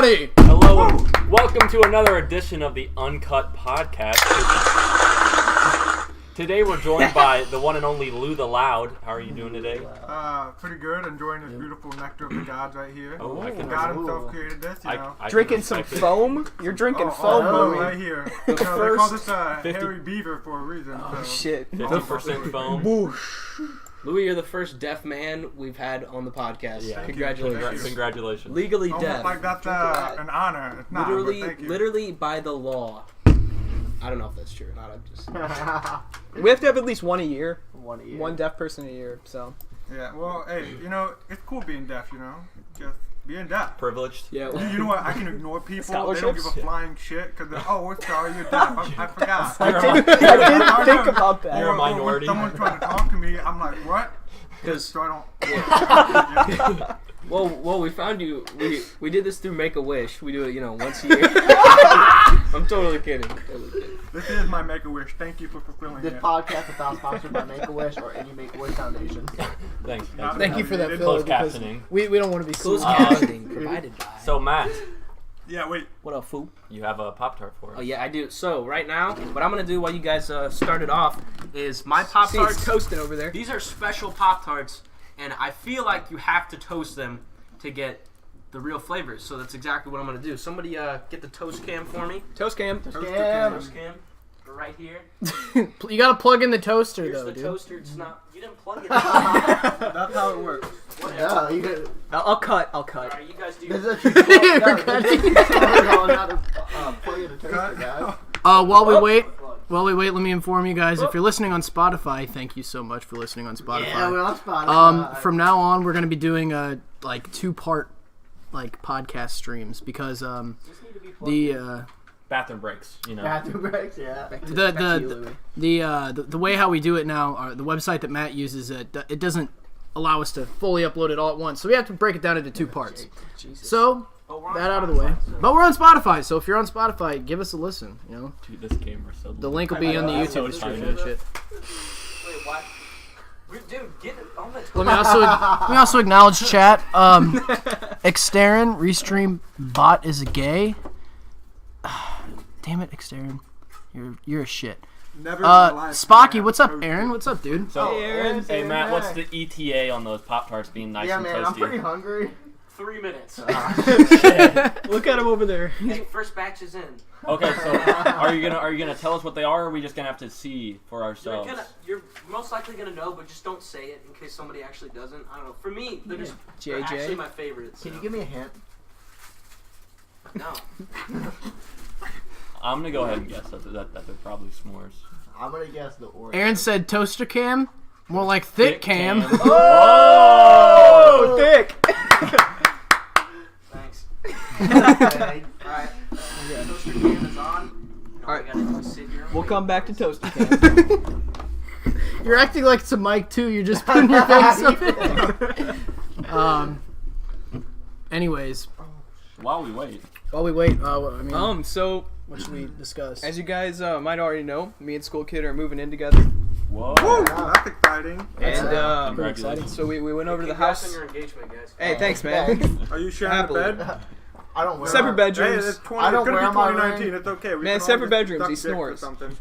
everybody! Hello and welcome to another edition of the Uncut Podcast. Today we're joined by the one and only Lou the Loud. How are you doing today? Pretty good. Enjoying this beautiful nectar of the gods right here. Oh, I can God himself created this, you know. I Drinking some foam? You're drinking foam, Louie. Right here. They call this hairy beaver for a reason. Oh, shit. 50% foam. Whoosh. Louie, you're the first deaf man we've had on the podcast. Yeah. Congratulations. Congratulations. Legally Almost deaf. like that's an honor. It's not, Literally by the law. I don't know if that's true or not. I'm just. We have to have at least one a year. One a year. One deaf person a year, so. Yeah, well, hey, you know, it's cool being deaf, you know? Just being deaf. Privileged. Yeah. You know what? I can ignore people. They don't give a Scholarships? flying shit because we're sorry, you're deaf. I forgot. I didn't think about that. You're a minority. When someone's trying to talk to me, I'm like, what? So I don't. Well, we found you. We did this through Make-A-Wish. We do it, once a year. I'm totally kidding. This is my Make-A-Wish. Thank you for fulfilling This it. podcast is not sponsored by Make-A-Wish or any Make-A-Wish foundation. Thanks. Thank you for that, Phil. Closed Because captioning. we don't want to be Closed sued. captioning provided by. So Matt, Yeah, wait. What up, fool? you have a Pop-Tart for us. Oh yeah, I do. So right now, what I'm gonna do while you guys started off is my See, it's Pop-Tarts. toasting over there. These are special Pop-Tarts, and I feel like you have to toast them to get the real flavors. So that's exactly what I'm gonna do. Somebody get the toast cam for me. Toast cam. Scam. Toast cam, right here. You gotta plug in the toaster, Here's though, the dude. toaster. It's not. You didn't plug it. That's how it works. Yeah, you could. I'll cut. Alright, you guys do. This your is a You're cutting. how to plug in a toaster, guys. While we wait, let me inform you guys. If you're listening on Spotify, thank you so much for listening on Spotify. Yeah, we're on Spotify. From now on, we're gonna be doing two-part podcast streams because the Bathroom breaks, Bathroom breaks, yeah. the way how we do it now, the website that Matt uses, it doesn't allow us to fully upload it all at once, so we have to break it down into two parts. So that out of the way. But we're on Spotify, so if you're on Spotify, give us a listen. Dude, this camera's so The link will be on the YouTube description and shit. Wait, what? Dude, get it on the. Let me also acknowledge chat. Exterin, Restream bot is a gay. Damn it, Exterin. You're a shit. Never in my life. Spocky, what's up, Aaron? What's up, dude? So, Hey, Aaron. hey Matt, what's the ETA on those Pop-Tarts being nice Yeah, and man, toasty? I'm pretty hungry. 3 minutes. Look at him over there. Hey, first batch is in. Okay, so are you gonna tell us what they are, or are we just gonna have to see for ourselves? You're most likely gonna know, but just don't say it in case somebody actually doesn't. I don't know. For me, they're JJ? actually my favorites. Can you give me a hint? No. I'm gonna go ahead and guess that they're probably s'mores. I'm gonna guess the Oreo. Aaron said toaster cam. More like thick cam. Oh, thick. Thanks. Okay. Alright. Toaster cam is on. Alright. I gotta sit here. We'll come back to toaster cam. You're acting like it's a mic too. You're just putting your face up it. Anyways, while we wait. while we wait, So what should we discuss? as you guys might already know, me and School Kid are moving in together, Whoa. That's exciting. and Congratulations. so we went over to the Congrats house. on your engagement, guys. Hey, thanks, man. Are you sharing Happily. a bed? I don't wear Separate my- Hey, bedrooms. it's I don't gonna wear be my 2019. ring. It's okay. We Man, can all separate just bedrooms, suck he dick or snores. something.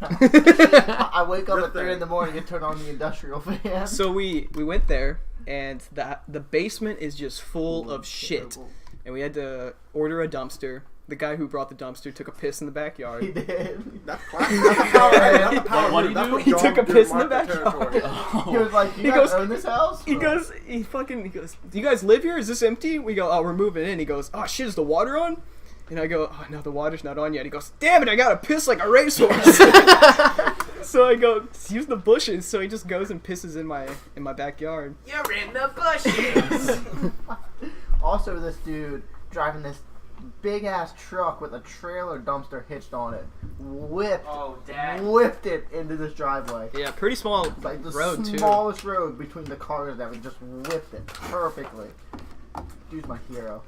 I wake up Good at 3 thing. in the morning and turn on the industrial fan. So we went there, and the basement is just full of shit, and we had to order a dumpster. The guy who brought the dumpster took a piss in the He backyard. did. That's classic. That's a power What do move. you That's do? what He took dogs a do, piss in the mark their backyard. territory. He was like, He you guys goes- own this house? He goes, do you guys live here? Is this empty? We go, oh, we're moving in. He goes, oh shit, is the water on? And I go, oh no, the water's not on yet. He goes, damn it, I gotta piss like a racehorse. So I go, use the bushes. So he just goes and pisses in my backyard. You're in the bushes. Also, this dude driving this big ass truck with a trailer dumpster hitched on it, whipped it into this driveway. Yeah, pretty small It's like the road too. smallest road between the cars that we just whipped it perfectly. Dude's my hero.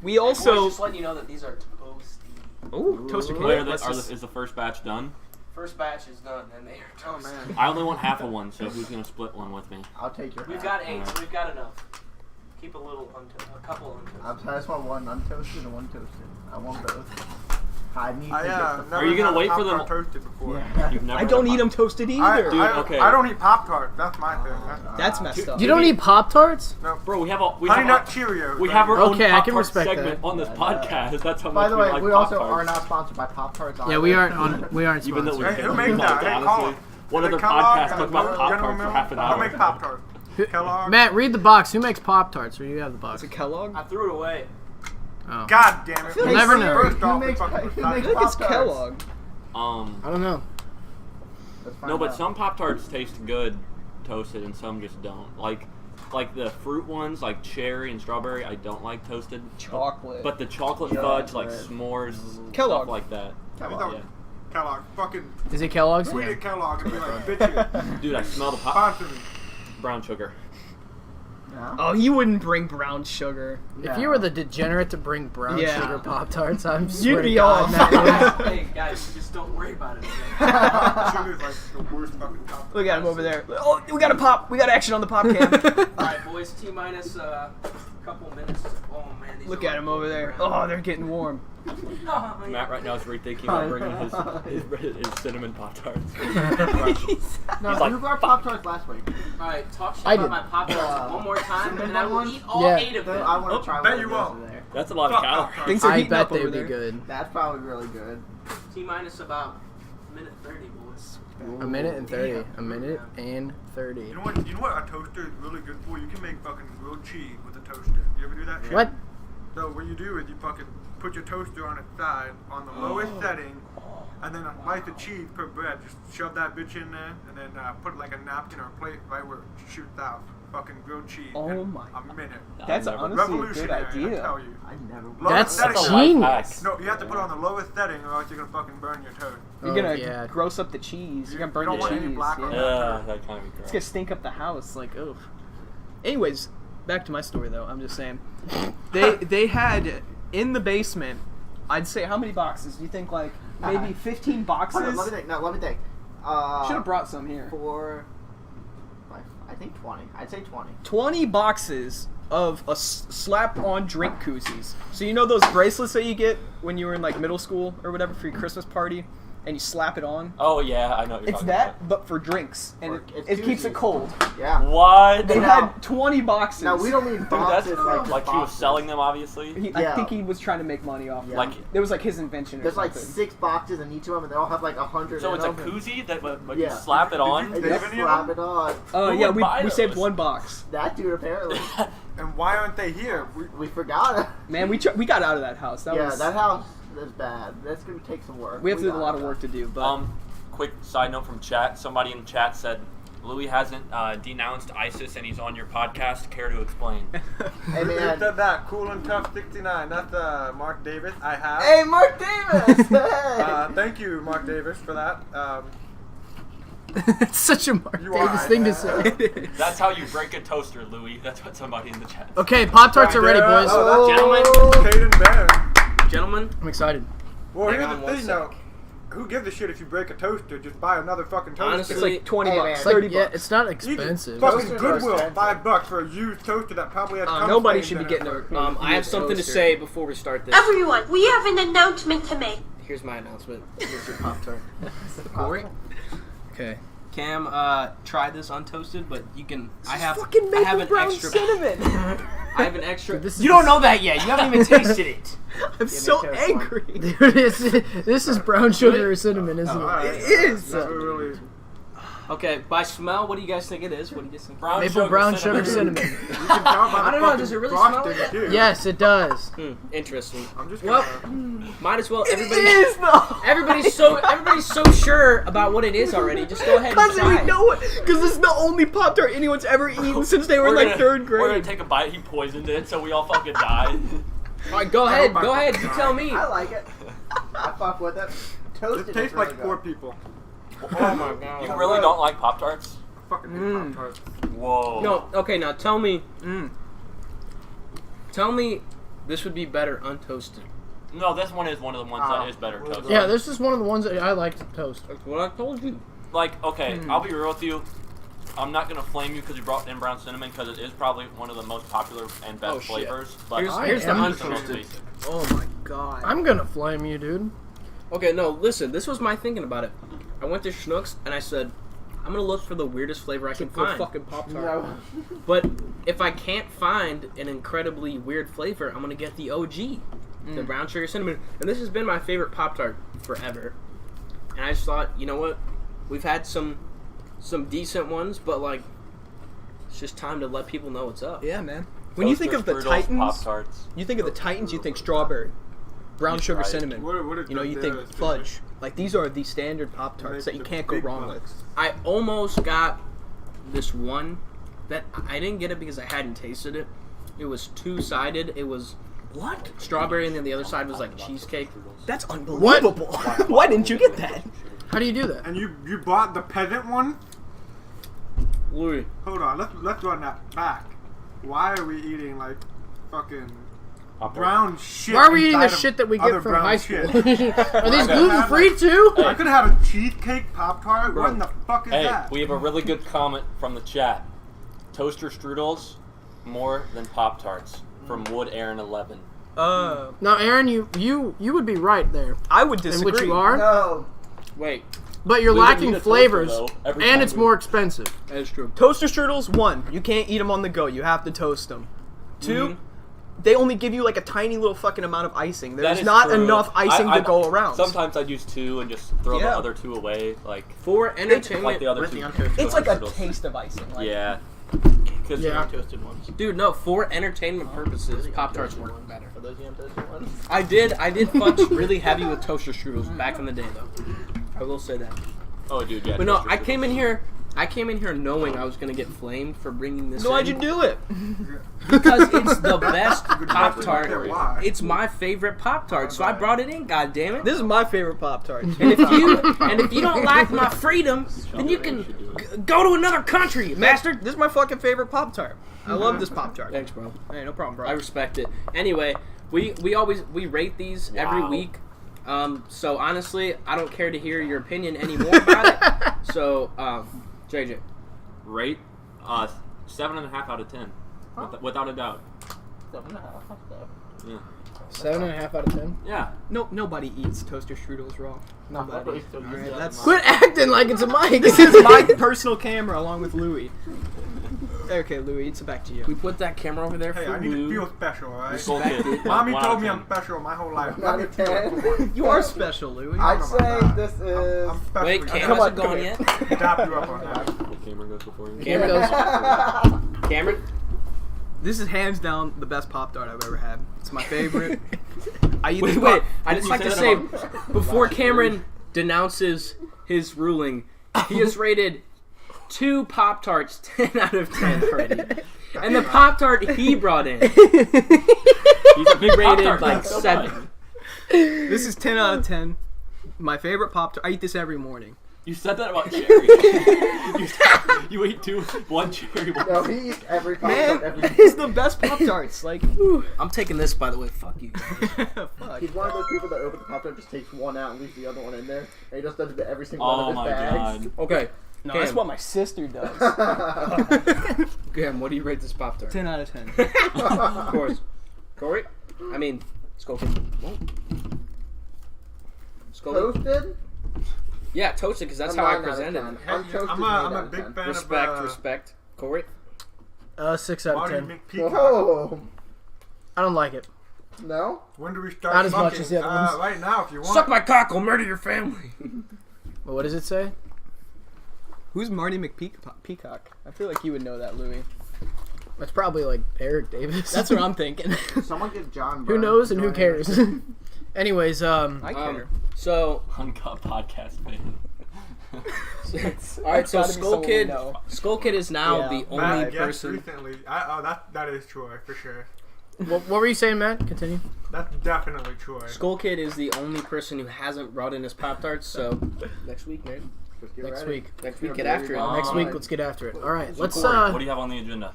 We also, Just letting you know that these are toasty. ooh, toaster Wait, cam. Let's just- is the first batch done? First batch is done, and they are toasty. man. I only want half of one, so who's gonna split one with me? I'll take your We've hat. got 8, so we've got enough. Keep a couple untoasted. I just want one untoasted and one toasted. I want both. I need to get the Are you gonna wait for them? Toasted before. Yeah. You've never I had don't eat Pop- them toasted either. Dude, okay. I don't eat Pop-Tarts. That's my thing. That's messed up. You don't eat Pop-Tarts? No. Bro, we have Honey Nut Cheerios. we have our Okay, own I can Pop-Tart respect segment that. on this podcast. That's how By much the we way, like we also Pop-Tarts. are not sponsored by Pop-Tarts either. Yeah, we aren't Even though sponsored. we Hey, who made that? Hey, call honestly, one Is other it Kellogg? podcast talked about Pop-Tarts General for Mills? half an Who hour. makes Pop-Tarts? Kellogg? Matt, read the box. Who makes Pop-Tarts? Or you have the box? Is it Kellogg? I threw it away. Oh. God damn it. We'll never know. First off, Who makes we fucking who decided- makes I think it's Pop-Tarts? Kellogg. I don't know. Let's find No, but out. some Pop-Tarts taste good toasted and some just don't. Like the fruit ones, like cherry and strawberry, I don't like toasted. Chocolate. But the chocolate Yeah, fudge, like right. s'mores, Kellogg. stuff like that. Kellogg. Yeah. Kellogg. Fucking Is it Kellogg's? tweet Yeah. at Kellogg and be like, bitch, Dude, I smell the pop sponsor me. brown sugar. No? Oh, he wouldn't bring brown sugar. If you were the degenerate to bring brown Yeah. sugar Pop-Tarts, I'm You'd swear to be God, off. Matt would. Hey guys, just don't worry about it. Sugar's like the worst fucking top. Look at him over there. Oh, we got a pop. We got action on the pop cam. Alright, boys, T minus a couple minutes. Oh man, these Look are at him over there. Oh, they're getting warm. Matt right now is rethinking about bringing his cinnamon Pop-Tarts. No, He's like, who brought Pop-Tarts last week? Alright, talk shit I about did. my Pop-Tarts one more time, and I will one? eat all Yeah. 8 of Then them. I want Oh, to try bet one you of those won't. over there. That's a lot of Fuck calories. Pop-Tarts. Things are I heating bet up they over would be there. good. That's probably really good. T minus about minute 30, boys. A minute and 30. A minute and 30. You know what a toaster is really good for? You can make fucking grilled cheese with a toaster. You ever do that shit? What? So what you do is you fucking put your toaster on its side on the lowest setting, and then a slice of cheese per bread. Just shove that bitch in there, and then put like a napkin or a plate right where it shoots out. Fucking grilled cheese. Oh in my a minute. That's never- honestly a good Revolutionary, I idea. tell you. I never. Lowest That's setting. That's a life genius. hack. No, you have to put it on the lowest setting, or else you're gonna fucking burn your toast. You're Oh, gonna yeah. gross up the cheese. You're gonna burn don't the want any cheese. black on Yeah. that. That kind of be It's gross. gonna stink up the house. Like, oof. Anyways, back to my story though. I'm just saying, they had in the basement. I'd say how many boxes? Do you think like maybe 15 boxes? Hold on, let me think. No, let me think. Should have brought some here. 4, 5, I think 20. I'd say 20. 20 boxes of slap-on drink koozies. So you know those bracelets that you get when you were in like middle school or whatever for your Christmas party, and you slap it on? Oh yeah, I know what you're It's talking that, but for drinks, and It's it keeps koozies. it cold. Yeah. about. What? They Now- had 20 boxes. Now we don't need Dude, that's boxes like like he was boxes. selling them, obviously. I Yeah. think he was trying to make money off. Yeah. It. Like, It was like his invention or There's like something. 6 boxes in each of them, and they all have like 100. so in it's a them, and- koozie that when Yeah. you slap it on. Did And you just save any of slap them? it on. Yeah, would buy we saved those? one box. That dude apparently. And why aren't they here? We forgot it. Man, we got out of that house. That Yeah, was, that house is bad. That's gonna take some work. we have to do a got lot of it. work to do, but Quick side note from chat. Somebody in chat said Louie hasn't denounced ISIS and he's on your podcast. Care to explain? Hey Who man. said that? Cool and Tough 69. That's Mark Davis. I have. Hey, Mark Davis. Hey. Thank you, Mark Davis, for that. It's such a Mark You are, Davis thing to yeah. say. That's how you break a toaster, Louie. That's what somebody in the chat said. Okay, Pop-Tarts are ready, boys. Oh, Gentlemen. Caden Bear. Gentlemen, I'm excited. Well, Hang here's on the one thing, sec. though. Who gives a shit if you break a toaster? Just buy another fucking toaster. Honestly, it's like 20 Hey, bucks, man. It's like, 30 yeah, bucks. it's not You can expensive. fucking Toasters are Goodwill, expensive. $5 for a used toaster that probably has cum Nobody stains should be in getting it. a. I have something to toaster. say before we start this. Everyone, we have an announcement to make. Here's my announcement. Here's your Pop-Tart. Corey, Okay. Cam, try this untoasted, but you can. I have Fucking I maple have an brown extra. cinnamon. I have an extra. This is You don't know that yet. You haven't even tasted it. I'm so me a toast one. angry. Dude, this is brown sugar or cinnamon, isn't All it? right. It is. That's really. Okay, by smell, what do you guys think it is? What do you guys think? Maple brown sugar cinnamon. You can tell by I the don't know, fucking does it really frosting, smell like too. Yes, it does. Interesting. I'm just Well, gonna. might as well. It is though. Everybody's so sure about what it is already. Just go ahead and Because try. we know it. Because this is the only Pop-Tart anyone's ever eaten since they were in like 3rd We're gonna grade. take a bite. He poisoned it, so we all fucking died. All right, go ahead. Go ahead. You tell me. I like it. I fuck with it. Toasted. It tastes is really like 4 good. people. Oh my god. You really don't like Pop-Tarts? Fucking hate Pop-Tarts. Whoa. No. Okay, now tell me. Mm. Tell me, this would be better untoasted. No, this one is one of the ones that is better toasted. Yeah, this is one of the ones that I like to toast. That's what I told you. Like, okay, I'll be real with you. I'm not gonna flame you because you brought in brown cinnamon because it is probably one of the most popular and best flavors. But Here's the am untoasted. Oh my god. I'm gonna flame you, dude. Okay, no, listen. This was my thinking about it. I went to Schnucks and I said, I'm gonna look for the weirdest flavor I can find. Fucking Pop-Tart. No. But if I can't find an incredibly weird flavor, I'm gonna get the OG, the brown sugar cinnamon. And this has been my favorite Pop-Tart forever. And I just thought, you know what? We've had some decent ones, but like, it's just time to let people know what's up. Yeah, man. When you think of the Titans, Pop-Tarts. you think think strawberry, brown sugar right. cinnamon. What You know, you think fudge. Like, these are the standard Pop-Tarts that you can't go wrong with. I almost got this one that I didn't get it because I hadn't tasted it. It was two-sided. It was What? strawberry, and then the other side was like cheesecake. That's unbelievable. Why didn't you get that? How do you do that? And you bought the peasant one? Louie. Hold on, let's run that back. Why are we eating like fucking brown shit? Why are we eating the inside of shit that we other get from brown high school? shit? Are these I gluten free too? I could have a cheesecake Pop-Tart. What in the fuck is Hey, that? we have a really good comment from the chat. Toaster strudels more than Pop-Tarts from Wood Aaron 11. Now, Aaron, you would be right there. I would In disagree. which you are, No. Wait, but you're We would lacking need a toaster, flavors, though, every and time it's we- more expensive. that is true. Toaster strudels, 1, you can't eat them on the go. You have to toast them. 2, they only give you like a tiny little fucking amount of icing. That There's is not true. enough icing I- to go around. Sometimes I'd use 2 and just throw the Yeah. other 2 away, like For like entertainment, the other With 2. the untoasted. It's like a strudels. taste of icing. Like, Yeah. Because Yeah. toasted ones. dude, no. For entertainment purposes, Pop-Tarts work better. Are those the untoasted ones? I did fudge really heavy with toaster strudels back in the day, though. I will say that. Oh, dude, yeah. But no, toaster I came in strudels. here knowing I was gonna get flamed for bringing this. So why'd in you do it? Because it's the best Pop-Tart. Why? It's my favorite Pop-Tart, so I brought it in. God damn it! This is my favorite Pop-Tart. And if you don't like my freedom, then you can go to another country, master. This is my fucking favorite Pop-Tart. I love this Pop-Tart. Thanks, bro. Hey, no problem, bro. I respect it. Anyway, we rate these every Wow. week. So honestly, I don't care to hear your opinion anymore about it. So, JJ. Rate 7.5 out of 10, without a doubt. 7.5. Yeah. 7.5 out of 10. Yeah. Nobody eats toaster strudels raw. Nobody. Alright, that's Quit acting like it's a mic. this is my personal camera along with Louie. Okay, Louie, it's back to you. We put that camera over there Hey, for I need to Lou. feel special, alright? Skull Kid. Mommy One told out me of I'm special my whole life. Out Let of me feel it 10. for once. You are special, Louie. I'd know say about that. this is. I'm special. Wait, I Cam gotta hasn't gone yet. dap you up on that. The camera goes before you. Cameron goes. Cameron. This is hands down the best Pop-Tart I've ever had. It's my favorite. I eat Wait, this wait. Pop- I'd just you like say to that say, about- before Cameron denounces his ruling, he has rated 2 Pop-Tarts 10 out of 10 already. And the Pop-Tart he brought in, He's a big rated Pop-Tart like fan, so 7. much. This is 10 out of 10. My favorite Pop-Tart. I eat this every morning. You said that about cherry. you ate 1 cherry. No, he eats every Man, Pop-Tart every day. it's the best Pop-Tarts. Like, I'm taking this, by the way. Fuck you. fuck. He's one of those people that opens the Pop-Tart, just takes one out and leaves the other one in there. And he just does it to every single Oh one my of his bags. god. Okay. No, Cam. that's what my sister does. Cam, what do you rate this Pop-Tart? 10 out of 10. Of course. Corey? I mean, Skull Kid. Skull Kid? Toasted? Yeah, toasted, because that's A how I 9 out of presented 10. it. Untoasted, I'm 8 a out of big 10. fan Respect, of respect. Corey? 6 out of Marty 10. McPeacock. Oh, I don't like it. no? When do we start Not as fucking? much as the other ones. Right now, if you want. Suck my cock, I'll murder your family. But what does it say? Who's Marty McPeacock? I feel like you would know that, Louie. It's probably like Eric Davis. That's what I'm thinking. Someone get John Who Burns knows to and who join cares? us. Anyways, I care. So, Uncut Podcast fan. alright, so Gotta be Skull someone we Kid, know. Skull Kid is now Yeah. the Matt only guessed person. recently. That is Troy for sure. what were you saying, Matt? Continue. That's definitely Troy. Skull Kid is the only person who hasn't brought in his Pop-Tarts, so next week, man. Just get Next ready. week. Next week, get after it. Next week, let's get after it. All right, let's Corey, what do you have on the agenda?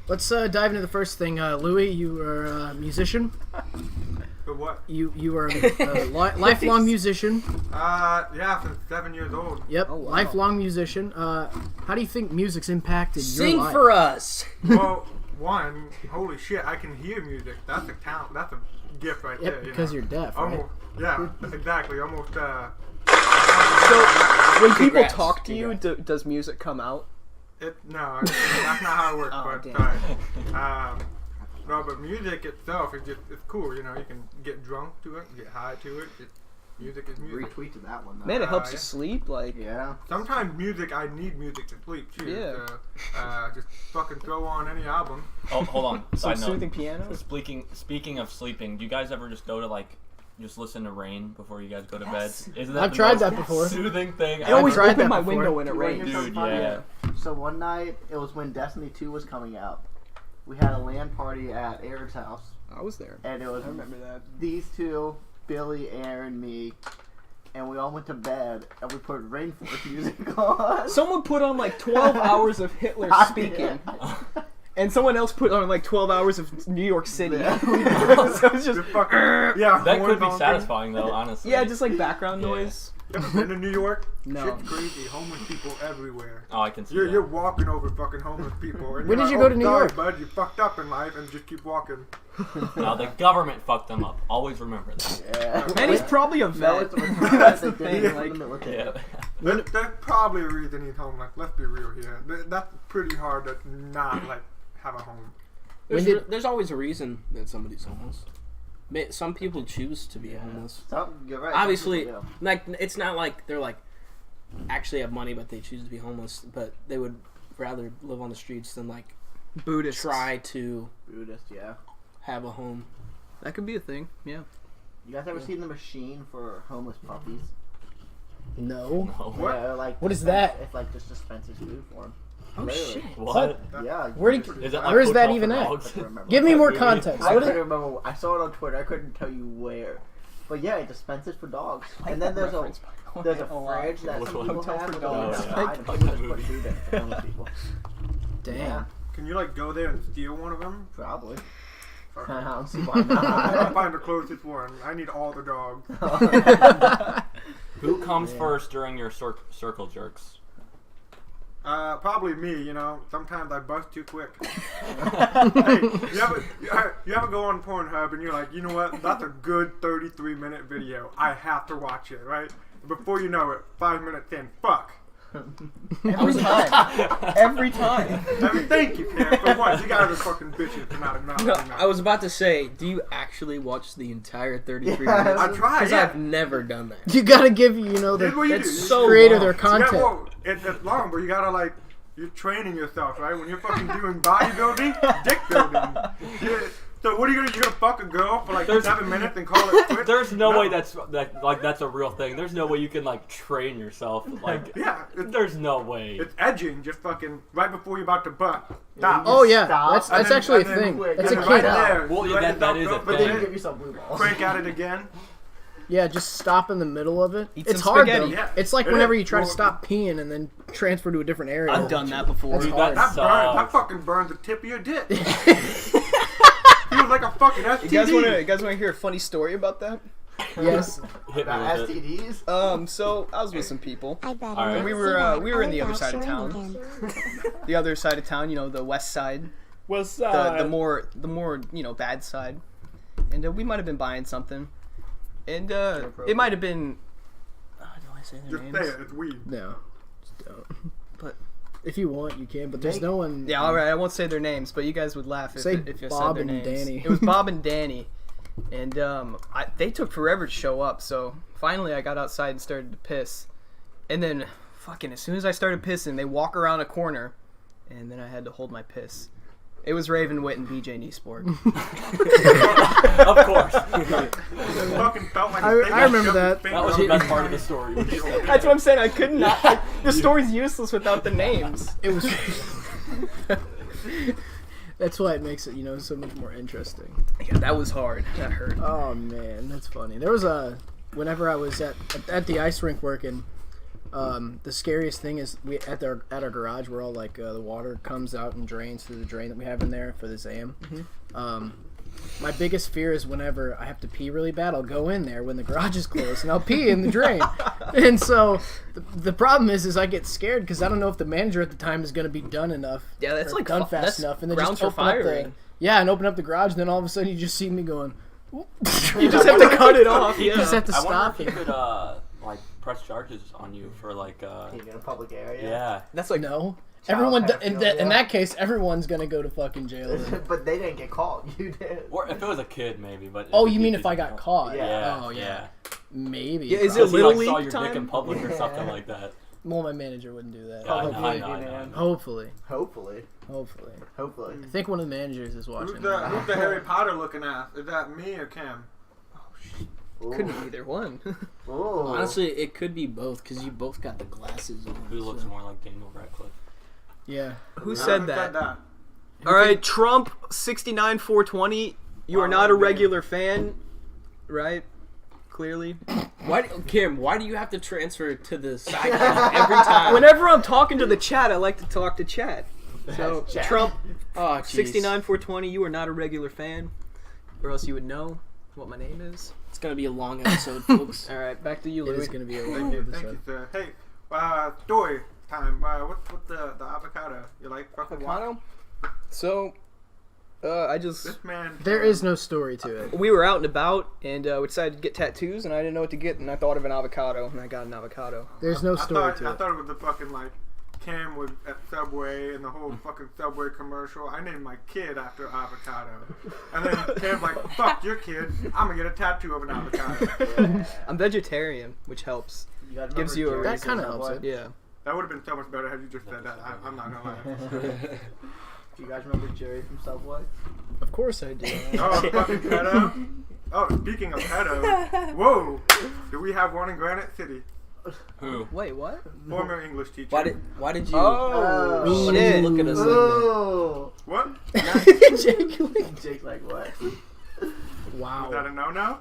dive into the first thing. Louie, you are a musician. The what? You are a lifelong musician. Yeah, since 7 years old. Yep, Oh, wow. lifelong musician. How do you think music's impacted your Sing life? for us. Well, one, holy shit, I can hear music. That's a talent. That's a gift right Yep, there. because you're deaf, right? Almost. Yeah, exactly. Almost. So when people Congrats. talk to you, does music come out? No, that's not how it works. Oh, but damn. no, but music itself is just it's cool. You know, you can get drunk to it, get high to it. Music is music. Retweet to that one though. Man, it helps yeah. you sleep. Like, Yeah. Sometimes I need music to sleep too. Yeah. So, just fucking throw on any album. Oh, hold on. some Side soothing note. piano. Speaking of sleeping, do you guys ever just go to like just listen to rain before you guys go to bed? Isn't that I've the tried most that before. Soothing thing. I always tried open that my before. window when it You wanna hear rains. something Dude, funny? yeah. So one night, it was when Destiny 2 was coming out. We had a LAN party at Eric's house, I was there. and it was I remember that. these two, Billy, Aaron, me, and we all went to bed, and we put Rainforest music on. Someone put on like 12 hours of Hitler I speaking, did. and someone else put on like 12 hours of New York City. Yeah. So it's just Just fucking yeah. That horns could be honking. satisfying though, honestly. yeah, just like background Yeah. noise. Ever been to New York? No. Shit's crazy. Homeless people everywhere. Oh, I can see You're that. walking over fucking homeless people. And When you're did you like, go to "Oh, New sorry, York?" bud, you fucked up in life, and just keep walking. No, the government fucked them up. Always remember that. Yeah. Man, he's probably a No, vet. it's a That's the they thing. didn't Like, limit with Yeah. it. There's probably a reason he's homeless. Let's be real here. That's pretty hard to not like have a home. There's always a reason that somebody's homeless. Some people choose to be homeless. You're right. Obviously, Yeah. like it's not like they're like actually have money, but they choose to be homeless. But they would rather live on the streets than like Buddhists. try to Buddhist, yeah. have a home. That could be a thing. Yeah. You guys ever seen the machine for homeless puppies? No. No. What? Yeah, like What is dispense- that? It's like just dispenses food for them. Oh Literally. shit! What? Yeah. Where you do can you- Is it just- like Where is that Hotel even for at? Dogs? I can't remember. Give me more Really? context. I What couldn't is, remember. I saw it on Twitter. I couldn't tell you where. But yeah, it dispenses for dogs. And then there's a Reference, by the way, there's a lot. fridge that Which some one? people Hotel have for with dogs. a Oh, yeah. side, I and like people that just put movie. food in for homeless people. damn. Yeah, Can you like go there and steal one of them? probably. Fuck. I don't see why I'll not. find the closest one. I need all the dogs. Who comes first during your circle jerks? Probably me, you know. Sometimes I bust too quick. Hey, you ever go on Pornhub and you're like, you know what? That's a good 33-minute video. I have to watch it, right? Before you know it, 5 minutes in, fuck. Every time. Every time. I mean, thank you, Cam. For once, you guys are fucking bitches for not acknowledging that. I was about to say, do you actually watch the entire 33 Yeah. minutes? I try, Because yeah. I've never done that. You gotta give the Here's what you That's do. so creator long. their content. Yeah, well, it's long, but you gotta like, you're training yourself, right? When you're fucking doing bodybuilding, dick building. So what are you gonna do? You're gonna fuck a girl for like 7 minutes and call it quits? There's no way that's a real thing. There's no way you can like train yourself. Like, Yeah, there's no way. it's edging, just fucking right before you're about to butt. Stop. Oh yeah, Stop. that's And then- actually a and then thing. quick, That's and a then right kid. there, Well, you yeah, let that yourself is go, a but But thing. then then give you some blue balls. crank at it again. Yeah, just stop in the middle of it. Eat It's some hard spaghetti. though. Yeah. It's like It whenever is. you try to Well, stop peeing and then transfer to a different area. I've done that before. That's Dude, hard. That burns. That sucks. fucking burns the tip of your dick. Feels like a fucking STD. You guys want to hear a funny story about that? Yes. Hit me About with it. STDs? So I was with some people. I bet. Alright. And we were in the other side of town. The other side of town, you know, the west side. What's The more bad side. And we might have been buying something. And it might have been do I say their Just names? say it. It's weed. No. Just don't. But If you want, you can. But there's no one. yeah, all right. I won't say their names, but you guys would laugh if, Say if you Bob said their and names. Danny. It was Bob and Danny, and they took forever to show up. So finally, I got outside and started to piss, and then fucking as soon as I started pissing, they walk around a corner, and then I had to hold my piss. It was Raven Witt and BJ Neesport. Of course. It fucking felt like I remember that. That was the best part of the story. That's what I'm saying. I could not. The story's useless without the names. It was. That's why it makes it, so much more interesting. Yeah, that was hard. That hurt. Oh man, that's funny. There was whenever I was at the ice rink working, the scariest thing is we at our garage where all like the water comes out and drains through the drain that we have in there for the ZAM. My biggest fear is whenever I have to pee really bad, I'll go in there when the garage is closed and I'll pee in the drain. And so the problem is I get scared because I don't know if the manager at the time is going to be done enough. Yeah, that's like done fast that's enough, and then grounds just for open up firing. and open up the garage. And then all of a sudden you just see me going. You just have to cut it off. You Yeah. just have to I wonder stop if it. he could like press charges on you for like Being in a public area. yeah. That's like No. Child Everyone pedophilia. in that case, everyone's gonna go to fucking jail. Then. But they didn't get caught. You did. Or if it was a kid, maybe. But Oh, if you he mean did, if I got caught? Yeah. Oh yeah. Maybe. Yeah, is it Unless he Little like saw League your time? dick in public or Yeah. something like that. Well, my manager wouldn't do that. Yeah, I know, Hopefully. I know, I know. Hopefully. Hopefully. Hopefully. I think one of the managers is watching. Who's the Harry Potter looking at? Is that me or Cam? could be either one. Ooh. Honestly, it could be both because you both got the glasses on. Who looks so. more like Daniel Radcliffe? Yeah. Who said Who that? said that? All right, Trump 69420. You are not a regular fan, right? Clearly. Kim, why do you have to transfer to the side every time? Whenever I'm talking to the chat, I like to talk to chat. So Chat. Trump Oh, 69420. You are not a regular fan, or else you would know what my name is. It's gonna be a long episode, folks. All right, back to you, It Louie. is going to be a Thank long you, episode. sir. Hey, story time. What's the avocado? You like fucking what? Avocado. So, I just This man. There is no story to it. we were out and about, and we decided to get tattoos, and I didn't know what to get, and I thought of an avocado, and I got an avocado. There's no story I to it. thought it was the fucking like Cam was at Subway and the whole fucking Subway commercial. I named my kid after avocado, and then Cam's like, "Fuck your kid! I'm gonna get a tattoo of an avocado." I'm vegetarian, which helps. You guys Gives remember you a Jerry That reason. kinda from helps Subway? Yeah. That would have been so much better had you just said that. I'm not gonna lie. Do you guys remember Jerry from Subway? Of course I do. Oh, fucking pedo. Oh, speaking of pedo, whoa! Do we have one in Granite City? Who? Wait, what? Former English teacher. Why did you? Oh, Oh, shit. look at us like that. Ooh. What? Jake's like, what? Was that Wow. a no-no?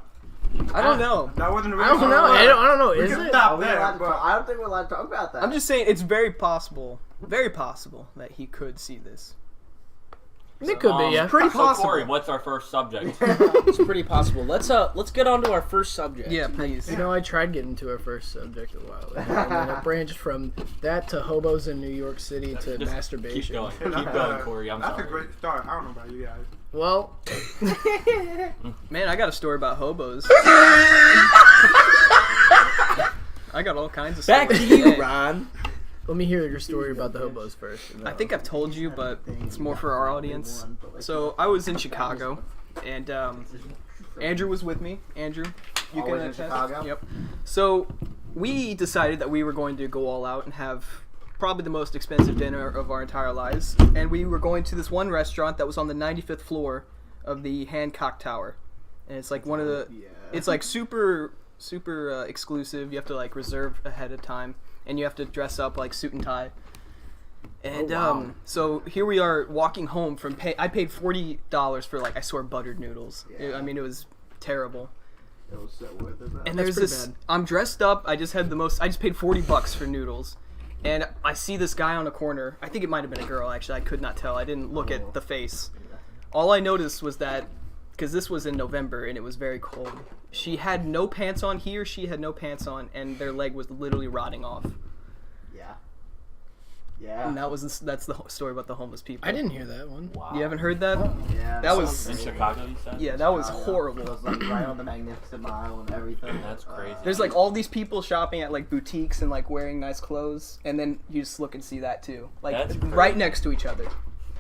I don't know. That wasn't a I don't know. I don't know. We Is can it? stop Are we there, allowed to but talk? I don't think we're allowed to talk about that. I'm just saying it's very possible that he could see this. It could be, yeah. Pretty So possible. Corey, what's our first subject? It's pretty possible. Let's get on to our first subject. Yeah, please. You know, I tried getting to our first subject a while ago, and then it branched from that to hobos in New York City to Just masturbation. Keep going. Keep going, Corey. I'm that's sorry. a great start. I don't know about you guys. Well, Man, I got a story about hobos. I got all kinds of Back stories. to you, Ron. let me hear your story about the hobos first. I think I've told you, but it's more for our audience. So I was in Chicago, and Andrew was with me. Andrew, you Always can in attest. Chicago? Yep. So we decided that we were going to go all out and have probably the most expensive dinner of our entire lives, and we were going to this one restaurant that was on the 95th floor of the Hancock Tower, and it's like one of the. It's like super exclusive. You have to like reserve ahead of time, and you have to dress up like suit and tie. And so here we are walking home from I paid $40 for like I swear buttered noodles. I mean it was terrible. It was so worth it. And That's there's pretty this. bad. I'm dressed up. I just paid $40 for noodles, and I see this guy on a corner. I think it might have been a girl actually. I could not tell. I didn't look at the face. All I noticed was that because this was in November and it was very cold. She had no pants on. He or she had no pants on, and their leg was literally rotting off. Yeah. And that's the story about the homeless people. I didn't hear that one. Wow. You haven't heard that? Yeah. That was In Chicago, you said? yeah, that was It horrible. was like right on the Magnificent Mile and everything. That's crazy. There's like all these people shopping at like boutiques and like wearing nice clothes, and then you just look and see that too, like That's crazy. right next to each other.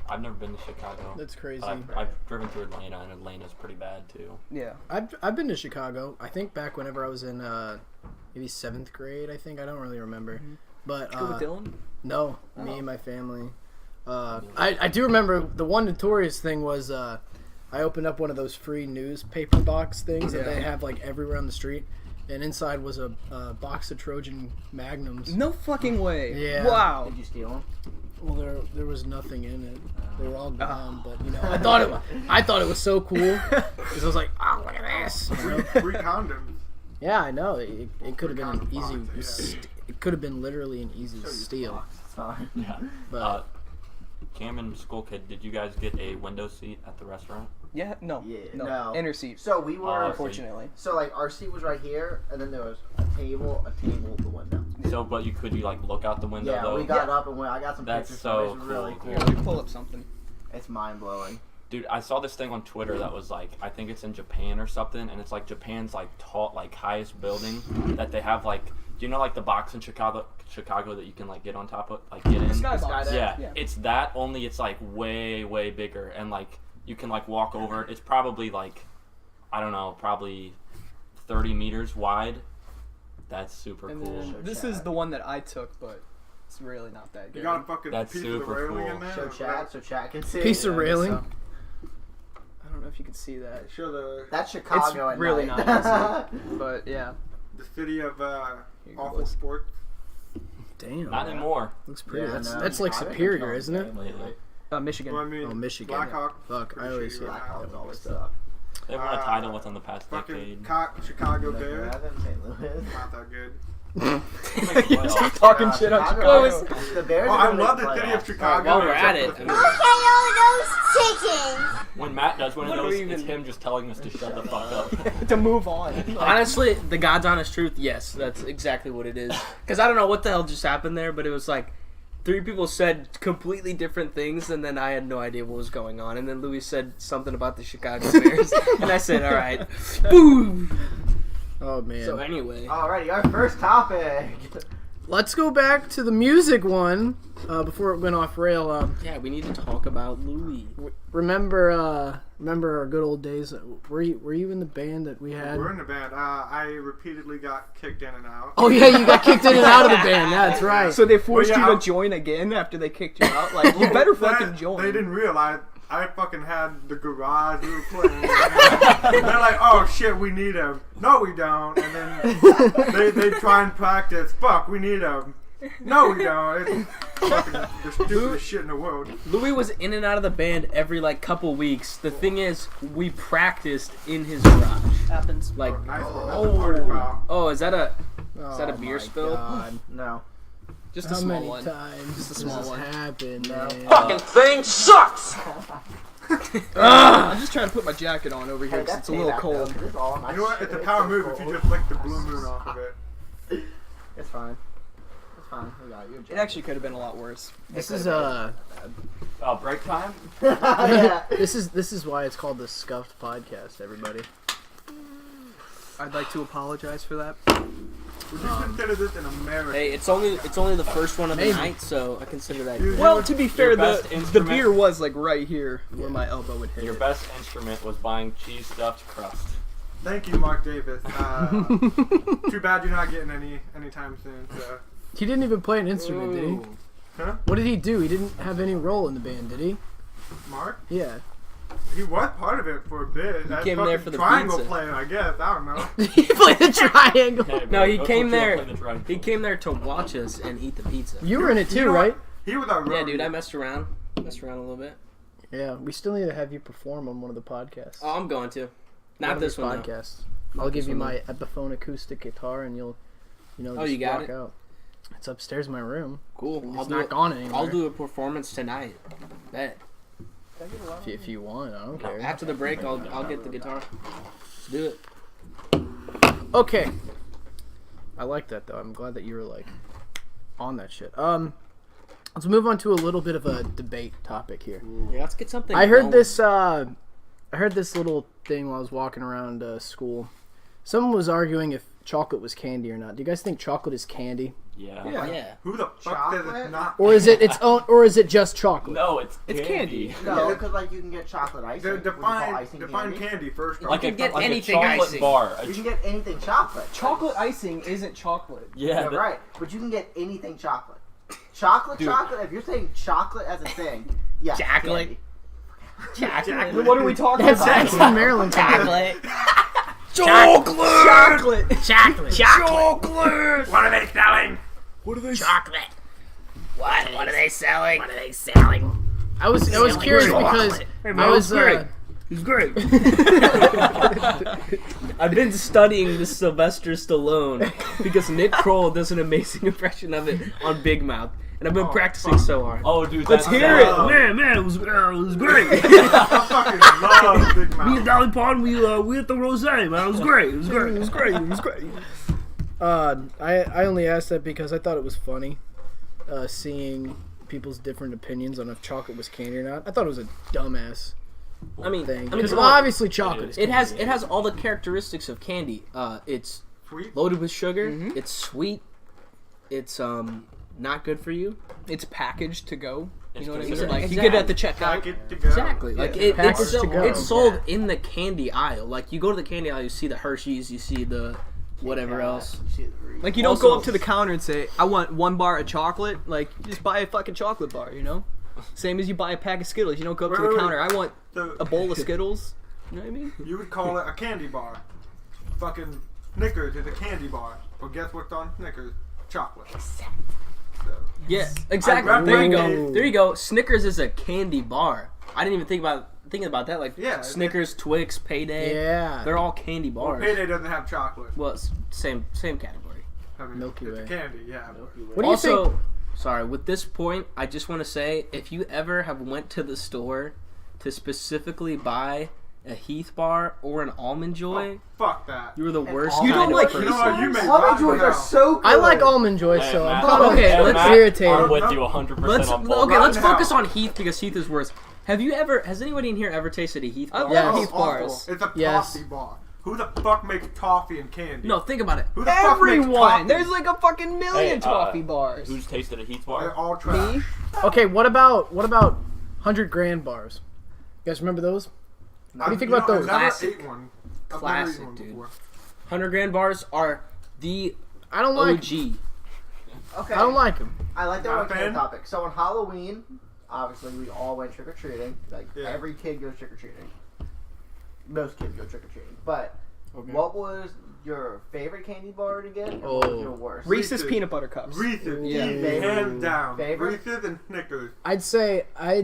I've never been to Chicago. That's crazy. I've driven through Atlanta, and Atlanta's pretty bad too. Yeah. I've been to Chicago. I think back whenever I was in maybe 7th grade. I think I don't really remember. But Go with Dylan. no, me and my family. I do remember the one notorious thing was I opened up one of those free newspaper box things that they have like everywhere on the street, and inside was a box of Trojan Magnums. No fucking way. Yeah. Wow. Did you steal them? Well, there was nothing in it. They were all gone, but you know, I thought it was so cool because I was like, oh, look at this. You know? Free condoms. Yeah, I know. It could have been an easy. It could have been literally an easy steal. It's fine. Yeah. But Cam and Skull Kid, did you guys get a window seat at the restaurant? Yeah, no. No. Inner seat. So we were, Unfortunately. so like our seat was right here, and then there was a table, the window. So, but you like look out the window Yeah, though? we got up and went. I got some That's pictures. so It's really cool, cool. Here, let me pull up something. It's mind blowing. Dude, I saw this thing on Twitter that was like, I think it's in Japan or something, and it's like Japan's like tall, like highest building that they have like, do you know like the box in Chicago that you can like get on top of, like get in? Skybox. Yeah, it's that, only it's like way, way bigger, and like you can like walk over it. It's probably like, I don't know, probably 30 meters wide. That's super And cool. then this is the one that I took, but it's really not that good. You got a fucking That's piece of the super railing cool. in there? So chat can see. Piece of Yeah, I guess railing. so. I don't know if you can see that, Sure, That's Chicago It's at really night. not but yeah. the city of you go, awful boys. sports. Damn. Not anymore. Looks pretty. Yeah, that's no, that's like Chicago Superior, controls isn't it? the game lately. Michigan. Well, I mean, Oh, Michigan. Blackhawk. Fuck, I always Pretty see sure that. Blackhawks now. always suck. They won a title within the past Fucking decade. Chicago Look, Bears. rather than St. Louis. Not that good. You keep talking shit on Chicago. The Bears Oh, are I gonna love make the city playoffs. of Chicago. While we're at except it, for the- Look at all those chickens. When Matt does one of What are those, we it's even- him just telling us to shut the fuck up. To move on. Honestly, the God's honest truth, yes, that's exactly what it is. Because I don't know what the hell just happened there, but it was like 3 people said completely different things, and then I had no idea what was going on. And then Louis said something about the Chicago Bears, and I said, all right, boom. Oh man. So anyway, Alrighty, our first topic. Let's go back to the music one before it went off rail. yeah, we need to talk about Louis. Remember our good old days? Were you in the band that we had? We're in the band. I repeatedly got kicked in and out. Oh yeah, you got kicked in and out of the band. That's right. So they forced Well, yeah, you I'll- to join again after they kicked you out? Like, you better fucking join. They didn't realize I fucking had the garage we were playing. They're like, oh shit, we need him. No, we don't. And then they try and practice. Fuck, we need him. No, we don't. It's fucking the stupidest shit in the world. Louis was in and out of the band every like couple weeks. The thing is, we practiced in his garage. Happens. Like, Oh, nice one. That's a party foul. oh, is that a Oh, that a beer my spill? God. No. Just How a small many one. times Just a does small this one. happen? No. Man? thing sucks! I'm just trying to put my jacket on over here Hey, because that's it's a little payback, cold. though, 'cause it's all my You know what? shit. It's a power move if you just lick the blue moon off of it. It's fine. It's fine. We got you. It actually could have been a lot worse. This is Oh, break time? Yeah. this is why it's called the Scuffed Podcast. Everybody. I'd like to apologize for that. Would you consider this in America? Hey, it's only the first one of the Maybe. night, so I consider that. You- Well, to be fair, best the instrument- beer was like right here where my elbow would hit Your it. best instrument was buying cheese stuffed crust. Thank you, Mark Davis. Too bad you're not getting any anytime soon. So. He didn't even play an instrument, did he? Huh? What did he do? He didn't have any role in the band, did he? Mark? Yeah. He was part of it for a bit. He came there for the triangle pizza. player, I guess. I don't know. he played the triangle. Hey, No, he bro, came go there. play the triangle. He came there to watch us and eat the pizza. You were in it You too, know right? what? He was our Yeah, roadie. dude, I messed around a little bit. Yeah. We still need to have you perform on one of the podcasts. Oh, I'm going to. One Not of this these one, though. podcasts. Not I'll this give you one, my Epiphone acoustic guitar, and you'll, Oh, just you got walk it? out. It's upstairs in my room. Cool. It's not gone anywhere. I'll do a performance tonight. Bet. if you want. I don't care. After the break, I'll get the guitar. Let's do it. Okay. I like that though. I'm glad that you were like on that shit. Let's move on to a little bit of a debate topic here. Yeah, let's get something. I heard going. this. I heard this little thing while I was walking around school. Someone was arguing if chocolate was candy or not. Do you guys think chocolate is candy, Yeah. Yeah. Who the fuck says Chocolate? it's not? or is it its own, or is it just chocolate? No, it's candy. No, because like you can get chocolate icing. Would you call Define icing candy. candy? First. Like can a, get like anything a chocolate icing. bar. You can get anything chocolate. Chocolate icing isn't chocolate. Yeah, You're but- right, but you can get anything chocolate. Chocolate, Dude. chocolate. If you're saying chocolate as a thing, yeah, Chocolate. candy. Then what are we talking That's about? that's in Maryland. Chocolate. Chocolate! Chocolate. Chocolate! What are they selling? What are they? Chocolate. What are they selling? What are they selling? I was curious because I was He's great. I've been studying this Sylvester Stallone because Nick Kroll does an amazing impression of it on Big Mouth. and I've been practicing so hard. Oh, dude, Let's that's hear it. Man, it was great. I fucking love Big Me and Mouth. Dolly Parton, we hit the rosé, man. It was great. It was great. I only asked that because I thought it was funny, seeing people's different opinions on if chocolate was candy or not. I thought it was a dumbass I mean, thing. come Because on. obviously chocolate is It candy. has all the characteristics of candy. It's Sweet. loaded with sugar. It's sweet. It's not good for you. It's packaged to go. You It's know what I mean? considered- Like you get it at the checkout. Packet to go. Exactly. Like Packaged to go. it's sold in the candy aisle. Like you go to the candy aisle, you see the Hershey's, you see the whatever else. Like you don't go Also- up to the counter and say, "I want 1 bar of chocolate." Like you just buy a fucking chocolate bar, you know. Same as you buy a pack of Skittles. You don't go up to the Wait. counter. I want So, a bowl of Skittles. You know what I mean? you would call it a candy bar. Fucking Snickers is a candy bar. But guess what's on Snickers? Chocolate. So, Yeah, exactly. I There you go. recommend- There you go. Snickers is a candy bar. I didn't even think about that. Like Yeah, Snickers, Twix, Payday. Yeah. They're all candy well, bars. Payday doesn't have chocolate. Well, it's same category. I mean, Milky it's Way. a candy, yeah. What do you Also, think? sorry, with this point, I just want to say, if you ever have went to the store to specifically buy a Heath bar or an Almond Joy, Fuck that. you were the worst You kind don't of like person. You know what? You make Almond lots Joys of are now. so good. I like Almond Joy, Hey, so Matt, I'm Okay, Hey, let's Matt, irritated. I'm with you 100% Let's on both. okay. Let's Right now. focus on Heath because Heath is worse. Has anybody in here ever tasted a Heath I bar? love Yes. Heath Awful. bars. It's a Yes. toffee bar. Who the fuck makes toffee and candy? No, think about it. Who the fuck makes Everyone. toffee? There's like a fucking million Hey, toffee bars. Who's tasted a Heath They're bar? all trash. Me? Okay, what about 100 grand bars? You guys remember those? What do you think about those? I've never Classic. ate one. I've Classic, never eaten one dude. before. 100 grand bars are the I don't like. OG. Okay. I don't like them. I like that Not one a fan? topic. So on Halloween, obviously we all went trick or treating. Like Yeah. every kid goes trick or treating. Most kids go trick or treating. But Okay. what was your favorite candy bar to get? And what was Oh. your worst? Reese's Reese's. peanut butter cups. Reese's, Yeah. hands down. Favorite? Reese's and Snickers. I'd say I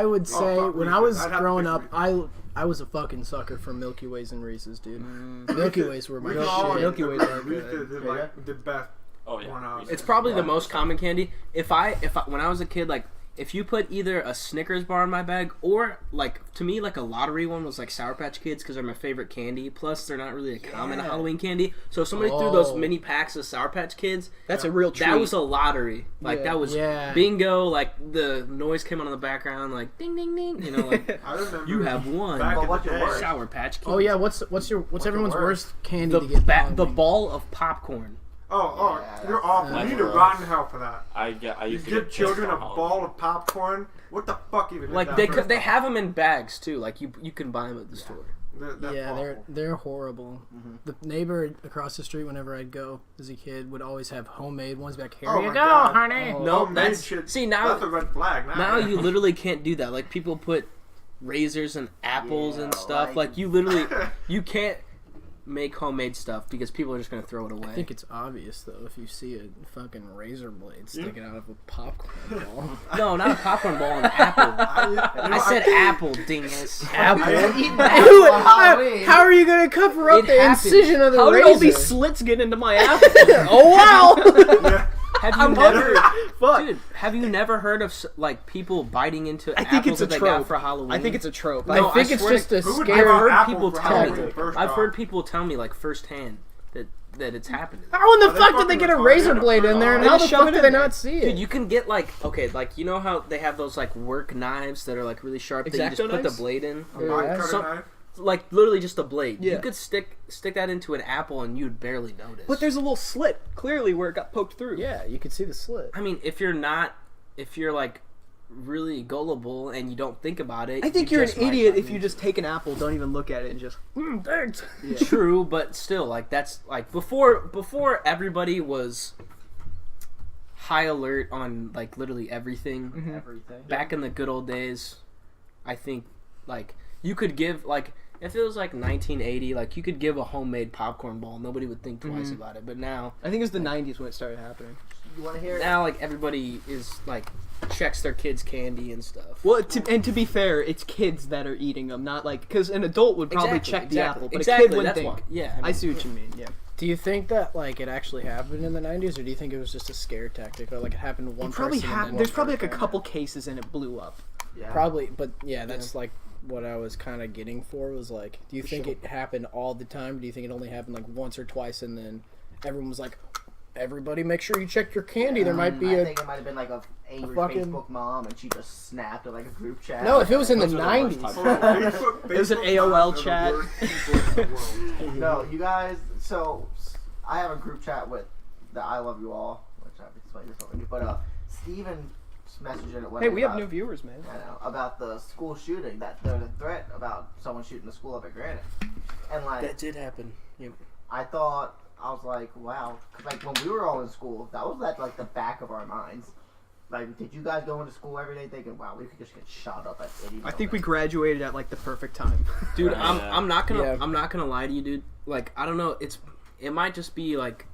would say fuck when I Reese's. was I'd have to growing pick up, Reese's. I was a fucking sucker for Milky Ways and Reese's, dude. Milky Ways were my We can all shit. Milky agree Ways are Reese's good. is like the best. Oh yeah. One out. Reese's. It's probably the most common candy. If I when I was a kid, like if you put either a Snickers bar in my bag or like to me like a lottery one was like Sour Patch Kids because they're my favorite candy. Plus they're not really a common Halloween candy. So if somebody threw those Oh. mini packs of Sour Patch Kids, That's a real treat. that was a lottery. Like Yeah. that was Yeah. bingo. Like the noise came on in the background, like ding ding ding. You know, like I remember you have won back But in what's the your day. worst? Sour Patch Kids. Oh yeah, what's everyone's your worst candy the to get? the Halloween? ball of popcorn. Oh, Yeah, you're awful. that's You need to gross. rot in hell for that. I You used to give get children a pissed on ball of popcorn. What the fuck even? is Like that they first they off? have them in bags too. Like you can buy them at the store. That's Yeah, awful. they're horrible. The neighbor across the street, whenever I'd go as a kid, would always have homemade ones back here. Oh you my go, God. honey. Oh, No, homemade that's shit. see now. That's a red flag. Now you literally can't do that. Like people put razors and apples and Yeah, stuff. like- Like you literally you can't make homemade stuff because people are just gonna throw it away. I think it's obvious though if you see a fucking razor blade sticking out of a popcorn ball. no, not a popcorn ball, an apple. I said apple, dingus. Apple. Eating apples on Halloween. How are you gonna cover up It the happens. incision of the How did razor? all these slits get into my apple? Oh wow! Yeah. Have you I'm never, hungry. Fuck. dude? Have you never heard of like people biting into I apples think it's a that they got trope. for Halloween? I think it's a trope. No, I think I it's swear just a Who would scare. give I've out heard apples people for tell me. Halloween, first I've off? heard people tell me like firsthand that it's happening. How in the Are they fuck did fucking they get a retarded? razor blade in there, and They how just the shove fuck it did in they there. not see it? Dude, you can get like like you know how they have those like work knives that are like really sharp that you just X-Acto put the knives? blade in. A pie cutter So- knife? Like literally just a blade. Yeah. You could stick that into an apple and you'd barely notice. But there's a little slit, clearly, where it got poked through. Yeah, you could see the slit. I mean, if you're like really gullible and you don't think about it, I think you you're an just might idiot not if you notice just take an apple, don't even look at it, and just, thanks. it. True, but still, like that's like before everybody was high alert on like literally everything. Everything. Back in the good old days, I think like you could give like if it was like 1980, like you could give a homemade popcorn ball, nobody would think twice about it. But now I think it was the 90s when it started happening. You want to hear? like everybody is like checks their kids' candy and stuff. Well, to be fair, it's kids that are eating them, not like, because an adult would probably check the apple, but a exactly, kid wouldn't that's think. why. Yeah, I I mean, see what you mean, yeah. Do you think that like it actually happened in the 90s, or do you think it was just a scare tactic, or like it happened to one It probably person? And then There's one probably like a person? couple cases and it blew up. Yeah. Probably, but yeah, that's like what I was kind of getting for was like, do you think it happened all the time? Do you think it only happened like once or twice, and then everyone was like, everybody make sure you check your candy. There might be I think it might have been like a angry fucking- Facebook mom, and she just snapped at like a group chat. No, if it was in the Those are the worst 90s. type It was an AOL chat. No, you guys. So I have a group chat with the I Love You All, which I've explained this already. But Steven messaged it. Hey, we have new viewers, man. I know about the school shooting. That the threat about someone shooting the school up at Granite, and like That did happen. Yep. I thought. I was like, wow. 'Cause, like, when we were all in school, that was at, like, the back of our minds. Like, did you guys go into school every day thinking, wow, we could just get shot up at any moment? I think we graduated at like the perfect time. Dude, Right. I'm not gonna Yeah. I'm not gonna lie to you, dude. Like, I don't know, it might just be like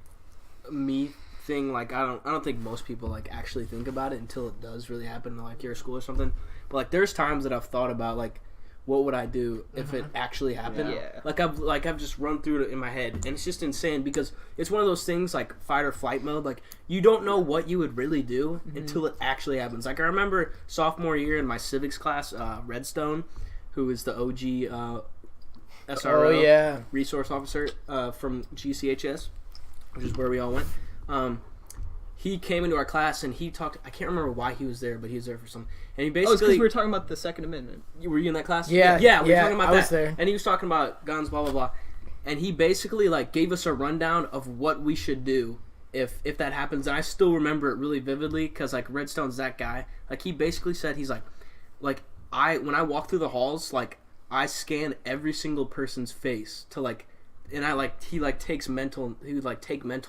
a me thing. Like, I don't think most people like actually think about it until it does really happen to like your school or something. But like, there's times that I've thought about like, what would I do if it actually happened? Yeah. I've just run through it in my head, and it's just insane because it's one of those things like fight or flight mode. Like, you don't know what you would really do until it actually happens. Like, I remember sophomore year in my civics class, Redstone, who is the OG SRO Oh yeah. resource officer from GCHS, which is where we all went. He came into our class and he talked. I can't remember why he was there, but he was there for some. And he Oh, it's because basically we were talking about the Second Amendment. were you in that class? Yeah, yeah. We were yeah, talking about I that. was there. And he was talking about guns, blah blah blah. And he basically like gave us a rundown of what we should do if that happens. And I still remember it really vividly because like Redstone's that guy. Like he basically said he's like when I walk through the halls, like I scan every single person's face to like, and I like he would take mental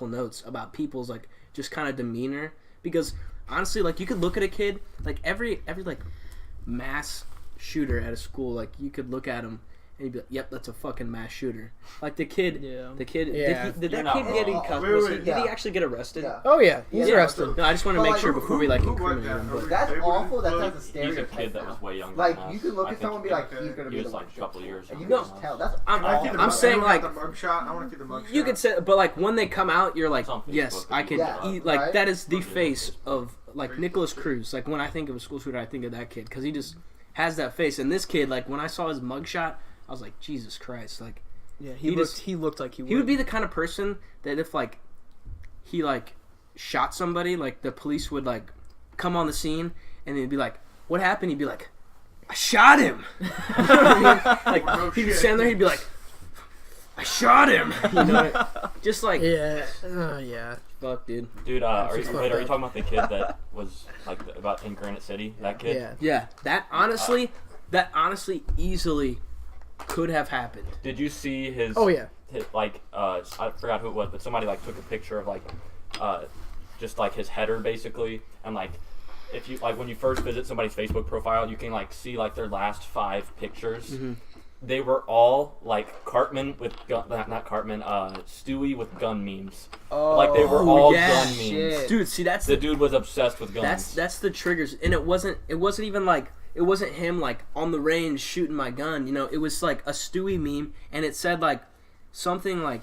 notes about people's like just kind of demeanor. Because honestly, like you could look at a kid, like every like mass shooter at a school, like you could look at him and you'd be like, "Yep, that's a fucking mass shooter." Like the kid, Yeah. Yeah. did You're that not kid get in wrong. custody? Wait, wait, Did he yeah. actually get arrested? Yeah. Oh yeah, he's Yeah. arrested. No, I just want to But, make like, sure before we like who was incriminate that? him. But That's They awful. were- That's like a He's a stereotype. kid that now. was way younger Like, than us. you can look I at someone and be think like, he's gonna he be was the like one a couple years and you younger can just than tell. us. That's I'm- Can I see the I'm mug- saying, anyone got like, the mugshot. I want to see the mugshot. you could say, but like when they come out, you're like, It's on Facebook, yes, I could Yeah, eat. Like right? that is the face of like Nicholas Cruz. Like when I think of a school shooter, I think of that kid because he just has that face. And this kid, like when I saw his mugshot, I was like, Jesus Christ, like. Yeah, He he looked like he would. He would be the kind of person that if like he like shot somebody, like the police would like come on the scene and they'd be like, "What happened?" He'd be like, "I shot him." Like he'd stand there, he'd be like, "I shot him." You know, just like Yeah. Yeah. fuck, dude. Dude, are you fucked talking up. about the kid that was like about in Granite City? That kid. Yeah. Yeah, that honestly easily could have happened. Did you see his? Oh yeah. Like I forgot who it was, but somebody like took a picture of like just like his header basically, and like if you like when you first visit somebody's Facebook profile, you can like see like their last 5 pictures. Mm-hmm. They were all like Cartman with gun, not Cartman, Stewie with gun memes. Oh, Like they were all yeah, gun memes. shit. Dude, see that's The dude was obsessed with guns. That's the triggers, and it wasn't even like it wasn't him like on the range shooting my gun. You know, it was like a Stewie meme, and it said like something like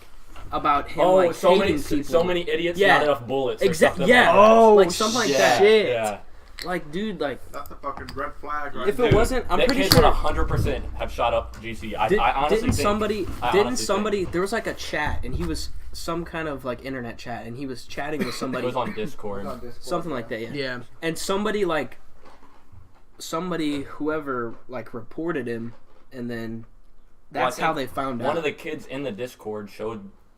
about him like so hating many, people. so many idiots, Yeah. not enough bullets. Or Exactly. something Yeah. Like that. Oh, like something like yeah, that. shit. Yeah. Like, dude, like That's a fucking red flag right if there. it wasn't, I'm that pretty kid sure. would 100% have shot up GC. I honestly didn't think, somebody? There was like a chat, and he was some kind of like internet chat, and he was chatting with It somebody, was on Discord. On Discord, something like that. Yeah. Yeah. And somebody whoever like reported him, and then that's Well, I how think they found out. One of the kids in the Discord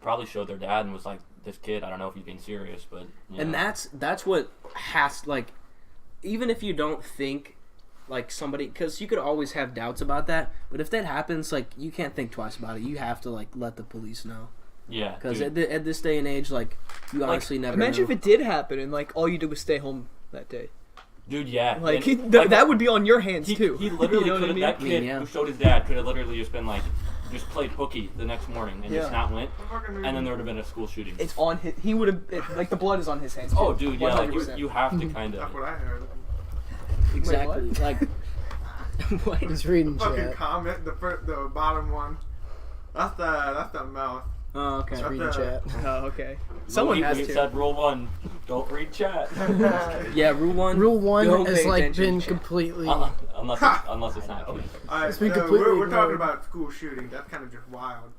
probably showed their dad and was like, "This kid, I don't know if he's being serious, but." You And know. that's what has like, even if you don't think like somebody, because you could always have doubts about that, but if that happens, like you can't think twice about it. You have to like let the police know, Yeah. because dude. at this day and age, like you honestly never Imagine know. if it did happen and like all you did was stay home that day. Dude, yeah. Like, And, that would be on your hands too. He literally You know what I could have. mean? That kid yeah. who showed his dad could have literally just been like, just played hooky the next morning and just Yeah. not went, and then there would have been a school shooting. It's on his. He would have like the blood is on his hands. Oh, too. dude, yeah. Like 100%. you have to kind That's of. what I heard. Exactly. Wait, like what? He's reading Fucking chat. comment, the bottom one. That's the mouth. Oh, okay. Just read the chat. Oh, okay. Someone has we to. said rule 1, don't read chat. Yeah, rule 1. Rule 1 Don't has pay like attention been to chat. completely. Unless it's not. Alright, It's been so completely we're talking ignored. about school shooting. That's kind of just wild.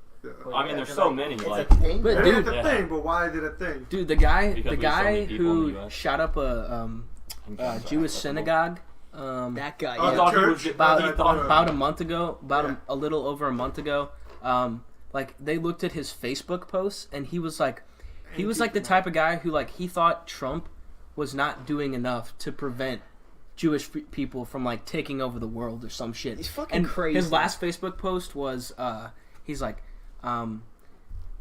I mean, there's so many. It's Like, a thing. But It dude, is a yeah. thing, but why is it a thing? Dude, the guy Because there's so many people in the who US. shot up a Jewish synagogue. That guy. Oh, Yeah. thought he was church? About a month ago, Yeah. a little over a month ago, like they looked at his Facebook posts and he was like the type of guy who like he thought Trump was not doing enough to prevent Jewish people from like taking over the world or some shit. He's fucking and crazy. His last Facebook post was he's like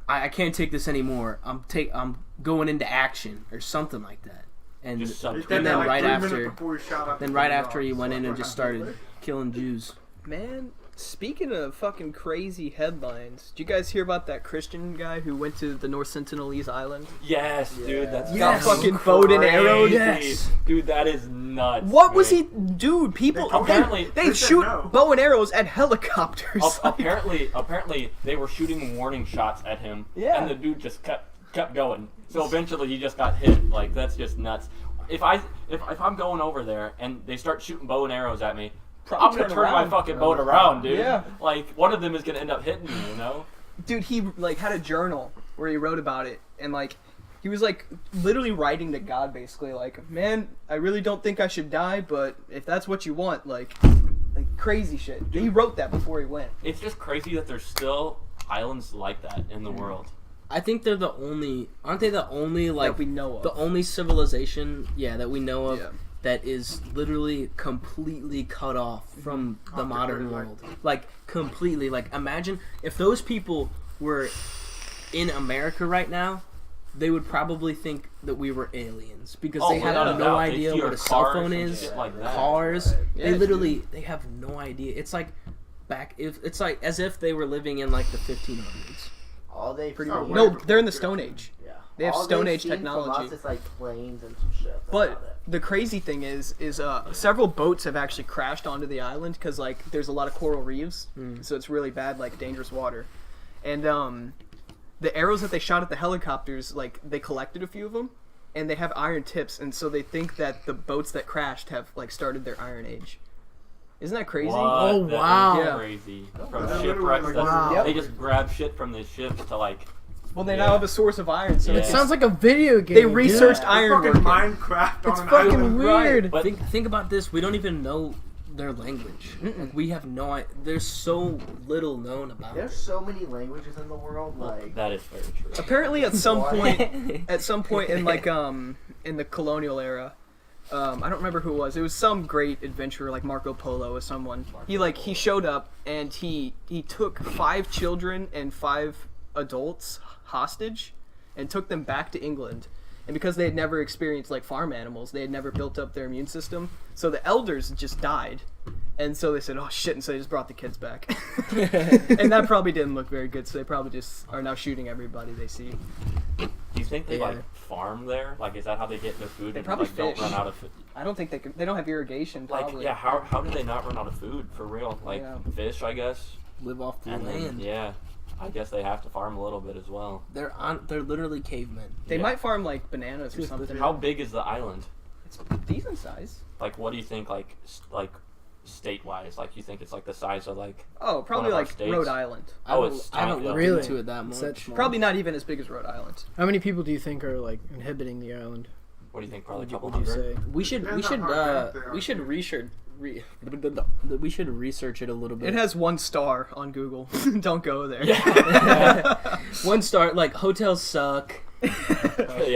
I can't take this anymore. I'm going into action or something like that. And Just He subtweet did And that then like right 3 after- minutes before he shot up then the right police after he officer. went in and just started killing Jews. Man, speaking of fucking crazy headlines, did you guys hear about that Christian guy who went to the North Sentinelese Island? yes, dude, that's Got fucking bowed and arrowed. Yes. Dude, that is nuts. What was man. he, dude? People They told Apparently- him. they They said shoot no. bow and arrows at helicopters. Apparently, they were shooting warning shots at him, Yeah. and the dude just kept going. So eventually, he just got hit. Like, that's just nuts. If I'm going over there and they start shooting bow and arrows at me, I'm gonna turn my fucking boat around, dude. Yeah. Like, one of them is gonna end up hitting me, you know? Dude, he like had a journal where he wrote about it, and like he was like literally writing to God, basically like, man, I really don't think I should die, but if that's what you want, like crazy shit. He wrote that before he went. It's just crazy that there's still islands like that in the world. I think they're the only. Aren't they the only like That we know of. the only civilization? Yeah, that we know of Yeah. that is literally completely cut off from the modern world. Like completely. Like imagine if those people were in America right now, they would probably think that we were aliens because they without have a no doubt. They'd idea hear what a cell cars phone and is. shit like that. Cars. Yeah, They literally they have no idea. It's like it's like as if they were living in like the 1500s. All they Pretty Oh, much. wait. No, they're in the Stone Age. Yeah. They have All Stone they've Age seen from technology. us is like planes and some shit. That's But about it. the crazy thing is several boats have actually crashed onto the island because like there's a lot of coral reefs, so it's really bad, like dangerous water. And the arrows that they shot at the helicopters, like they collected a few of them, and they have iron tips, and so they think that the boats that crashed have like started their Iron Age. Isn't that crazy? What? Oh, That is wow. Yeah. crazy. From That's shipwrecks, literally that's, like- they just grab shit from the ships to like. Well, they Yeah. now have a source of iron, so Yeah. It sounds like a video game. they dude. researched It's iron fucking working. Minecraft It's on an fucking island. weird. But Think about this. We don't even know their language. Like, we have no idea. There's so little known about There's it. so many languages in the world. Like that is very true. Apparently, at some What? point in like in the colonial era, I don't remember who it was. It was some great adventurer like Marco Polo or someone. He showed up and he took 5 children and 5 adults hostage and took them back to England. And because they had never experienced like farm animals, they had never built up their immune system. So the elders just died. And so they said, "Oh shit!" And so they just brought the kids back. And that probably didn't look very good. So they probably just are now shooting everybody they see. Do you think they Yeah. like farm there? Like, is that how they get their food? They and probably like don't fish. run out of food? I don't think they don't have irrigation. Like, Probably. yeah, how do they not run out of food for real? Like Yeah. fish, I guess. Live off the And then, land. yeah, I guess they have to farm a little bit as well. They're literally cavemen. They Yeah. might farm like bananas or Just something. How big is the island? It's decent size. Like, what do you think? Like state-wise, like you think it's like the size of like? Oh, probably of our like states. Rhode Island. I Oh, haven't, it's I haven't tiny, looked really? into it that Is that much. small? Probably not even as big as Rhode Island. How many people do you think are like inhibiting the island? What do you think? Probably a What couple would you hundred. say? We should Depends on how big they are. we should research we should research it a little bit. It has 1 star on Google. Don't go there. One star. Like hotels suck. Yeah,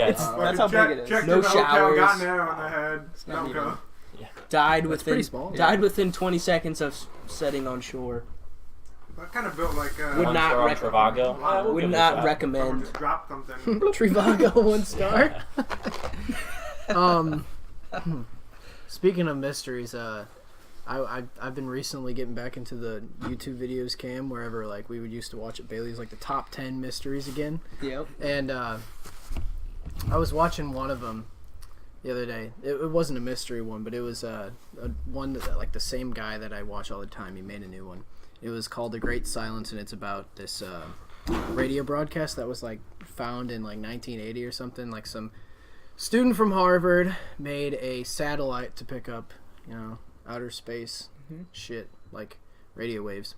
It's- that's how check, big it is. Check No the hotel, showers. got an arrow on the head. not Don't even- go. Died That's within pretty small. died within 20 seconds of setting on shore. I kind of built like Would One not star on rec- Trivago. Yeah, we'll Would give it a not shot. someone recommend. just dropped something. Trivago 1 star. Speaking of mysteries, I've been recently getting back into the YouTube videos cam wherever like we would used to watch at Bailey's, like the top 10 mysteries again. Yep. And I was watching one of them the other day. It wasn't a mystery one, but it was a one that like the same guy that I watch all the time. He made a new one. It was called The Great Silence, and it's about this radio broadcast that was like found in like 1980 or something. Like some student from Harvard made a satellite to pick up, you know, outer space shit like radio waves,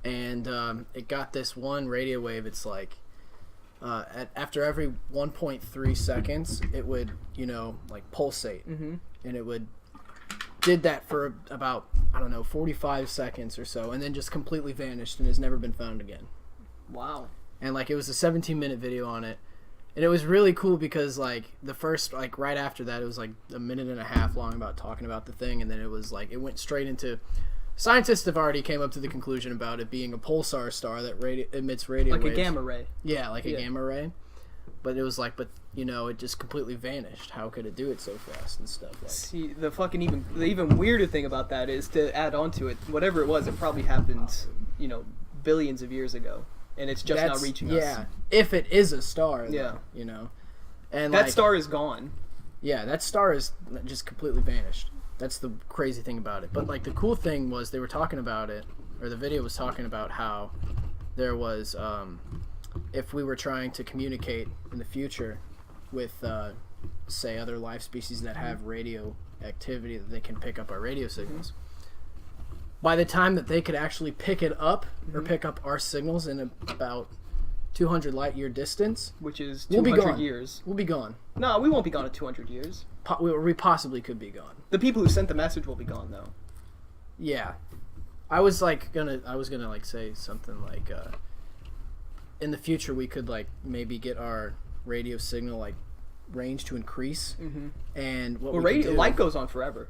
and it got this one radio wave. It's like after every 1.3 seconds, it would, you know, like pulsate, and it would did that for about, I don't know, 45 seconds or so, and then just completely vanished and has never been found again. Wow. And like it was a 17-minute video on it, and it was really cool because like the first, like right after that, it was like a minute and a half long about talking about the thing, and then it was like it went straight into scientists have already came up to the conclusion about it being a pulsar star that emits radio Like waves. a gamma ray. Yeah, like a gamma ray. But it was like, but you know, it just completely vanished. How could it do it so fast and stuff? Like, See, the even weirder thing about that is, to add on to it, whatever it was, it probably happened, you know, billions of years ago, and it's just now reaching us. Yeah, if it is a star. Though, Yeah. you know, and That like, star is gone. Yeah, that star is just completely vanished. That's the crazy thing about it. But like the cool thing was they were talking about it, or the video was talking about how there was, if we were trying to communicate in the future with, say, other life species that have radio activity that they can pick up our radio signals, by the time that they could actually pick it up or pick up our signals in about 200 light year distance, Which is we'll be 200 gone. years. We'll be gone. No, we won't be gone in 200 years. We possibly could be gone. The people who sent the message will be gone, though. Yeah, I was gonna like say something like, in the future we could like maybe get our radio signal like range to increase, and what Well, we could do, light goes on forever.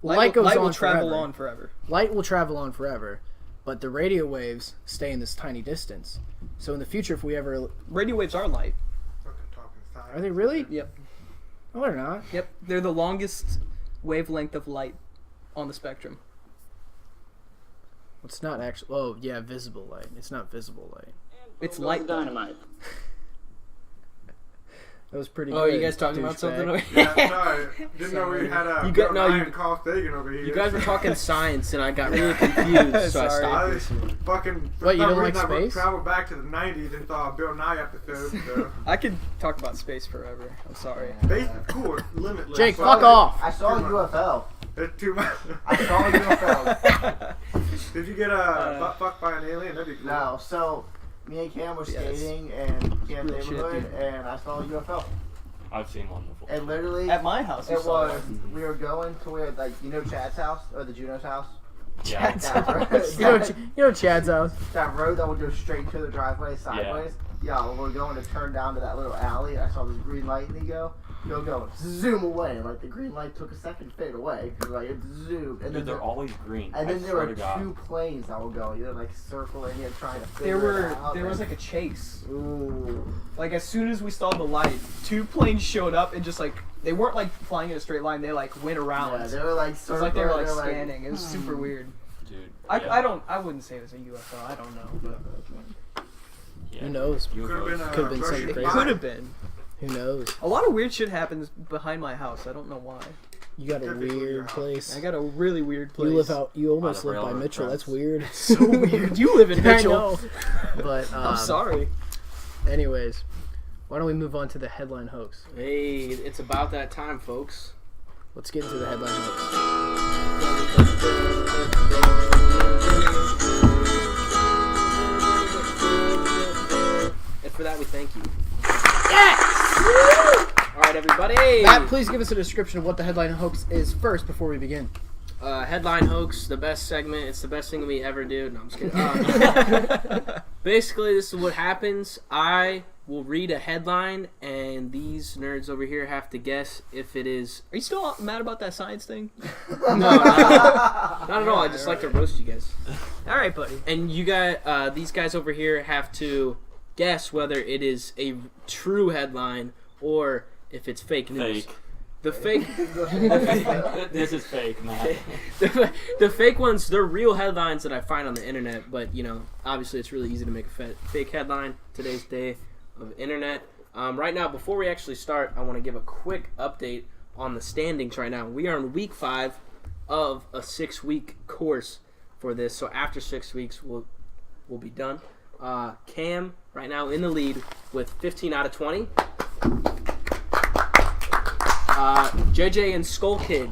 light goes light on will travel forever. on forever. Light will travel on forever, but the radio waves stay in this tiny distance. So in the future, if we ever Radio waves are light. Fucking talking science. are they really? Yep. No, they're not. Yep. They're the longest wavelength of light on the spectrum. It's not actually. Oh yeah, visible light. It's not visible light. It's light. Dynamite. That was pretty. Oh, good, you guys talking about douchebag. something? Over Yeah, sorry. Didn't know we had a You got- no, you- Carl Sagan over here. You guys were talking science, and I got really confused, so I Sorry. stopped I listening. fucking. For What, you some don't like reason, I space? traveled back to the 90s and saw a Bill Nye episode. So. I could talk about space forever. I'm sorry. Space is cool. It's limitless. Jake, So fuck off. I saw a Too much. UFO. It's too much. I saw a UFO. Did you get butt fucked by an alien? That'd be cool. No, so me and Cam were Yes. skating in Camp Real shit, neighborhood, dude. and I saw a UFO. I've seen one before. And literally, At my house, you it saw was, we were going to where, like, you know Chad's house? Or the Juno's house? Yeah. You know Chad's house. That road that would go straight to the driveway sideways. Yeah, when we're going to turn down to that little alley, I saw this green light and go, zoom away. Like the green light took a second to fade away because like it zoomed. And Dude, then they're always green. and I then there swear were to God. two planes that were going, you know, like circling and trying to There figure it out. there was like a chase. Ooh. Like as soon as we saw the light, two planes showed up and just like they weren't like flying in a straight line. They like went around. Yeah, they were like It was circling. like they were like they're scanning. It was super weird. Dude. I wouldn't say it was a UFO. I don't know. But Yeah. Who knows? Could have been, Could've been something Russian crazy. it spy. could have been. Who knows? A lot of weird shit happens behind my house. I don't know why. You got a Typically, weird yeah. place. I got a really weird place. You live out. You almost the live by railroad Mitchell. tracks. That's weird. So weird. You live in I Mitchell. know. But I'm sorry. Anyways, why don't we move on to the headline hoax? Hey, it's about that time, folks. Let's get into the headline hoax. And for that, we thank you. Yes! All right, everybody. Matt, please give us a description of what the headline hoax is first before we begin. Headline hoax, the best segment. It's the best thing we ever do. No, I'm just kidding. Basically, this is what happens. I will read a headline, and these nerds over here have to guess if it is. Are you still mad about that science thing? No, not at all. I just like to roast you guys. All right, buddy. And you guys, these guys over here have to guess whether it is a true headline or if it's fake news. Fake. The fake, This is fake, man. the fake ones, they're real headlines that I find on the internet. But you know, obviously, it's really easy to make a fake headline today's day of internet. Right now, before we actually start, I want to give a quick update on the standings. Right now, we are in week 5 of a 6-week course for this. So after 6 weeks, we'll be done. Cam right now in the lead with 15 out of 20. JJ and Skull Kid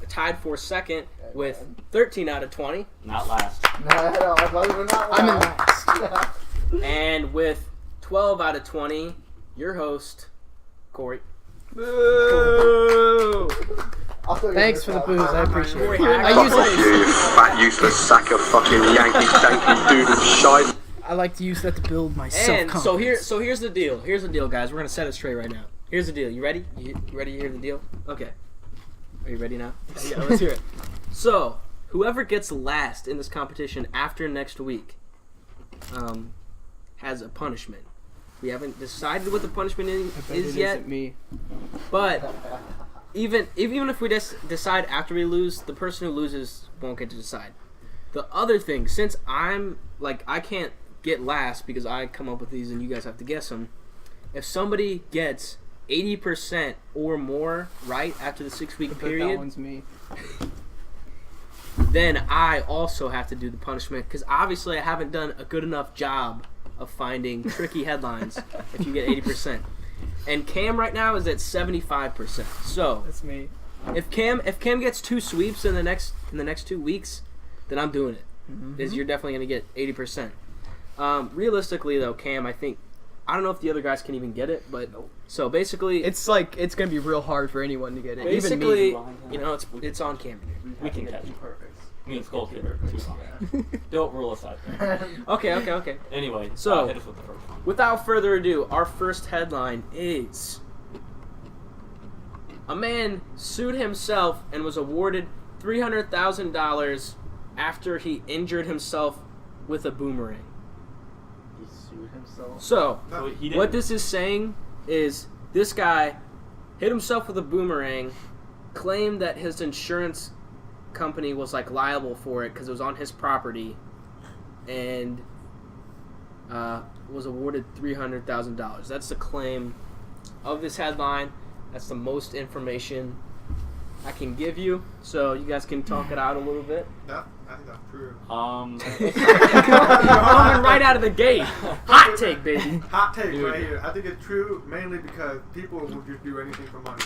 tied for second with 13 out of 20. Not last. No, we're not I'm in last. last. And with 12 out of 20, your host, Corey. Boo! Thanks for the booze. I appreciate it. Corey, I use You fat useless sack of fucking Yankee danky doodle shite. I like to use that to build my And self-confidence. so here's the deal. Here's the deal, guys. We're gonna set it straight right now. Here's the deal. You ready? You ready to hear the deal? Okay. Are you ready now? Yeah, let's hear it. So, whoever gets last in this competition after next week has a punishment. We haven't decided what the punishment is yet, Isn't me. but even if we decide after we lose, the person who loses won't get to decide. The other thing, since I can't get last because I come up with these and you guys have to guess them, if somebody gets 80% or more right after the 6-week That period, one's me. then I also have to do the punishment because obviously I haven't done a good enough job of finding tricky headlines if you get 80%. And Cam right now is at 75%. So That's me. if Cam gets 2 sweeps in the next 2 weeks, then I'm doing it. Because you're definitely gonna get 80%. Realistically though, Cam, I don't know if the other guys can even get it, but so basically It's gonna be real hard for anyone to get it. basically, Even me. you know, it's on Cam. We can catch it. Me and Skull Kid are too long. Don't rule us out there. Okay. Anyway, So- hit us with the first one. Without further ado, our first headline is: a man sued himself and was awarded $300,000 after he injured himself with a boomerang. He sued himself. So, So he didn't- what this is saying is this guy hit himself with a boomerang, claimed that his insurance company was liable for it because it was on his property, and was awarded $300,000. That's the claim of this headline. That's the most information I can give you, so you guys can talk it out a little bit. I think that's true. Coming right out of the gate. Hot take, baby. Hot take Dude. right here. I think it's true mainly because people will just do anything for money.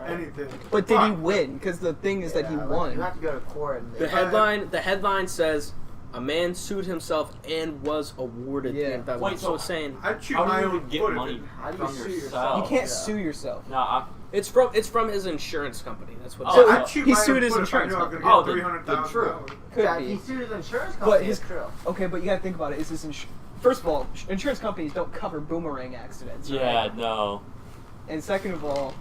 Anything. But did he Fuck. win? Because the thing is that he You won. have to go to court. And The headline says a man sued himself and was awarded Yeah. $300,000. Wait, So it's saying I'd shoot How my do you own even get foot if money it- How do you from sue yourself? yourself? You can't Yeah. sue yourself. No, it's from his insurance company. That's what. Oh, It says. I'd shoot he my own sued his foot if I insurance knew I was company. gonna Oh, get the $300,000. Could Yeah, be. he sued his insurance But company. his It's true. okay, but you gotta think about it. Is this first of all, insurance companies don't cover boomerang accidents. Right? yeah, no. And second of all,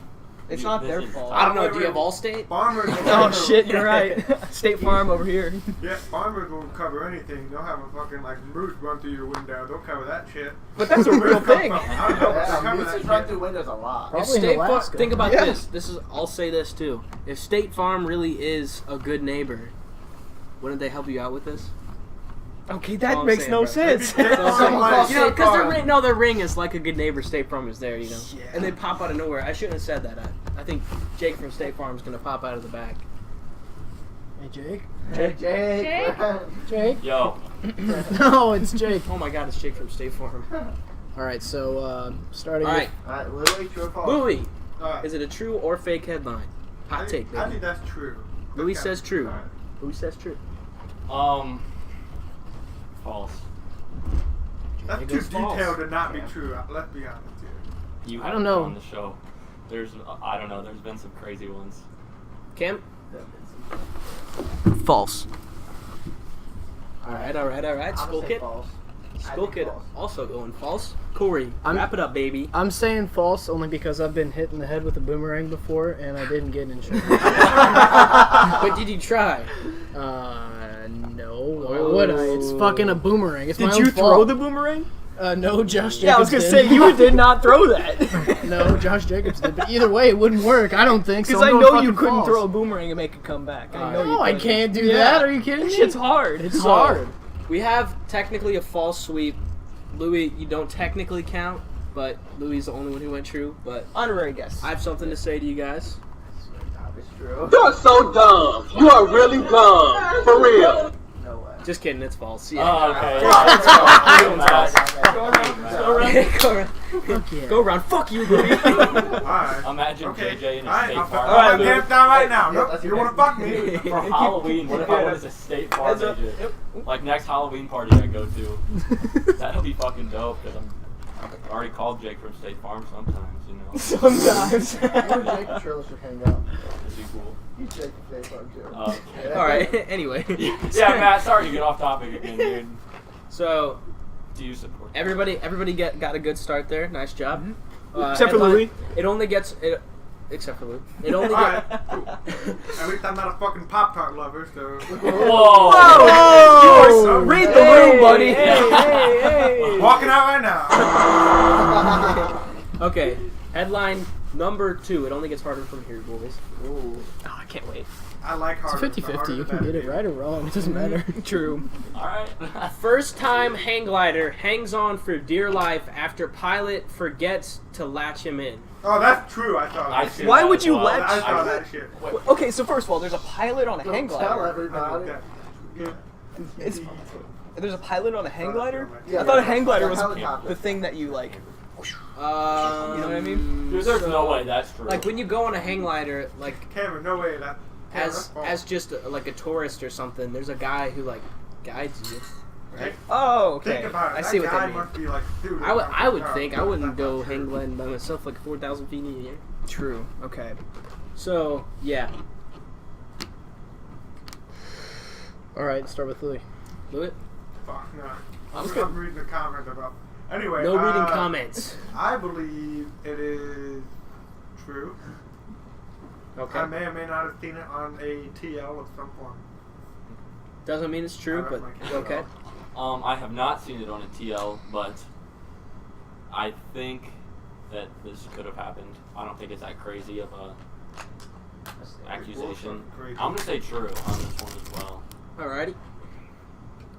it's You- not this their is- fault. I don't know. Do you have Allstate? Farmers will Oh cover- shit, you're right. State Farm over here. Yeah, farmers will cover anything. They'll have a fucking moose run through your window. They'll cover that shit. But that's a real thing. I don't know. They'll Yeah, cover mooses that run shit. through windows a lot. If Probably in State Farm, Alaska. think about Yeah. this. I'll say this too. If State Farm really is a good neighbor, wouldn't they help you out with this? Okay, That's all that I'm makes saying, no bro. sense. Maybe State Farm Someone might- calls You know, State because Farm. their ring is like a good neighbor. State Farm is there, you know, Yeah. and they pop out of nowhere. I shouldn't have said that. I think Jake from State Farm is gonna pop out of the back. Hey, Jake. Hey, Jake. Jake? Yo, No, it's Jake. Oh my God, it's Jake from State Farm. All right, so starting All right, Alright, Louie, true or false? Louie, Alright. is it a true or fake headline? I Hot think- take, I baby. think that's true. Louis Okay. says true. Alright. Louis says true. false. That's It too goes false. detailed to not be true. Let's be honest here. You I have don't been know. on the show. I don't know. There's been some crazy ones. Cam? False. All right. I'm gonna Skull say Kid. false. Skull think Kid false. also going false. Corey, wrap it up, baby. I'm saying false only because I've been hit in the head with a boomerang before and I didn't get insurance. But did you try? No. Why would I? It's fucking a boomerang. It's my Did own you throw fault. the boomerang? No, Josh Jacobs Yeah, I was gonna did. say you did not throw that. No, Josh Jacobs did. But either way, it wouldn't work. I don't think so. Because I'm I going know you fucking couldn't false. throw a boomerang and make it come back. I know you No, I couldn't. can't do Yeah. that. Are you kidding me? Shit's hard. It's So, hard. We have technically a false sweep. Louis, you don't technically count, but Louis is the only one who went true. But Honorary guess. I have something to say to you guys. It's true. You're so dumb. You are really dumb. For real. No way. Just kidding, it's false. Oh, Yeah. okay. Go around. Fuck you, Louie. Alright. Imagine Okay. JJ in a Alright, state I'll farm. put my pants down right now. Yeah, Nope, that's you wanna fuck me? For Halloween, what if I went as a state farm agent? Like next Halloween party I go to. That'd be fucking dope because I've already called Jake from State Farm sometimes, you know. Sometimes. You and Jake and Shirley should hang out. That'd be cool. You Jake and State Farm too. Okay. All right. Anyway. Yeah, Matt, sorry to get off topic again, dude. So Do you support everybody got a good start there. Nice job. Except for headline- Louie. It only gets except for Louie. It only Alright, gets. cool. At least I'm not a fucking Pop-Tart lover, so... Whoa! Whoa! Read the room, buddy. Walking out right now. Okay. Headline number 2. It only gets harder from here, boys. Ooh. Oh, I can't wait. I like It's harder. 50-50. You can get it right or wrong. It doesn't matter. True. Alright. First time hang glider hangs on for dear life after pilot forgets to latch him in. Oh, that's true. I saw that I shit. see Why that would as you well. let- I saw that shit. Okay, so first of all, there's a pilot on a hang Don't tell glider. everybody. There's a pilot on a hang glider? Yeah, I thought a yeah. hang glider Like a was helicopter. the thing that you like. You know what I mean? Dude, there's no way that's true. Like when you go on a hang glider, like Cameron, no way that. as just like a tourist or something, there's a guy who like guides you. Right? Oh, okay. Think about it. I That see what guy that means. must be like, dude, I would think I wouldn't That's go not hang true. gliding by myself like 4,000 feet in the air. True. Okay. So yeah, All right, start with Louie. Louis. Fuck no. I'm I'm reading the comments about. Anyway, No reading comments. I believe it is true. Okay. I may or may not have seen it on a TL of some form. Doesn't mean it's true, but okay. I have not seen it on a TL, but I think that this could have happened. I don't think it's that crazy of a accusation. Crazy. I'm gonna say true on this one as well. Alrighty.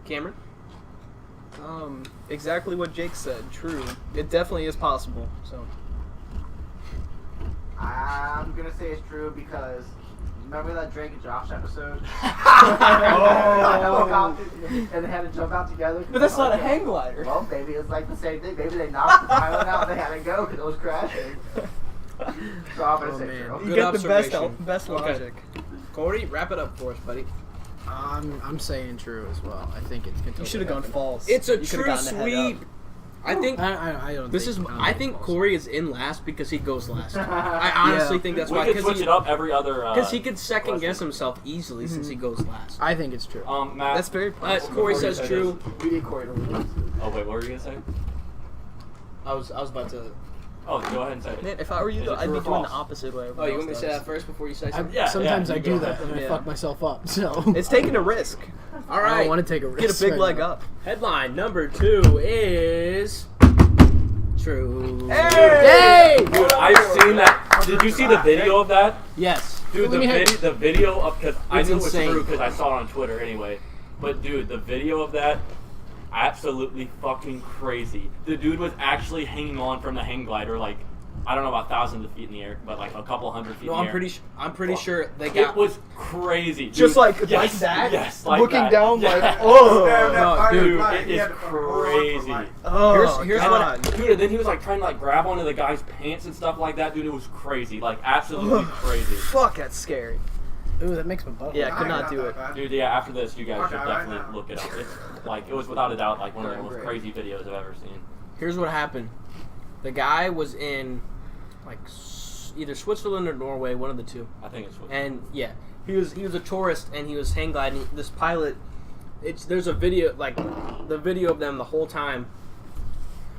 Cameron. Exactly what Jake said. True. It definitely is possible. So. I'm gonna say it's true because remember that Drake and Josh episode? And they had to jump out together. But that's not a hang glider. Well, maybe it's like the same thing. Maybe they knocked the pilot out and they had to go because it was crashing. So I'm gonna say man. true. You Good get the observation. best Okay. logic. Corey, wrap it up for us, buddy. I'm saying true as well. I think it's. You should have gone false. It's a You could've true gotten the head sweep. up. I think I don't. this is. think, I think false. Corey is in last because he goes last. I honestly Yeah. think that's We why. could switch it up every other. Because he could second guess question. himself easily since he goes last. I think it's true. Matt. That's very possible. Corey Before you says say true. We need Corey to lose. Oh wait, what were you gonna say? I was about to. Oh, go ahead and say it. Man, if I were you, Is it though, I'd true be or doing the false? opposite way. Oh, you want me to say that first before you say something? Yeah, Sometimes yeah, I you do go that ahead. and I Yeah. fuck myself up. So It's taking a risk. All I right. don't want to take a risk. Get a big right leg now. up. Headline number 2 is true. Hey! Dude, I've seen that. Did you see the video of that? Yes. Dude, Let me have- the video of, because I It's knew it was insane. true because I saw it on Twitter anyway. But dude, the video of that, absolutely fucking crazy. The dude was actually hanging on from the hang glider, like, I don't know about thousands of feet in the air, but like a couple hundred feet No, in the I'm air. pretty sure they It got. was crazy. Dude. Just like yes, that? Yes, like Looking that. down Yes. like, oh. No, dude, Right, it he is had to hold on for crazy. life. Oh, Here's God. Dude, and then he was like trying to like grab onto the guy's pants and stuff like that. Dude, it was crazy. Like absolutely crazy. Fuck, that's scary. Ooh, that makes my butt. Yeah, I could Not not do that it. bad. Dude, yeah, after this, you guys Okay, should right definitely now. look it up. It's like, it was without a doubt like one of the most Great. crazy videos I've ever seen. Here's what happened. The guy was in like either Switzerland or Norway, one of the two. I think it's what. And yeah, he was a tourist and he was hang gliding. This pilot, there's a video, like the video of them the whole time.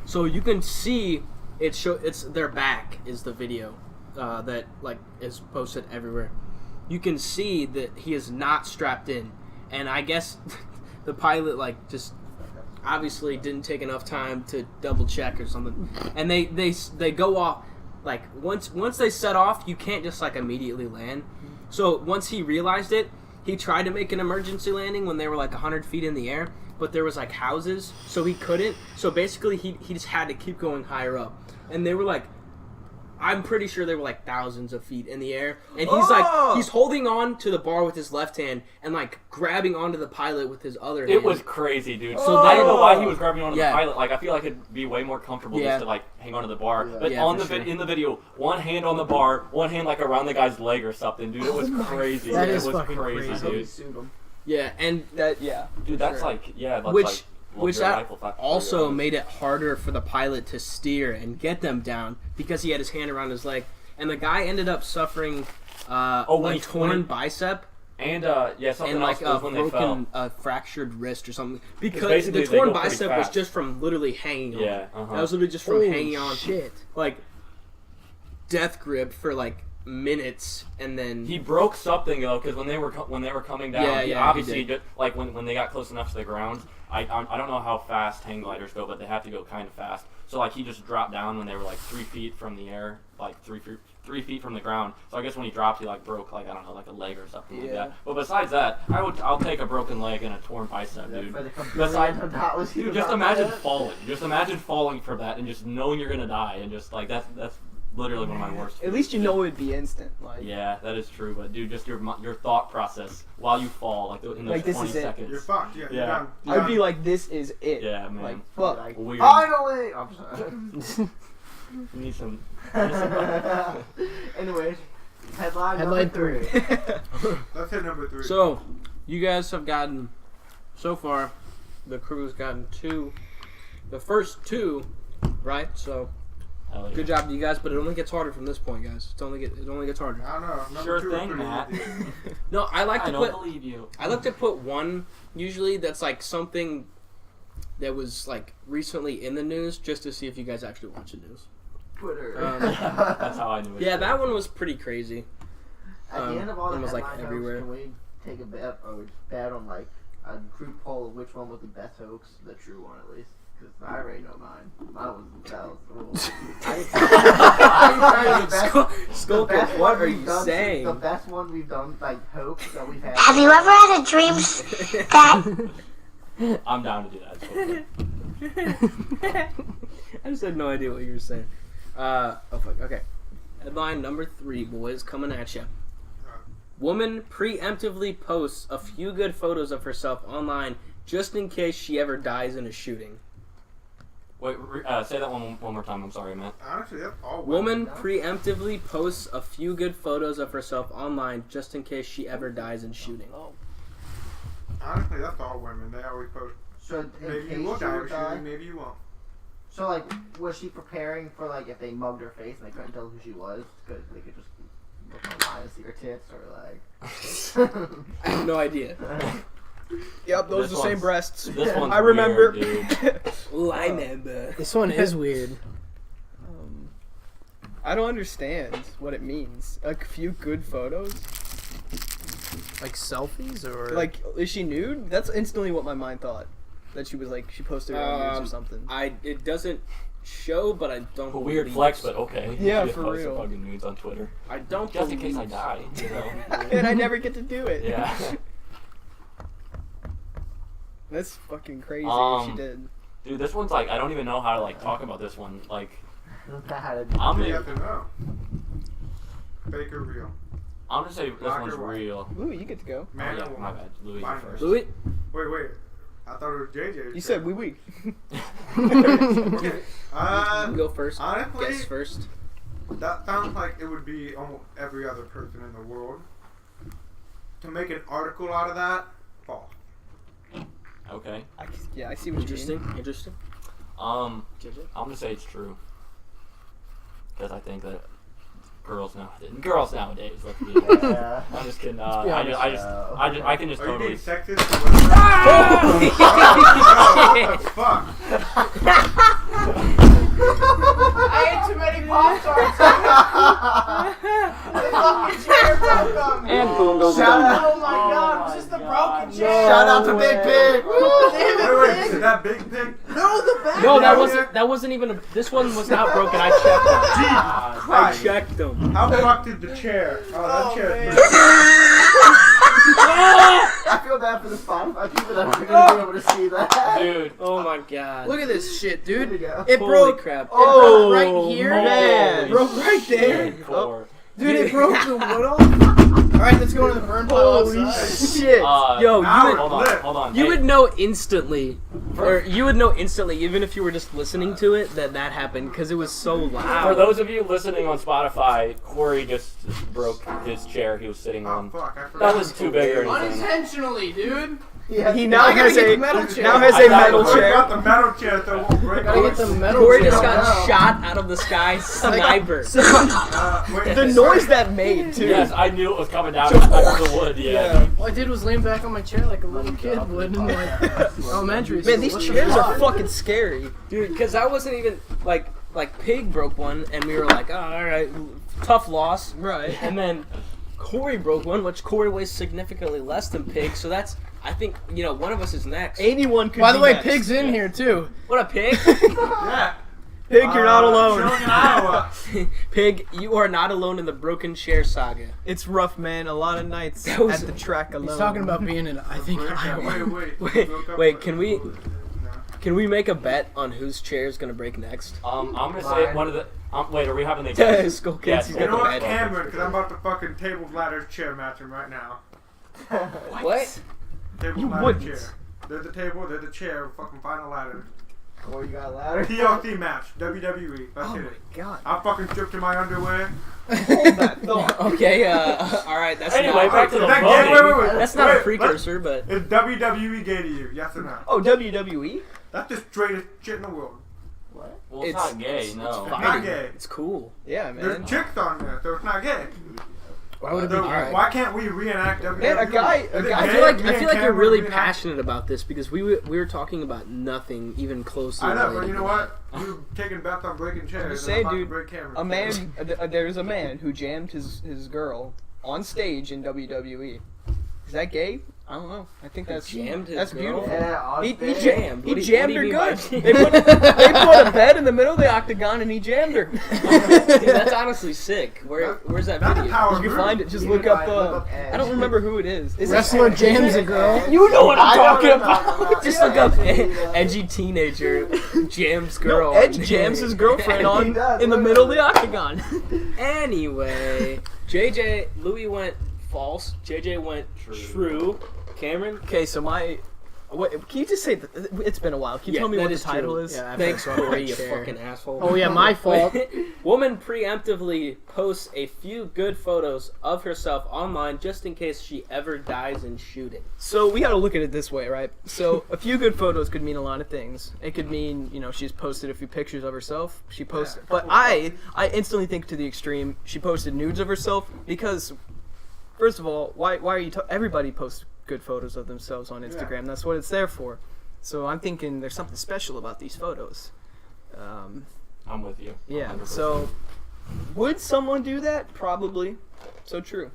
So you can see it's their back is the video that like is posted everywhere. You can see that he is not strapped in, and I guess the pilot like just obviously didn't take enough time to double check or something, and they go off. Like once they set off, you can't just like immediately land. So once he realized it, he tried to make an emergency landing when they were like 100 feet in the air, but there was like houses, so he couldn't. So basically, he just had to keep going higher up, and they were like I'm pretty sure they were like thousands of feet in the air, and he's holding on to the bar with his left hand and like grabbing onto the pilot with his other hand. It was crazy, dude. So I don't know why he was grabbing onto the pilot. Like I feel like it'd be way more comfortable just to like hang onto the bar. But in the video, one hand on the bar, one hand like around the guy's leg or something, dude. It was crazy. That it is was fucking crazy, crazy. dude. Yeah, and that dude, that's like that's which that also made it harder for the pilot to steer and get them down because he had his hand around his leg, and the guy ended up suffering a torn bicep and something and like else a when they fell. fractured wrist or something because the torn bicep was just from literally hanging on. Yeah, that was literally just from hanging on. Shit. Like death grip for like minutes, and then he broke something though because when they were coming down, obviously he did. Like when they got close enough to the ground. I don't know how fast hang gliders go, but they have to go kind of fast. So like he just dropped down when they were like 3 feet from the air, like 3 feet from the ground. So I guess when he dropped, he like broke like I don't know like a leg or something like that. But besides that, I'll take a broken leg and a torn bicep, dude. Dude, just imagine falling. Just imagine falling for that and just knowing you're gonna die and just like that's literally one of my worst. At least you know it'd be instant. Like yeah, that is true. But dude, just your thought process while you fall, like in those 20 seconds. You're fucked. Yeah. You're done. I'd be like, this is it. Yeah, man. Like fuck. Like, weird. finally. I'm sorry. You need some. Anyways, headline number 3. Let's hit number 3. So, you guys have gotten, so far, the crew's gotten the first 2, right? So, good job to you guys, but it only gets harder from this point, guys. It only gets harder. I don't know. Number Sure 2 thing, Matt. No, I like to don't believe you. I like to put one usually that's like something that was like recently in the news, just to see if you guys actually watch the news. Twitter. That's how I knew it. Yeah, that one was pretty crazy. At the end of all the it was like headline everywhere. hoax, can we take a bet on like a group poll of which one was the best hoax, the true one at least? Because I already know mine. That was Skulker, what are you saying? The best one we've done, like hoax that we've had. Have you ever had a dream that I'm down to do that. I just had no idea what you were saying. Oh fuck. Okay. Headline number 3, boys, coming at you. Woman preemptively posts a few good photos of herself online just in case she ever dies in a shooting. Wait, say that one more time. I'm sorry, Matt. Honestly, that's all. Woman preemptively posts a few good photos of herself online just in case she ever dies in shooting. Honestly, that's all women. They always post. So Maybe you will die in a shooting, maybe you won't. So like, was she preparing for like if they mugged her face and they couldn't tell who she was because they could just look online and see her tits or like? I have no idea. Yep, those are the same breasts. This one's I remember. Weird, dude. Ooh, I remember. This one is weird. I don't understand what it means. A few good photos? Like selfies or Like, is she nude? That's instantly what my mind thought. That she was like, she posted her own nudes or something. It doesn't show, but I don't. A weird flex, but okay. Yeah, You for post real. Fucking nudes on Twitter. I don't. Just in case I die, you know. And I never get to do it. Yeah. That's fucking crazy if she did. Dude, this one's like I don't even know how to like talk about this one. Like, You have to know. Fake or real? I'm gonna say this Black one's or white? real. Louie, you get to go. Man Oh, or yeah, my woman? bad. Louie, you Fine. first. Louis? Wait. I thought it was JJ. You said wee wee. Okay. You can go first. Honestly, Guess first. that sounds like it would be almost every other person in the world. To make an article out of that, false. Okay. Yeah, I see what you mean. Interesting. I'm gonna say it's true. Because I think that girls nowadays. Let's be honest. Yeah. I'm just kidding. be honest. I can just Are you totally. being sexist or whatever? What the fuck? I ate too many poptarts. The fucking chair broke on me. And boom goes Shout down. out! Oh my god, it's just the broken chair. Shout out to Big Pig. Woo, damn it, Wait, Pig. is that big pig? No, the back. No, Yeah, that wasn't even. This one was not broken. I checked them. I Christ. checked them. How fucked is the chair? Oh, that chair is man. I feel bad for the Spotify people that aren't gonna be able to see that. Dude. Oh my god. Look at this shit, dude. Here we go. It Holy broke. crap. It broke right here. man. It broke right there. Core. Dude, it broke the wood off. Alright, let's go into the burn pile Holy outside. shit. Yo, Now you it's would, lit. Hold on. you Hey, would know instantly, or you would know instantly, even if you were just listening to it, that happened because it was so loud. For those of you listening on Spotify, Corey just broke his chair he was sitting Oh on. fuck! I forgot. That was too big or anything. Unintentionally, dude. He now I gotta has get a the metal chair. now has I a got metal it. Corey chair. got the metal chair so it won't break. Gotta get the metal Corey chair. just got No. shot out of the sky, sniper. Wait, The noise that made too. Yes, I knew it was coming down under the wood. Yeah. All I did was lean back on my chair like a little kid would in like elementary school. Man, these What the chairs fuck? are fucking scary. Dude, because I wasn't even, like Pig broke one, and we were like, oh, alright, tough loss. Right. And then Corey broke one, which Corey weighs significantly less than Pig, so that's, I think, one of us is next. 81 could By the be way, next. Pig's in here too. What up, Pig? Yeah. Pig, you're not Chilling alone. in Iowa. Pig, you are not alone in the broken chair saga. It's rough, man. A lot of nights That was- at the track alone. He's talking about being in, I think, Iowa. Wait, can we make a bet on whose chair is gonna break next? I'm gonna say one of the. Wait, are we having the? Skull Yeah, Kids, he's You got know the what, bet. Cameron? Because I'm about to fucking table ladders chair match him right now. What? Table You ladder wouldn't. chair. They're the table, they're the chair, fucking final ladder. Oh, you got a ladder? TLC match, WWE. Let's Oh hit my it. god. I fucking stripped in my underwear. Hold that thought. Okay, alright, that's Anyway, not, back to the Is that voting. gay? Wait. that's not a Wait, precursor, but Is WWE gay to you? Yes or no? Oh, WWE? That's the straightest shit in the world. Well, it's not gay. No. It's not gay. it's cool. Yeah, There's man. chicks on there, so it's not gay. Why would it be? So Alright. why can't we reenact WWE? Man, a guy- Is it I gay feel like if me and you're Cameron really reenact- passionate about this because we were talking about nothing even closely. I know, related but you to know that. what? You taking bets on breaking chairs. I'm just and I'm saying, about to dude, break Cameron's a chair. man, there's a man who jammed his girl on stage in WWE. Is that gay? I don't know. I think that's jammed his that's girl? beautiful. Yeah, on He stage. jammed. He What do you jammed her mean by good. jammed? They put a bed in the middle of the octagon and he jammed her. Dude, that's honestly sick. Where's that That's a video? power You can move. find it. Just You look can up. look up Edge. I don't remember who it is. Is Wrestler jams a girl. You know what I'm I know talking what about. you're talking about. Just Yeah, look up yeah. edgy teenager jams No, girl. Edge jams his girlfriend He on does, in the middle of the octagon. Anyway, Louie went false. JJ went true. Cameron. Okay, so can you just say it's been a while? Can you tell me that what the is title true. is? Yeah, Thanks, that's Corey, you chair. fucking asshole. Oh yeah, my fault. Woman preemptively posts a few good photos of herself online just in case she ever dies in shooting. So we got to look at it this way, right? So a few good photos could mean a lot of things. It could mean, she's posted a few pictures of herself. She posted, but I instantly think to the extreme. She posted nudes of herself because, first of all, why are you? Everybody posts good photos of themselves on Instagram. Yeah. That's what it's there for. So I'm thinking there's something special about these photos. I'm with you. Yeah. 100%. So would someone do that? Probably. So true.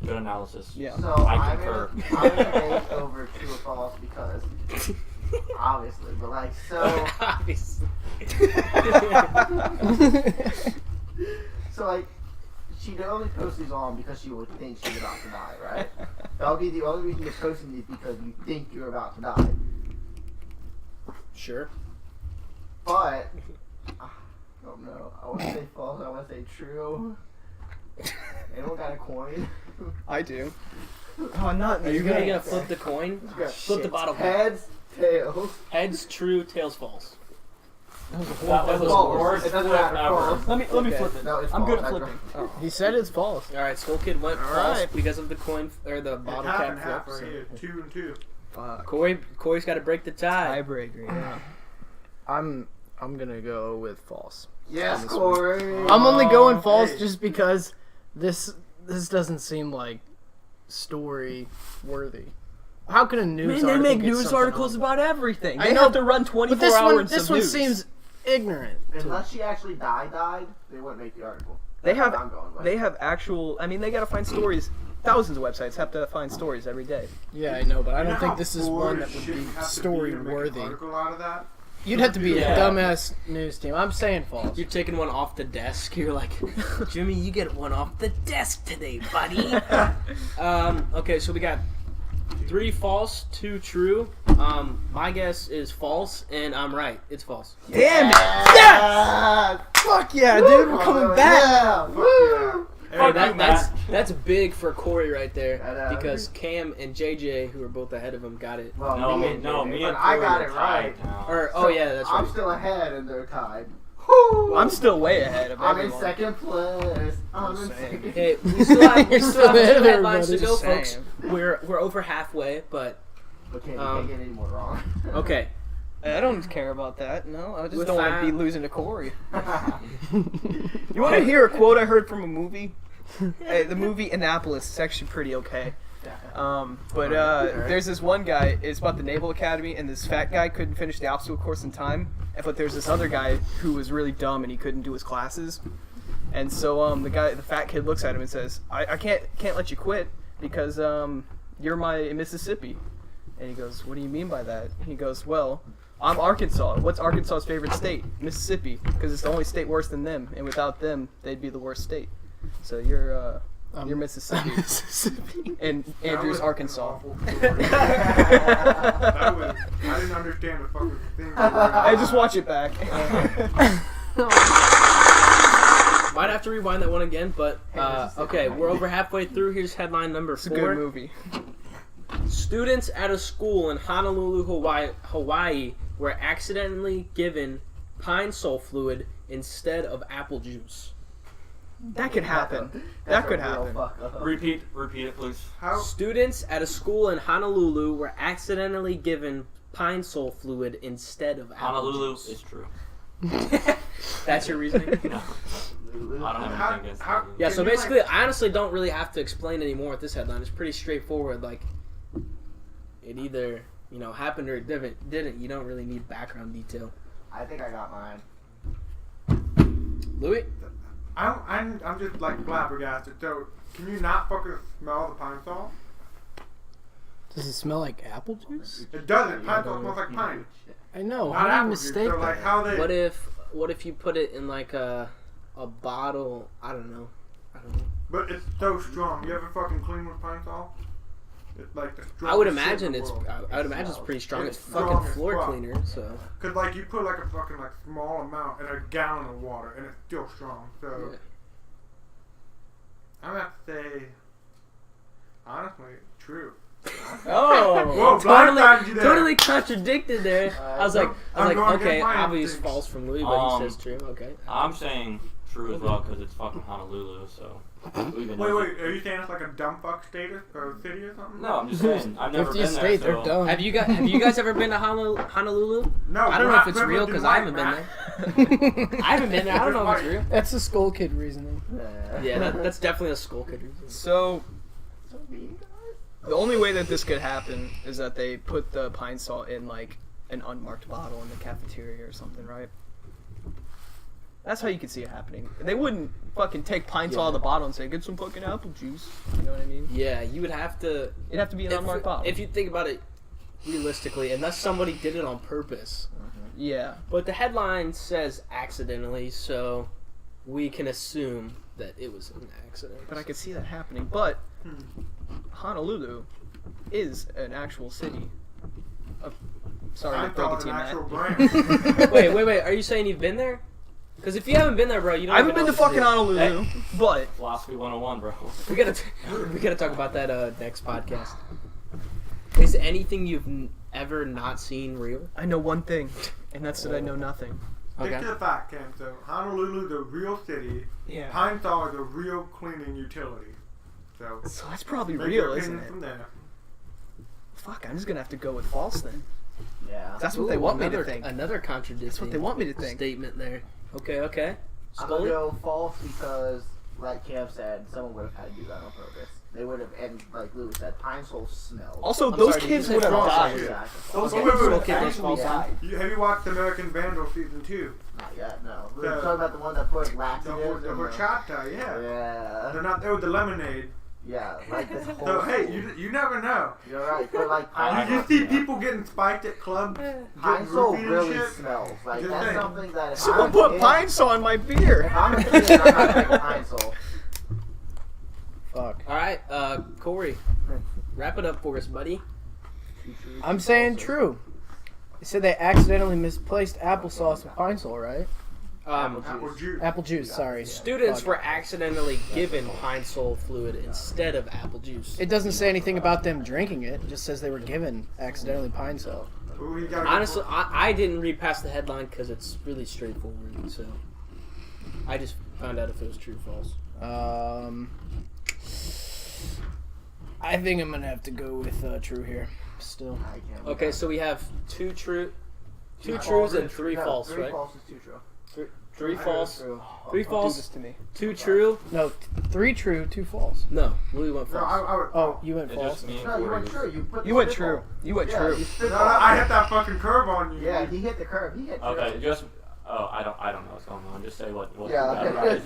Good analysis. Yeah. So I I'm concur. gonna debate over true or false because obviously, but like so. Obviously. So like, she'd only post these on because she would think she's about to die, right? That would be the only reason you're posting these because you think you're about to die. Sure. But I don't know. I want to say false. I want to say true. Anyone got a coin? I do. Oh, not Are you gonna flip the coin? Yeah. Flip the bottle. Heads, tails. Heads true, tails false. That was the False. worst It doesn't flip matter. ever. False. Let me Okay. flip it. No, it's I'm good at false. flipping. Oh. He said it's false. All right, Skull Kid went All false right. because of the coin or the It's bottle half cap and half flip. right so- here. 2 and 2. Fuck. Corey's got to break the tie. Tiebreaker. Yeah. I'm gonna go with false. Yes, Corey. I'm only going false hey. just because this doesn't seem like story worthy. How can a news Man, they article make get news something articles on? about everything. I They know, have to run 24 But this hours this of one news. seems ignorant. Unless she actually died, they wouldn't make the article. They That's have what I'm going with. they have actual. I mean, they gotta find stories. Thousands of websites have to find stories every day. Yeah, I know, but I You know don't think how this is bored one that would shit be you have to story to make an worthy. article out of that? You'd have to be a dumbass news team. I'm saying false. You're taking one off the desk. You're like, Jimmy, you get one off the desk today, buddy. Okay, so we got 3 false, 2 true. My guess is false, and I'm right. It's false. Damn it! Yes! Fuck yeah, dude. We're coming back. Yeah. Fuck Hey, that's big for Corey right there, because Cam and JJ, who are both ahead of him, got it. Well, me and I Corey got are it right. tied now. Oh yeah, that's right. I'm still ahead and they're tied. I'm still way ahead of I'm everyone. in second place. I'm in saying. second. Okay, we still have 2 ahead of headlines to everybody. go, Just folks. saying. We're over halfway, but Okay, you can't get any more wrong. okay. I don't care about that. No, I just With don't want to that- be losing to Corey. You want to hear a quote I heard from a movie? The movie Annapolis. It's actually pretty okay. But there's this one guy. It's about the Naval Academy, and this fat guy couldn't finish the obstacle course in time. But there's this other guy who was really dumb and he couldn't do his classes. And so the fat kid looks at him and says, "I can't let you quit because you're my Mississippi." And he goes, "What do you mean by that?" And he goes, "Well, I'm Arkansas. What's Arkansas's favorite state? Mississippi, because it's the only state worse than them, and without them, they'd be the worst state. So you're Mississippi, and Andrew's Arkansas." I didn't understand the fucking thing. I just watch it back. Might have to rewind that one again, but okay, we're over halfway through. Here's headline number 4. It's a good movie. Students at a school in Honolulu, Hawaii were accidentally given pine sol fluid instead of apple juice. That could happen. That could happen. Repeat it, please. How? Students at a school in Honolulu were accidentally given pine sol fluid instead of apple Honolulu juice. is true. That's your reasoning? No. I don't have anything against how- Honolulu. Yeah, Can so you, basically, I honestly don't really have to explain anymore with this headline. It's pretty straightforward. Like, it either, happened or it didn't. You don't really need background detail. I think I got mine. Louie? I'm just like flabbergasted. So, can you not fucking smell the pine sol? Does it smell like apple juice? It doesn't. Pine sol smells like pine. I know. Not How do you apple juice. mistake So, like, that? how they? What if you put it in like a bottle? I don't know. But it's so strong. You ever fucking clean with pine sol? It's like the strongest I would shit in imagine the it's. world. I would imagine it's pretty strong. It's It's strong fucking as floor fuck. cleaner. So Cause like you put like a fucking like small amount in a gallon of water and it's still strong. So yeah. I'm gonna have to say, honestly, true. Oh. Whoa, blindsided you there. totally contradicted there. I was like, I'm going okay, against my obvious instincts. false from Louie, but he says true. Okay. I'm saying true as well because it's fucking Honolulu, so. Wait, are you saying it's like a dumb fuck state or city or something? No, I'm just saying. I've never 50 been state, there, they're so. dumb. Have you guys ever been to Honolulu? No. I don't we're know if not it's real privileged because in I haven't life, been man. there. I haven't been there. I don't know if it's real. That's the skull kid reasoning. Yeah, that's definitely a skull kid reason. So, the only way that this could happen is that they put the pine sol in like an unmarked bottle in the cafeteria or something, right? That's how you could see it happening. They wouldn't fucking take pine sol out of the bottle and say, "Get some fucking apple juice." You know what I mean? Yeah, you would have to. It'd have to be an unmarked bottle. If you think about it realistically, unless somebody did it on purpose. Yeah. But the headline says accidentally, so we can assume that it was an accident. But I could see that happening. But Honolulu is an actual city. Sorry I to break it thought to an you, actual Matt. brand. Wait. Are you saying you've been there? Because if you haven't been there, bro, you don't. I haven't even been to know what fucking do. Honolulu, but Philosophy 101, bro. We gotta talk about that next podcast. Is anything you've ever not seen real? I know one thing, and that's that I know nothing. Stick to the fact, Cam. So Honolulu, the real city. Yeah. Pine sol is a real cleaning utility. So So that's probably make real, your isn't opinion it? from there. Fuck, I'm just gonna have to go with false then. Yeah. That's what they want me to another, think. Another contradicting. That's what they want me to think. Statement there. Okay. I'm gonna go false because, like Cam said, someone would have had to do that on purpose. They would have, and like Louis said, pine sol smells. Also, I'm those sorry, did you kids say would have false? died. Exactly. Those Okay, kids so would kid have was false. died. Have you watched American Vandal season 2? Not yet, no. We're The- talking about the one that put The laxatives in the... horchata, yeah. Yeah. They're not. They were the lemonade. Yeah, like this whole. So hey, you never know. You're right, but like You see people getting spiked at clubs. Pine Sol roofied and really shit. smells. Like Just that's saying. something that if Someone I'm put a kid- Pine Sol in my beer. If I'm a kid, I'm not drinking Pine Sol. Fuck. All right, Corey, wrap it up for us, buddy. I'm saying true. They said they accidentally misplaced applesauce with Pine Sol, right? Apple juice. Apple juice, sorry. Students Fuck. were accidentally given Pine Sol fluid instead of apple juice. It doesn't say anything about them drinking it. It just says they were given accidentally Pine Sol. Ooh, you gotta Honestly, I didn't read past the headline because it's really straightforward. So I just found out if it was true or false. I think I'm gonna have to go with true here. Still. Okay, so we have two truths and three false, three right? false is two true. Three false, three Do false, this to me. two true. No, 3 true, 2 false. No, Louie went No, false. I would. Oh, you went It's false. just me and No, you Corey. went true. You went true. You went Yeah, true. you spit No, all I that. hit that fucking curve on you. Yeah, he hit the curve. He hit. Okay, true. just I don't know what's going on. Just say what Yeah, you got okay.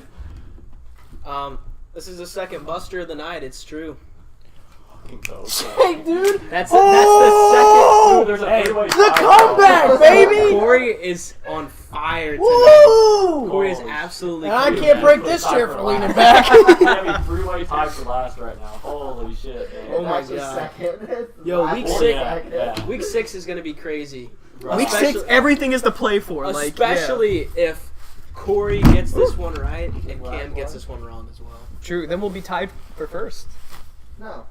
right. This is the second Buster of the night. It's true. Hey, dude! That's Oh! There's a Hey, three-way the tie. comeback, the baby! second. Corey is on fire tonight. Woo! Corey is absolutely. And I crazy. can't break this chair for leaning back. Yeah, we three-way tie for last right now. Holy shit, man. Oh my That's your God. second. Yo, Last week one six- second. Yeah. Week 6 is gonna be crazy. Week 6, Especially- everything is to play for. Like, yeah. Especially if Corey gets this one right and Cam gets this one wrong as well. True. Then we'll be tied for first. No.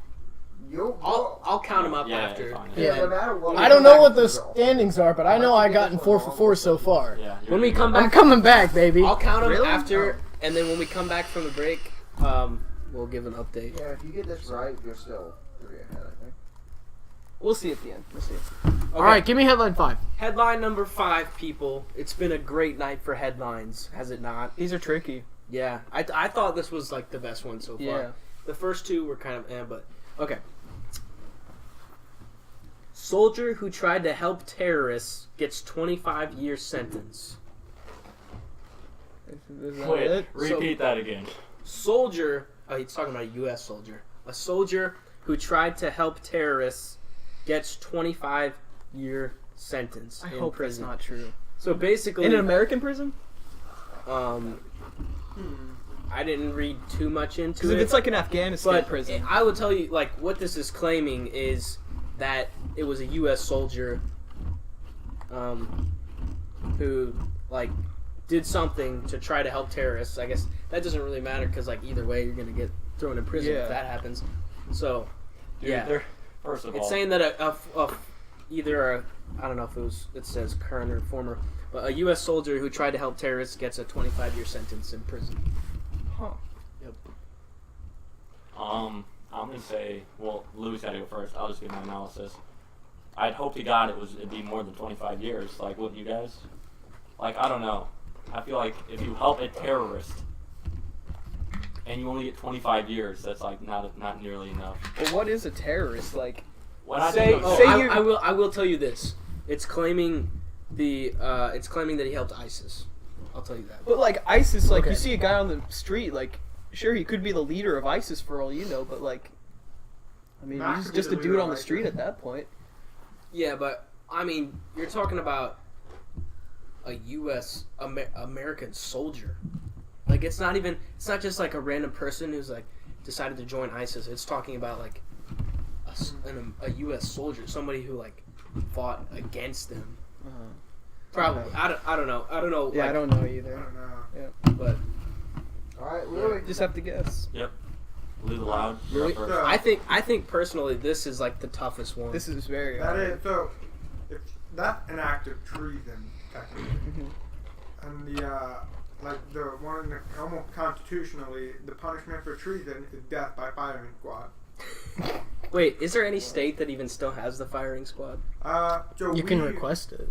I'll count them up Yeah, after. fine. Yeah. No matter what. I don't know what the standings are, but I know I gotten 4 for 4 so far. Yeah, When we come I'm back, coming back, baby. I'll count them Really? after, and then when we come back from the break, we'll give an update. Yeah, if you get this right, you're still 3 ahead, I think. We'll see at the end. We'll see. All right, give me headline 5. Headline number 5, people. It's been a great night for headlines, has it not? These are tricky. Yeah, I thought this was like the best one so far. Yeah. The first 2 were kind of but okay. Soldier who tried to help terrorists gets 25-year sentence. Is that Wait, it? repeat that again. Soldier, he's talking about a U.S. soldier. A soldier who tried to help terrorists gets 25-year sentence I in hope prison. that's not true. So basically, In an American prison? I didn't read too much into Because it. if it's like an Afghanistan but prison. I will tell you, like, what this is claiming is that it was a U.S. soldier who, like, did something to try to help terrorists. I guess that doesn't really matter because, like, either way, you're going to get thrown in prison Yeah. if that happens. So, Dude, yeah. First of all, It's saying that I don't know if it says current or former, but a U.S. soldier who tried to help terrorists gets a 25-year sentence in prison. Huh. Yep. I'm gonna say, well, Louis got to go first. I'll just give my analysis. I'd hope to God it'd be more than 25 years. Like, wouldn't you guys? Like, I don't know. I feel like if you help a terrorist and you only get 25 years, that's like not nearly enough. But what is a terrorist? Like, When I Say- think of, say I, you- I will tell you this. It's claiming that he helped ISIS. I'll tell you that. but like ISIS, like Okay. you see a guy on the street, like sure he could be the leader of ISIS for all you know, but like, I mean, Nah, he's could be just the a leader dude of on the ISIS. street at that point. Yeah, but I mean, you're talking about a U.S. American soldier. Like, it's not just like a random person who's like decided to join ISIS. It's talking about like a U.S. soldier, somebody who like fought against them. Probably. I don't know. Yeah, like, I don't know I either. don't know. But Alright, Louis. Just have to guess. Louis the Loud. you're Louis- up first. I think personally this is like the toughest one. This is very That hard. is so. If that's an act of treason, technically, and the one in the, almost constitutionally, the punishment for treason is death by firing squad. Wait, is there any state that even still has the firing squad? So You can request it.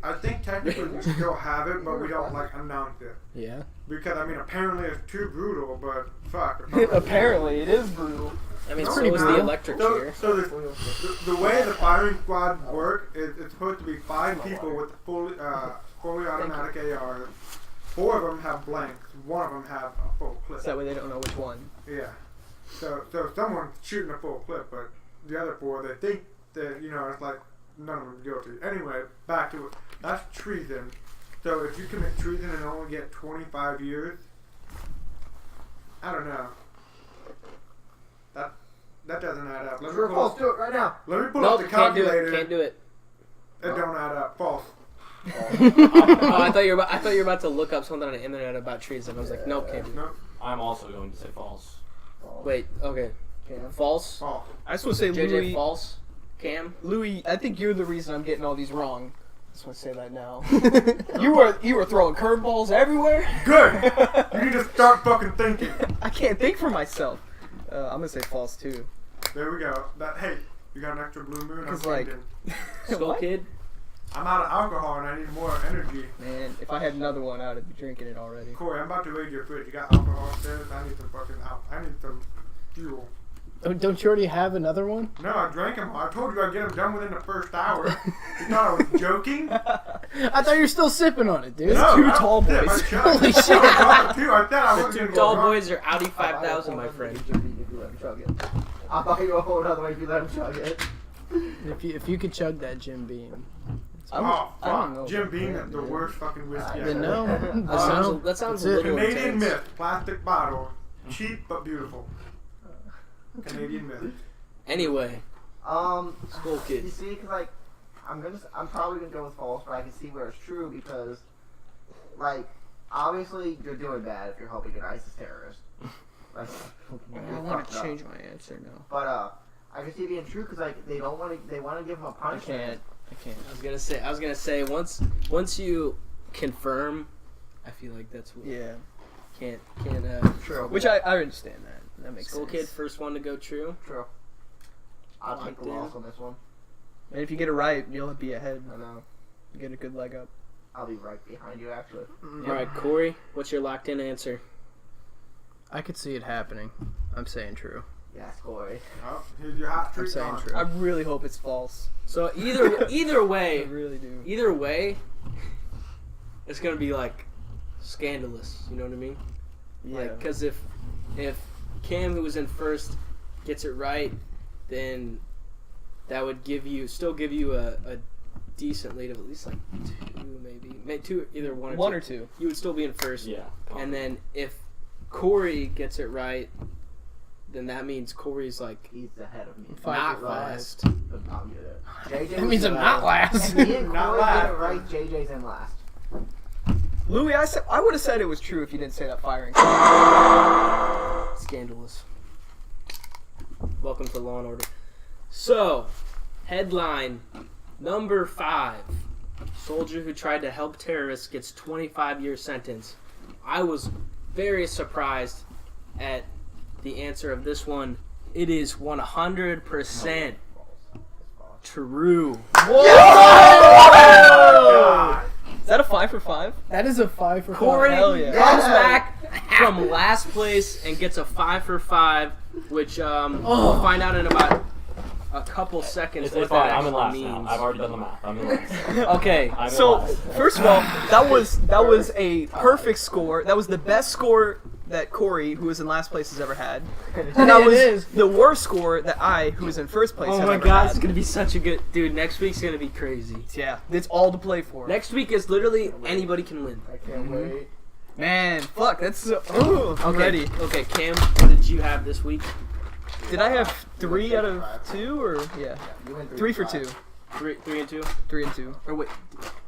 I think technically we still have it, but we don't like announce it Yeah. because I mean apparently it's too brutal. But fuck. Apparently, it is brutal. I mean, No, so pretty is the brutal. electric So, chair. so the way the firing squad work is it's supposed to be 5 people with fully automatic ARs. 4 of them have blanks. 1 of them have a full clip. So that way they don't know which one. Yeah. So someone's shooting a full clip, but the other 4, they think that, you know, it's like none of them guilty. Anyway, back to it. That's treason. So if you commit treason and only get 25 years, I don't know. That doesn't add up. True or false? Do it right now. Let me pull up the calculator. Can't do it. It don't add up. False. Oh, I thought you were about to look up something on the internet about treason. I was like, nope, can't do it. No. I'm also going to say false. Wait, okay. False. False. I just want to say JJ, Louie. false. Cam. Louie, I think you're the reason I'm getting all these wrong. I just want to say that now. you were throwing curveballs everywhere. Good. You need to start fucking thinking. I can't think for myself. I'm gonna say false too. There we go. Hey, you got an extra blue moon? I'm 'Cause, like- thinking. Skull What? Kid. I'm out of alcohol and I need more energy. Man, if I had another one, I'd be drinking it already. Corey, I'm about to raid your fridge. You got alcohol upstairs? I need some fucking I need some fuel. Don't you already have another one? No, I drank them all. I told you I'd get them done within the first hour. You thought I was joking? I thought you were still sipping on it, dude. No, two I- tall yeah, boys. my chug. Holy shit. I said I The wasn't two gonna tall go drunk. boys are Audi 5000, my friend. I'll buy you a whole other way if you let him chug it. If you could chug that Jim Beam. Oh, I don't know fuck. Jim about Beam that, is the dude. worst fucking whiskey Then ever. no. That sounds That's a it. little Canadian intense. Myth, plastic bottle. Cheap but beautiful. Canadian Myth. Anyway, Skull Kid. You see, cause like, I'm probably gonna go with false, but I can see where it's true because, like, obviously you're doing bad if you're helping an ISIS terrorist. Like, I want to change my answer now. But I can see it being true because like they want to give him a I punishment. can't. I was gonna say once you confirm, I feel like that's what Yeah. can't True. Which I understand that. That makes Skull sense. Kid first one to go true. True. I'll take Locked the in. loss on this one. And if you get it right, you'll be ahead. I know. You get a good leg up. I'll be right behind you actually. All right, Corey, what's your locked in answer? I could see it happening. I'm saying true. Yes, Corey. Oh, here's your hot I'm streak saying on. true. I really hope it's false. So either I way, really do. either way, it's gonna be like scandalous. You know what I mean? Yeah. Like, because if Cam, who was in first, gets it right, then that would still give you a decent lead of at least like two, maybe two, either one or two. You would still be in first. Yeah. And then if Corey gets it right, then that means Corey's like He's ahead of me. not 5 last. I'll get it. JJ That means I'm not last. If me and Not Corey last. get it right, JJ's in last. Louie, I would have said it was true if you didn't say that firing. Scandalous. Welcome to Law and Order. So, headline number 5. Soldier who tried to help terrorists gets 25-year sentence. I was very surprised at the answer of this one. It is 100% true. Is that a 5 for 5? That is a 5 for 5. Corey Hell yeah. comes back from last place and gets a 5 for 5, which we'll find out in about a couple seconds It's what fine. that I'm in actually last means. now. I've already done the math. I'm in last. Okay, I'm in So, last. first of all, that was a perfect score. That was the best score that Corey, who was in last place, has ever had. And that It was is. the worst score that I, who was in first place, oh have my ever god, had. it's gonna be such a good dude. Next week's gonna be crazy. Yeah, it's all to play for. Next week is literally anybody can win. I can't wait. Man, fuck, that's... I'm ready. Okay, Cam, what did you have this week? Did I have 3 out of 2, or... Yeah. You win 3 for 2. 3 and 2. 3 and 2. Or wait,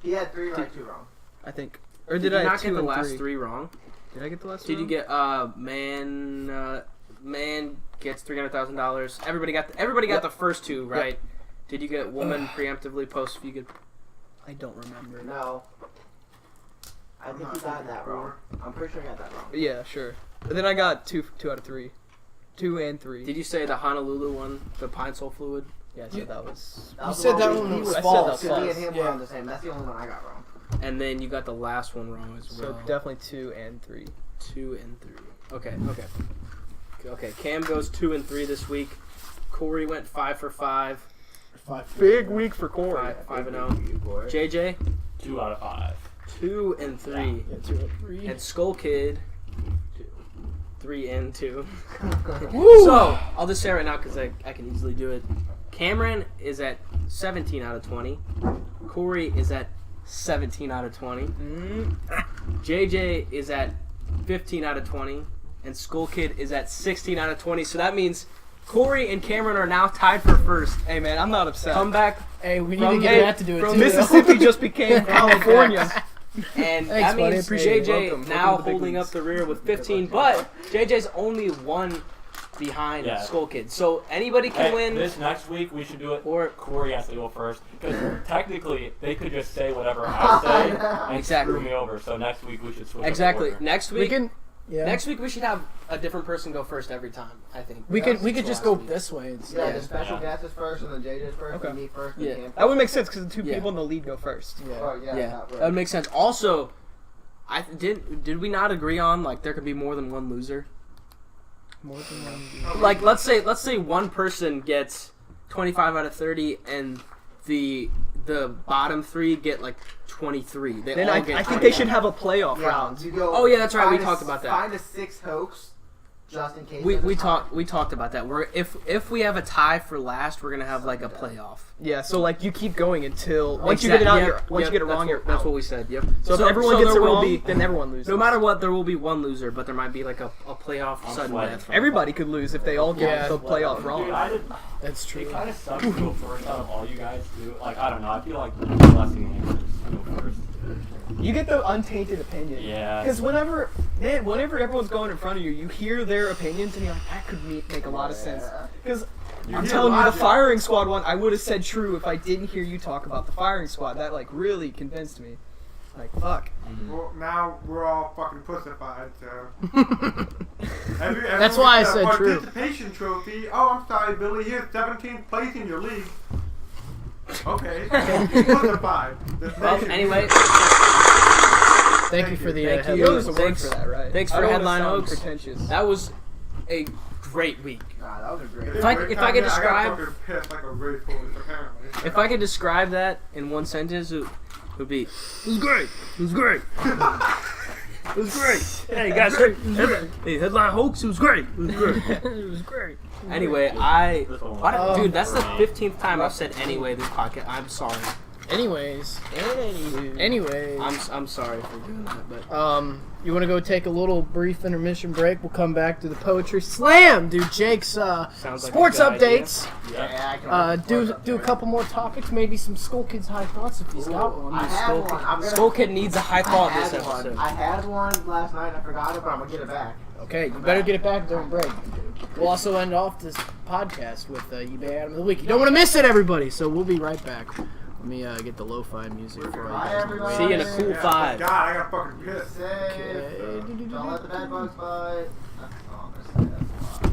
He had 3 right, 2 wrong. I think. Or did did I you have not 2 get the and last 3? 3 wrong? Did I get the last Did you wrong? get man gets $300,000? Everybody got the first 2 right. Did you get woman preemptively post if you could? I don't remember. No. I think you got that wrong. I'm pretty sure you got that wrong. Yeah, sure. But then I got 2 out of 3. 2 and 3. Did you say the Honolulu one, the Pine Sol fluid? Yeah, I said that was... That was said the that we- one he was I said false. that Because me was and him Yeah. were on the same. That's the only one I got wrong. And then you got the last one wrong as So well. definitely 2 and 3. 2 and 3. Okay. Cam goes 2 and 3 this week. Corey went 5 for 5. 5 Big week for Corey. 5 and 0. JJ 2 out of 5. 2 and 3. Yeah, 2 and 3. And Skull Kid 3 and 2. So, I'll just say right now because I can easily do it. Cameron is at 17 out of 20. Corey is at 17 out of 20. JJ is at 15 out of 20. And Skull Kid is at 16 out of 20. So that means Corey and Cameron are now tied for first. Hey man, I'm not upset. Come back. Hey, we need to get that to do it from too. Mississippi just became California. And Thanks, that means buddy. JJ now holding up the rear with 15, but JJ's only one behind Skull Kid. So anybody can win. This next week we should do it, or Corey has to go first. Because technically, they could just say whatever I say and screw me over. So next week we should switch Exactly. Over. Next week, Yeah. next week we should have a different person go first every time. I think We could just go this way. Yeah, the special guest is first, and then JJ's first, Okay. and me first, Yeah. and Cam That would make sense because the two people in the lead go first. Oh, yeah, that would make sense. Also, did we not agree on like there could be more than one loser? More than one. Like let's say one person gets 25 out of 30 and the bottom 3 get like 23. Then I think they should have a playoff round. You go, Oh yeah, that's right. We find talked about that. Find a 6 hoax, just in case. We there's a tie. talked about that. If we have a tie for last, we're gonna have like a playoff. Yeah, so like you keep going until once you get it out, once you get it wrong, that's what we said. Yep. So if everyone gets it there will wrong, be- then everyone loses. No matter what, there will be one loser, but there might be like a playoff sudden death. Everybody could lose if they all get the playoff Dude, wrong. That's true. It kind of sucks to go first out of all you guys too. Like I don't know. I feel like blessing answers to go first. You get the untainted opinion. Yeah. Because whenever everyone's going in front of you, you hear their opinions and you're like, that could make a lot of sense. Because I'm telling you, the firing squad one, I would have said true if I didn't hear you talk about the firing squad. That like really convinced me. Like fuck. Well, now we're all fucking pussified, so. That's why I said true. Participation trophy. Oh, I'm sorry, Billy. Here's 17th place in your league. Okay. Pussified. Well, anyway. Thank you for the Thank you. You know there's a word Thanks. for that, right? Thanks I for don't wanna headline sound hoax. pretentious. That was a great week. Nah, that was a great. If I could describe, I got fucking pissed like a racehorse, apparently. if I could describe that in one sentence, it would be, It was great. It was great. It was great. Hey guys, hey, headline hoax. It was great. It was great. It was great. anyway, dude, that's the 15th time I've said anyway this podcast. I'm sorry. Anyways, I'm sorry for doing that, but you want to go take a little brief intermission break? We'll come back to the poetry slam. Do Jake's Sounds like sports a good idea. updates. Yeah, I can Do a couple more topics. Maybe some Skull Kid's high thoughts if he's got one. I have one. I'm gonna- Skull Kid needs a high thought this had one. episode. I had one last night. I forgot it, but I'm gonna get it back. Okay, you better get it back during break. We'll also end off this podcast with eBay Adam of the Week. You don't want to miss it, everybody. So we'll be right back. Let me get the lo-fi music for you Bye, guys. everybody. See you in a cool 5. God, I got fucking pissed. Safe. Okay. Don't let the bad bugs bite. Oh, that's a lot.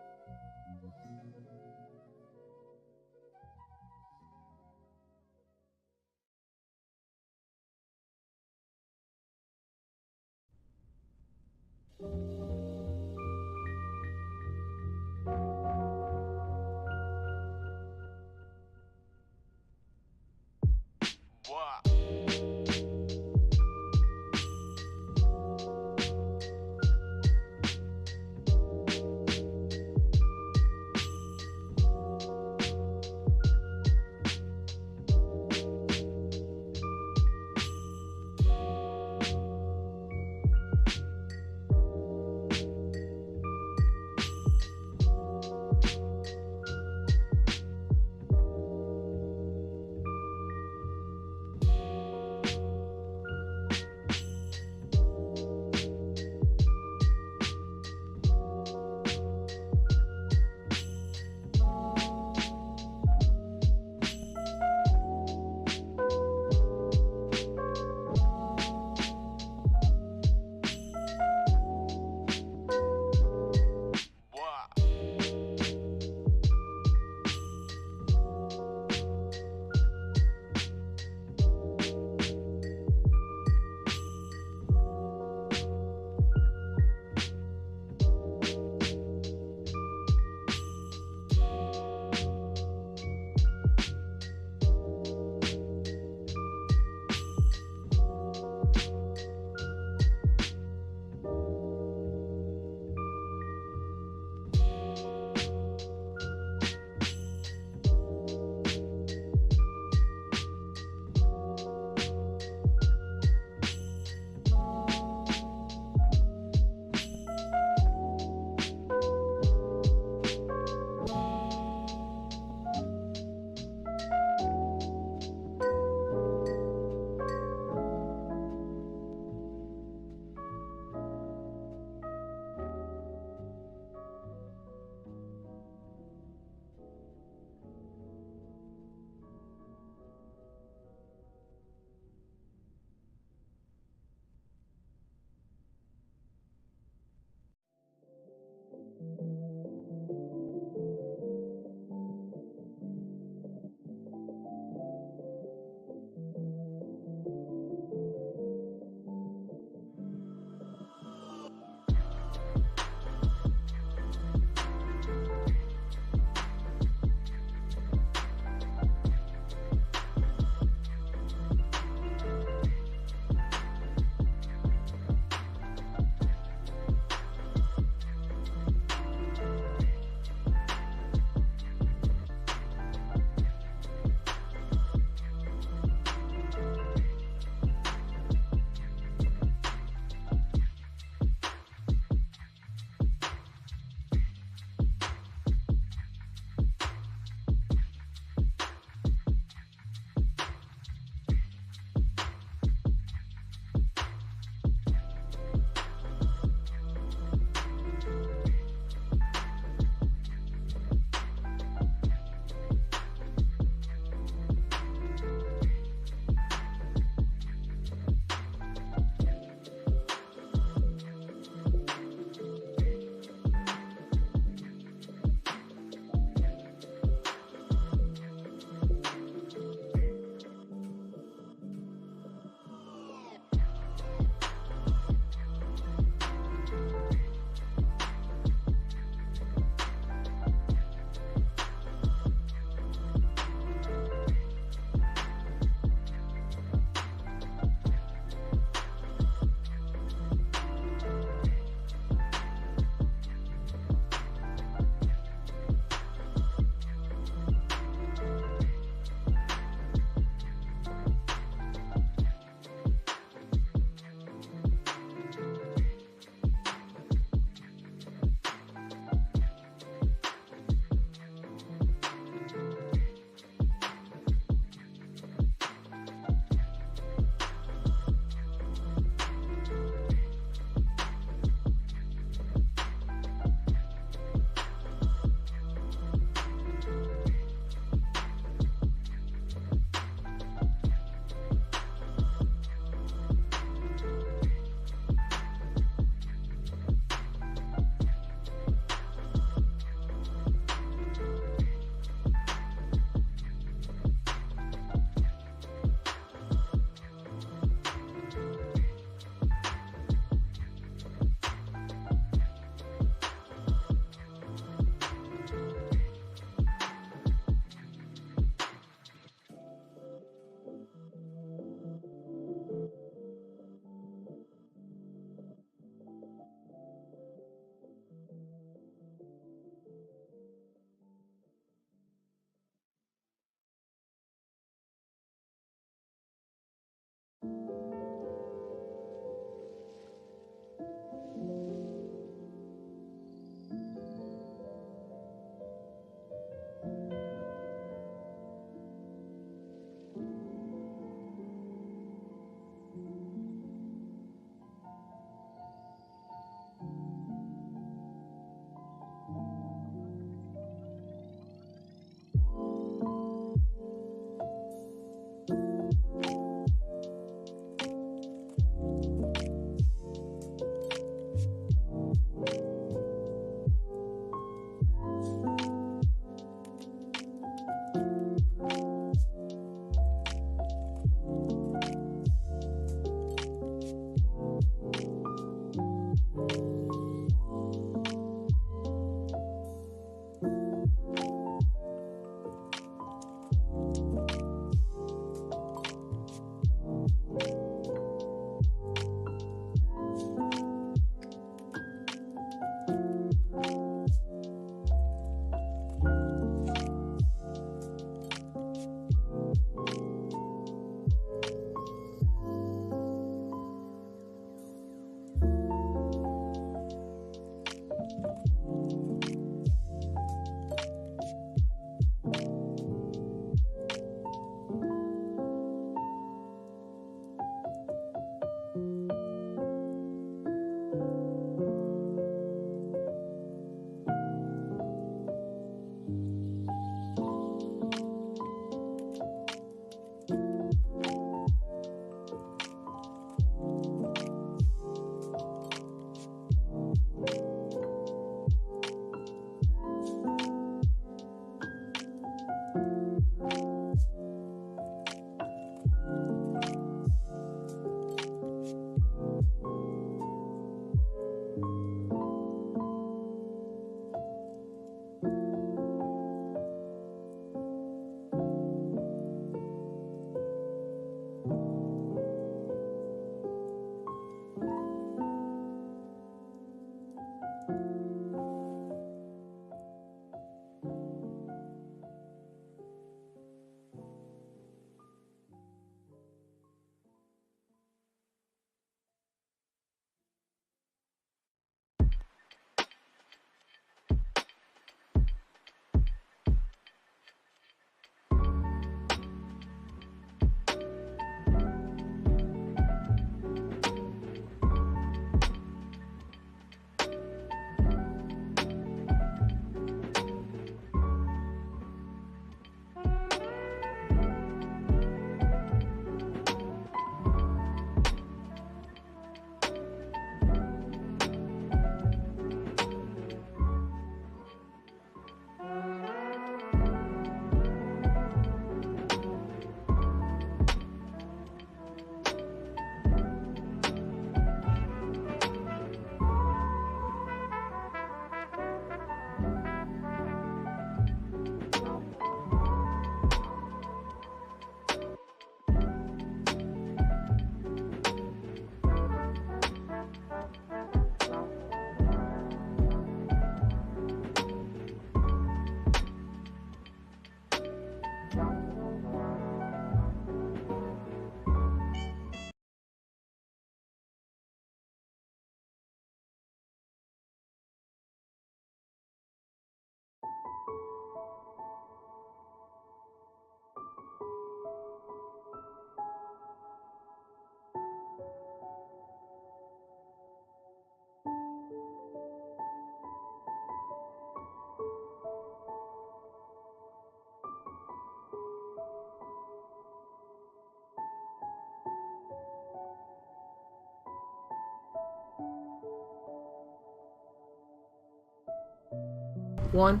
1.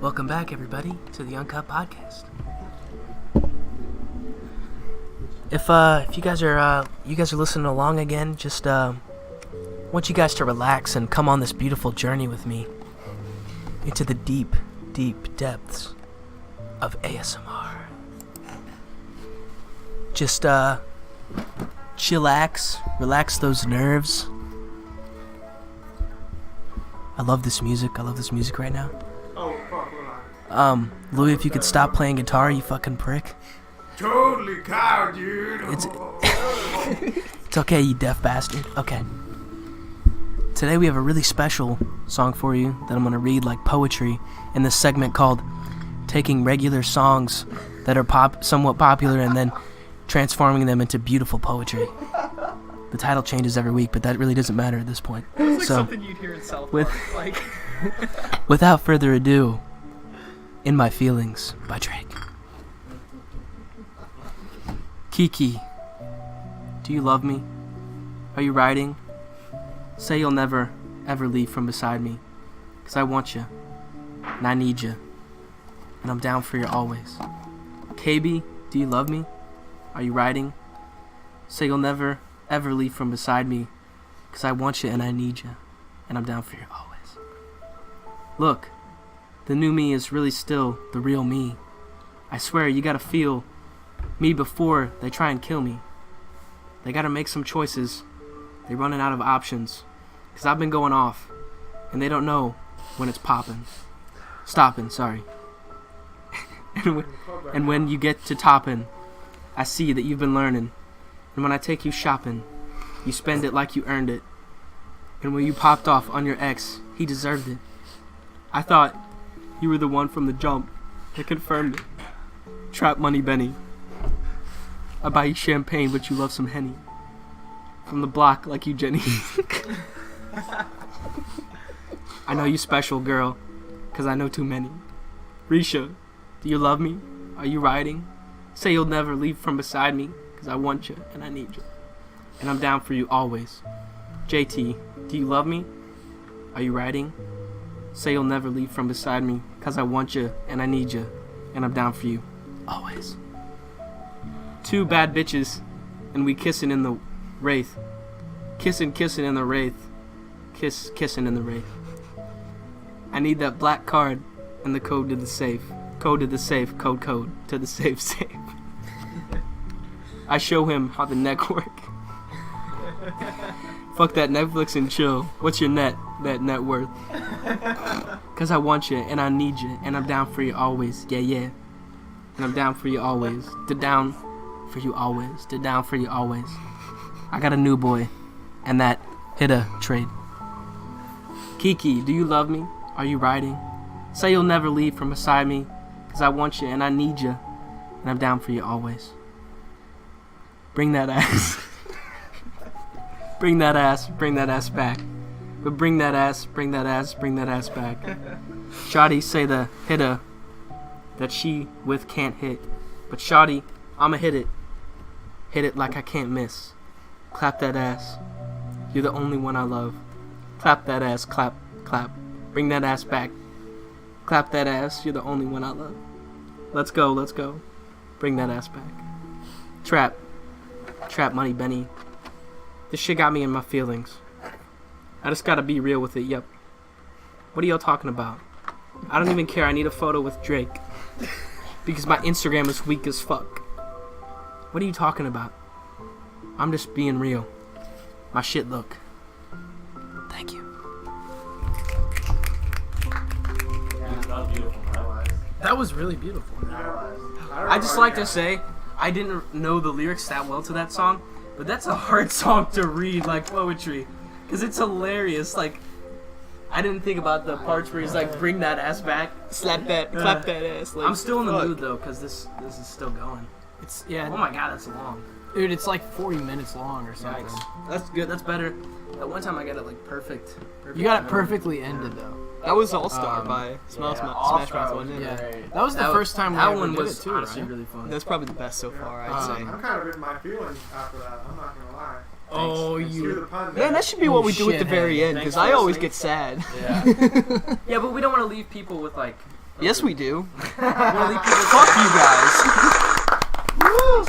Welcome back, everybody, to the Uncut Podcast. If you guys are listening along again, just want you guys to relax and come on this beautiful journey with me into the deep, deep depths of ASMR. Just chillax, relax those nerves. I love this music. I love this music right now. Oh, fuck, hold on. Louie, if you could stop playing guitar, you fucking prick. Totally cow, dude. It's okay, you deaf bastard. Okay. Today we have a really special song for you that I'm going to read like poetry in this segment called Taking Regular Songs that are somewhat popular and then transforming them into beautiful poetry. The title changes every week, but that really doesn't matter at this point. It's like something you'd hear in South Park. Like, without further ado, In My Feelings by Drake. Kiki, do you love me? Are you riding? Say you'll never, ever leave from beside me. 'Cause I want you, and I need you, and I'm down for you always. KB, do you love me? Are you riding? Say you'll never, ever leave from beside me. 'Cause I want you and I need you, and I'm down for you always. Look, the new me is really still the real me. I swear you gotta feel me before they try and kill me. They gotta make some choices. They're running out of options. 'Cause I've been going off, and they don't know when it's popping. Stopping, sorry. and when you get to topping, I see that you've been learning. And when I take you shopping, you spend it like you earned it. And when you popped off on your ex, he deserved it. I thought you were the one from the jump that confirmed it. Trap money Benny. I buy you champagne, but you love some Henny. From the block like you Jenny. I know you special, girl, 'cause I know too many. Risha, do you love me? Are you riding? Say you'll never leave from beside me, 'cause I want you and I need you. And I'm down for you always. JT, do you love me? Are you riding? Say you'll never leave from beside me, 'cause I want you and I need you. And I'm down for you always. Two bad bitches, and we kissing in the wraith. Kissing in the wraith. Kissing in the wraith. I need that black card and the code to the safe. Code to the safe. Code to the safe. I show him how the neck work. Fuck that Netflix and chill. What's your net worth? 'Cause I want you and I need you and I'm down for you always. Yeah. And I'm down for you always. Down for you always. Down for you always. I got a new boy, and that hit a trade. Kiki, do you love me? Are you riding? Say you'll never leave from beside me, 'cause I want you and I need you, and I'm down for you always. Bring that ass. Bring that ass back. But bring that ass back. Shawty say the hitter that she with can't hit. But Shawty, I'ma hit it. Hit it like I can't miss. Clap that ass. You're the only one I love. Clap that ass, clap. Bring that ass back. Clap that ass, you're the only one I love. Let's go. Bring that ass back. Trap money Benny. This shit got me in my feelings. I just gotta be real with it, yep. What are y'all talking about? I don't even care, I need a photo with Drake. Because my Instagram is weak as fuck. What are you talking about? I'm just being real. My shit look. Thank you. That was really beautiful. I just like to say, I didn't know the lyrics that well to that song, but that's a hard song to read like poetry. Because it's hilarious. Like, I didn't think about the parts where he's like, bring that ass back. slap that, clap that ass. Like, I'm still in the fuck. mood though, because this is still going. It's Oh my god, that's long. dude, it's like 40 minutes long or something. Yikes. That's good, that's better. That one time I got it like perfect. You got it perfectly ended though. That was All Star by Smash Mouth, wasn't it? Yeah, that was the first time that we ever one did was it too, honestly right? really fun. That's probably the best so far, I'd say. I'm kind of in my feelings after that. I'm not gonna lie. Oh, Do the you. pun, Man, that should be what we do at the shithead. very end, because I always get sad. Yeah. Yeah, but we don't want to leave people with like. Yes, we do. We want to leave people with Fuck you guys.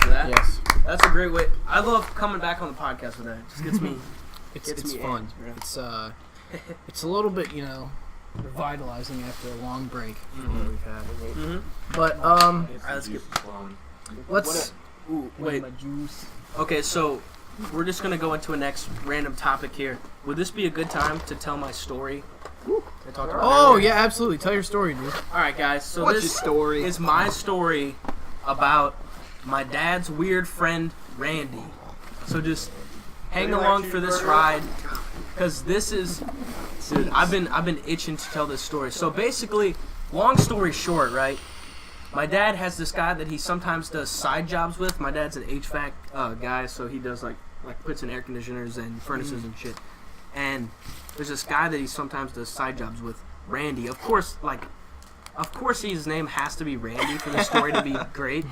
that. Yes. That's a great way. I love coming back on the podcast with that. It just gets me. It's Gets me fun. amped, bro. It's a little bit, revitalizing after a long break that we've had. Mm-hmm. But let's get- let's. Ooh, wait. Okay, so we're just gonna go into a next random topic here. Would this be a good time to tell my story? I talked about Oh earlier? yeah, absolutely. Tell your story, dude. All right, guys. So What's your this story? is my story about my dad's weird friend Randy. So just hang along for this ride, because this is, dude, I've been itching to tell this story. So basically, long story short, right? My dad has this guy that he sometimes does side jobs with. My dad's an HVAC guy, so he does like puts in air conditioners and furnaces and shit. And there's this guy that he sometimes does side jobs with, Randy. Of course, his name has to be Randy for the story to be great.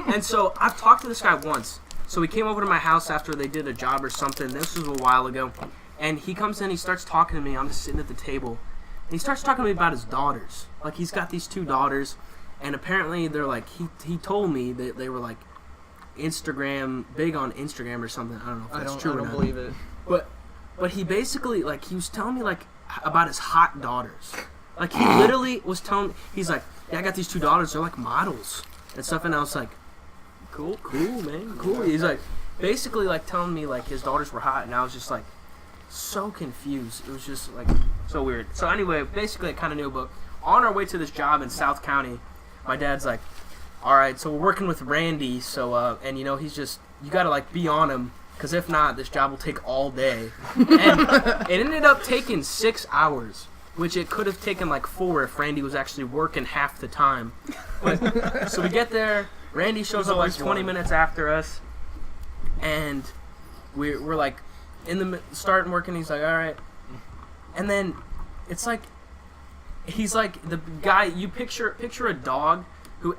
And so I've talked to this guy once. So he came over to my house after they did a job or something. This was a while ago. And he comes in, he starts talking to me. I'm just sitting at the table. And he starts talking to me about his daughters. Like, he's got these 2 daughters. And apparently they're like, he told me that they were like big on Instagram or something. I don't know if that's true or not. believe it. But he basically, like, he was telling me, like, about his hot daughters. Like, he literally was telling me, he's like, yeah, I got these 2 daughters, they're like models and stuff. And I was like, cool, man, cool. He's like, basically, like, telling me, like, his daughters were hot. And I was just, like, so confused. It was just, like, so weird. So anyway, basically, I kind of knew, but on our way to this job in South County, my dad's like, all right, so we're working with Randy, so, and, he's just, you got to, like, be on him, because if not, this job will take all day. And it ended up taking 6 hours, which it could have taken, like, 4 if Randy was actually working half the time. But, so we get there, Randy shows up, like, 20 minutes after us, and we're like, starting working, he's like, all right. And then, it's like, he's like the guy, you picture a dog who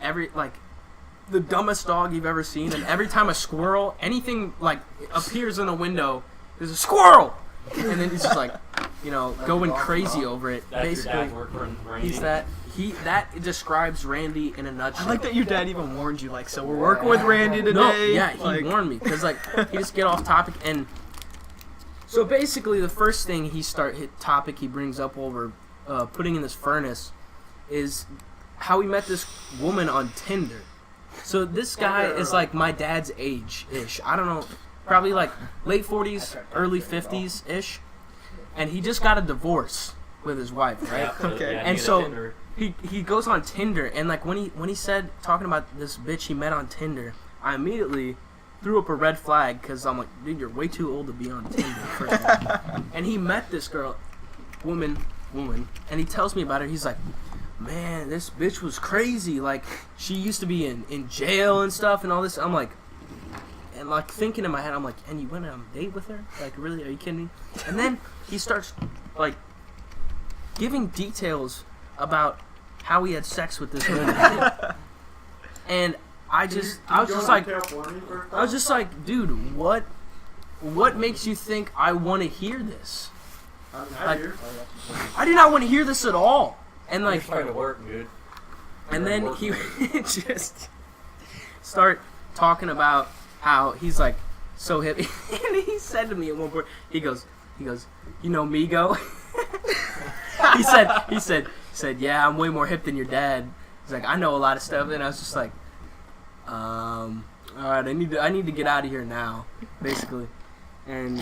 the dumbest dog you've ever seen, and every time a squirrel, anything like appears in a window, there's a squirrel, and then he's just like, going crazy over it. Basically, that describes Randy in a nutshell. I like that your dad even warned you, like, so we're working with Randy today. No, yeah, he warned me, because like he just get off topic. And so basically the first thing he brings up over putting in this furnace is how he met this woman on Tinder. So this guy is like my dad's age-ish. I don't know, probably like late 40s, early 50s-ish. And he just got a divorce with his wife, right? Yeah, Okay. yeah, And so he goes on Tinder, and like when he said, talking about this bitch he met on Tinder, I immediately threw up a red flag, because I'm like, dude, you're way too old to be on Tinder, first of all. And he met this woman, and he tells me about her. He's like, man, this bitch was crazy. Like, she used to be in jail and stuff and all this. I'm like, and like thinking in my head, I'm like, and you went on a date with her? Like, really? Are you kidding me? And then he starts like giving details about how he had sex with this woman. And I was just like, dude, what makes you think I want to hear this? Like, I do not want to hear this at all. And like, trying to work, dude. and then he just start talking about how he's like so hip. And he said to me at one point, he goes, Migo? he said, yeah, I'm way more hip than your dad. He's like, I know a lot of stuff. And I was just like, all right, I need to get out of here now, basically. And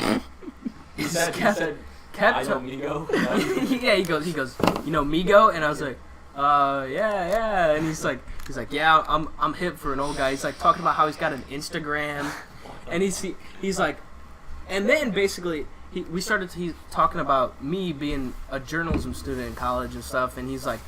He said, I know Migo. yeah, he goes, Migo? And I was like, yeah. And he's like, yeah, I'm hip for an old guy. He's like talking about how he's got an Instagram, and he's like, and then basically he's talking about me being a journalism student in college and stuff, and he's like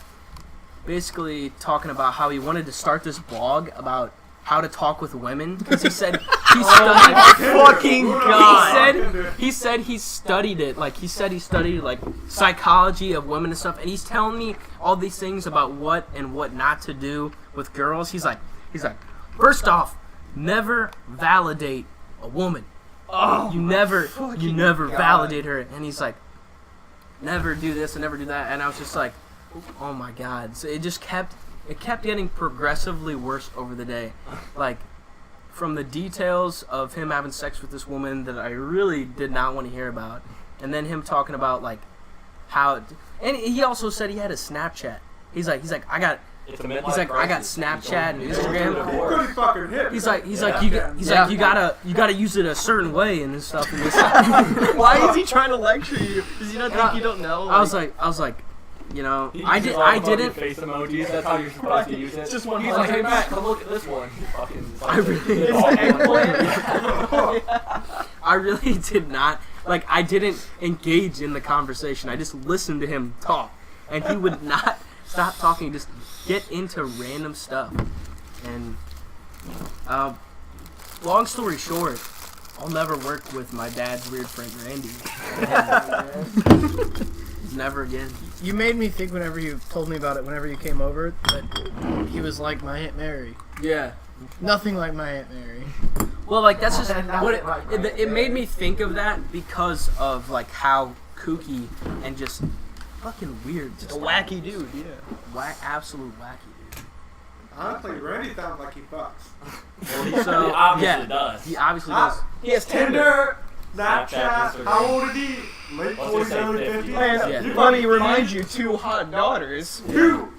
basically talking about how he wanted to start this blog about how to talk with women, because he said he studied fucking God. He said he studied it. Like, he said he studied like psychology of women and stuff, and he's telling me all these things about what and what not to do with girls. He's like, first off, never validate a woman. "Oh, you never validate her," and he's like, "Never do this and never do that," and I was just like, "Oh my god!" So it kept getting progressively worse over the day, like from the details of him having sex with this woman that I really did not want to hear about, and then him talking about like how, and he also said he had a Snapchat. He's like, I got Snapchat and Instagram. He's like, you gotta use it a certain way and stuff. And this. Why is he trying to lecture you? Does he not think you don't know? I was like, you know, I didn't. Face emojis. That's how you're supposed to use it. It's just one. He's like, hey Matt, come look at this one. I really did not. Like, I didn't engage in the conversation. I just listened to him talk, and he would not stop talking. Just get into random stuff. And long story short, I'll never work with my dad's weird friend Randy. Never again. You made me think whenever you told me about it, whenever you came over, that he was like my Aunt Mary. Yeah. Nothing like my Aunt Mary. Well, like, that's just what it made me think of that because of, like, how kooky and just fucking weird. Just a wacky dude, yeah. Absolute wacky dude. Honestly, Randy sounds like he fucks. So, he obviously does. He obviously does. He has Tinder, Snapchat. How old is he? Late 40s, early 50s? Man, let me remind you, 2 hot daughters. Two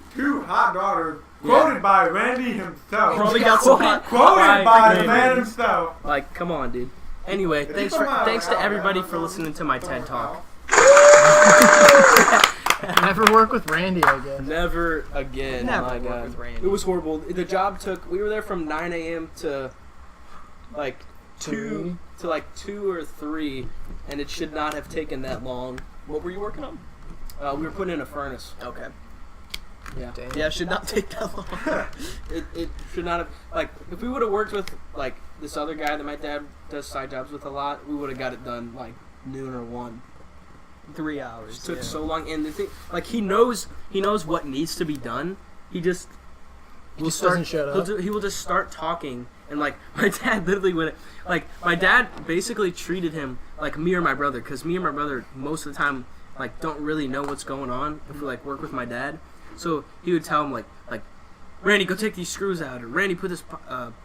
hot daughters. Quoted by Randy himself. Probably got some hot. Quoted by the man himself. Like, come on, dude. Anyway, thanks to everybody for listening to my TED Talk. Never work with Randy again. Never again. Never my work God. with Randy. It was horrible. The job took. We were there from 9 a.m. to like 2 or 3, and it should not have taken that long. What were you working on? We were putting in a furnace. Okay. Yeah. Damn. Yeah, it should not take that long. It should not have. Like, if we would have worked with like this other guy that my dad does side jobs with a lot, we would have got it done like noon or 1. 3 hours. It took so long, and the thing, like, he knows what needs to be done. He just will doesn't shut up. He will just start talking, and like my dad literally would, like, my dad basically treated him like me or my brother, because me and my brother most of the time like don't really know what's going on if we like work with my dad. So he would tell him like Randy, go take these screws out, or Randy, put this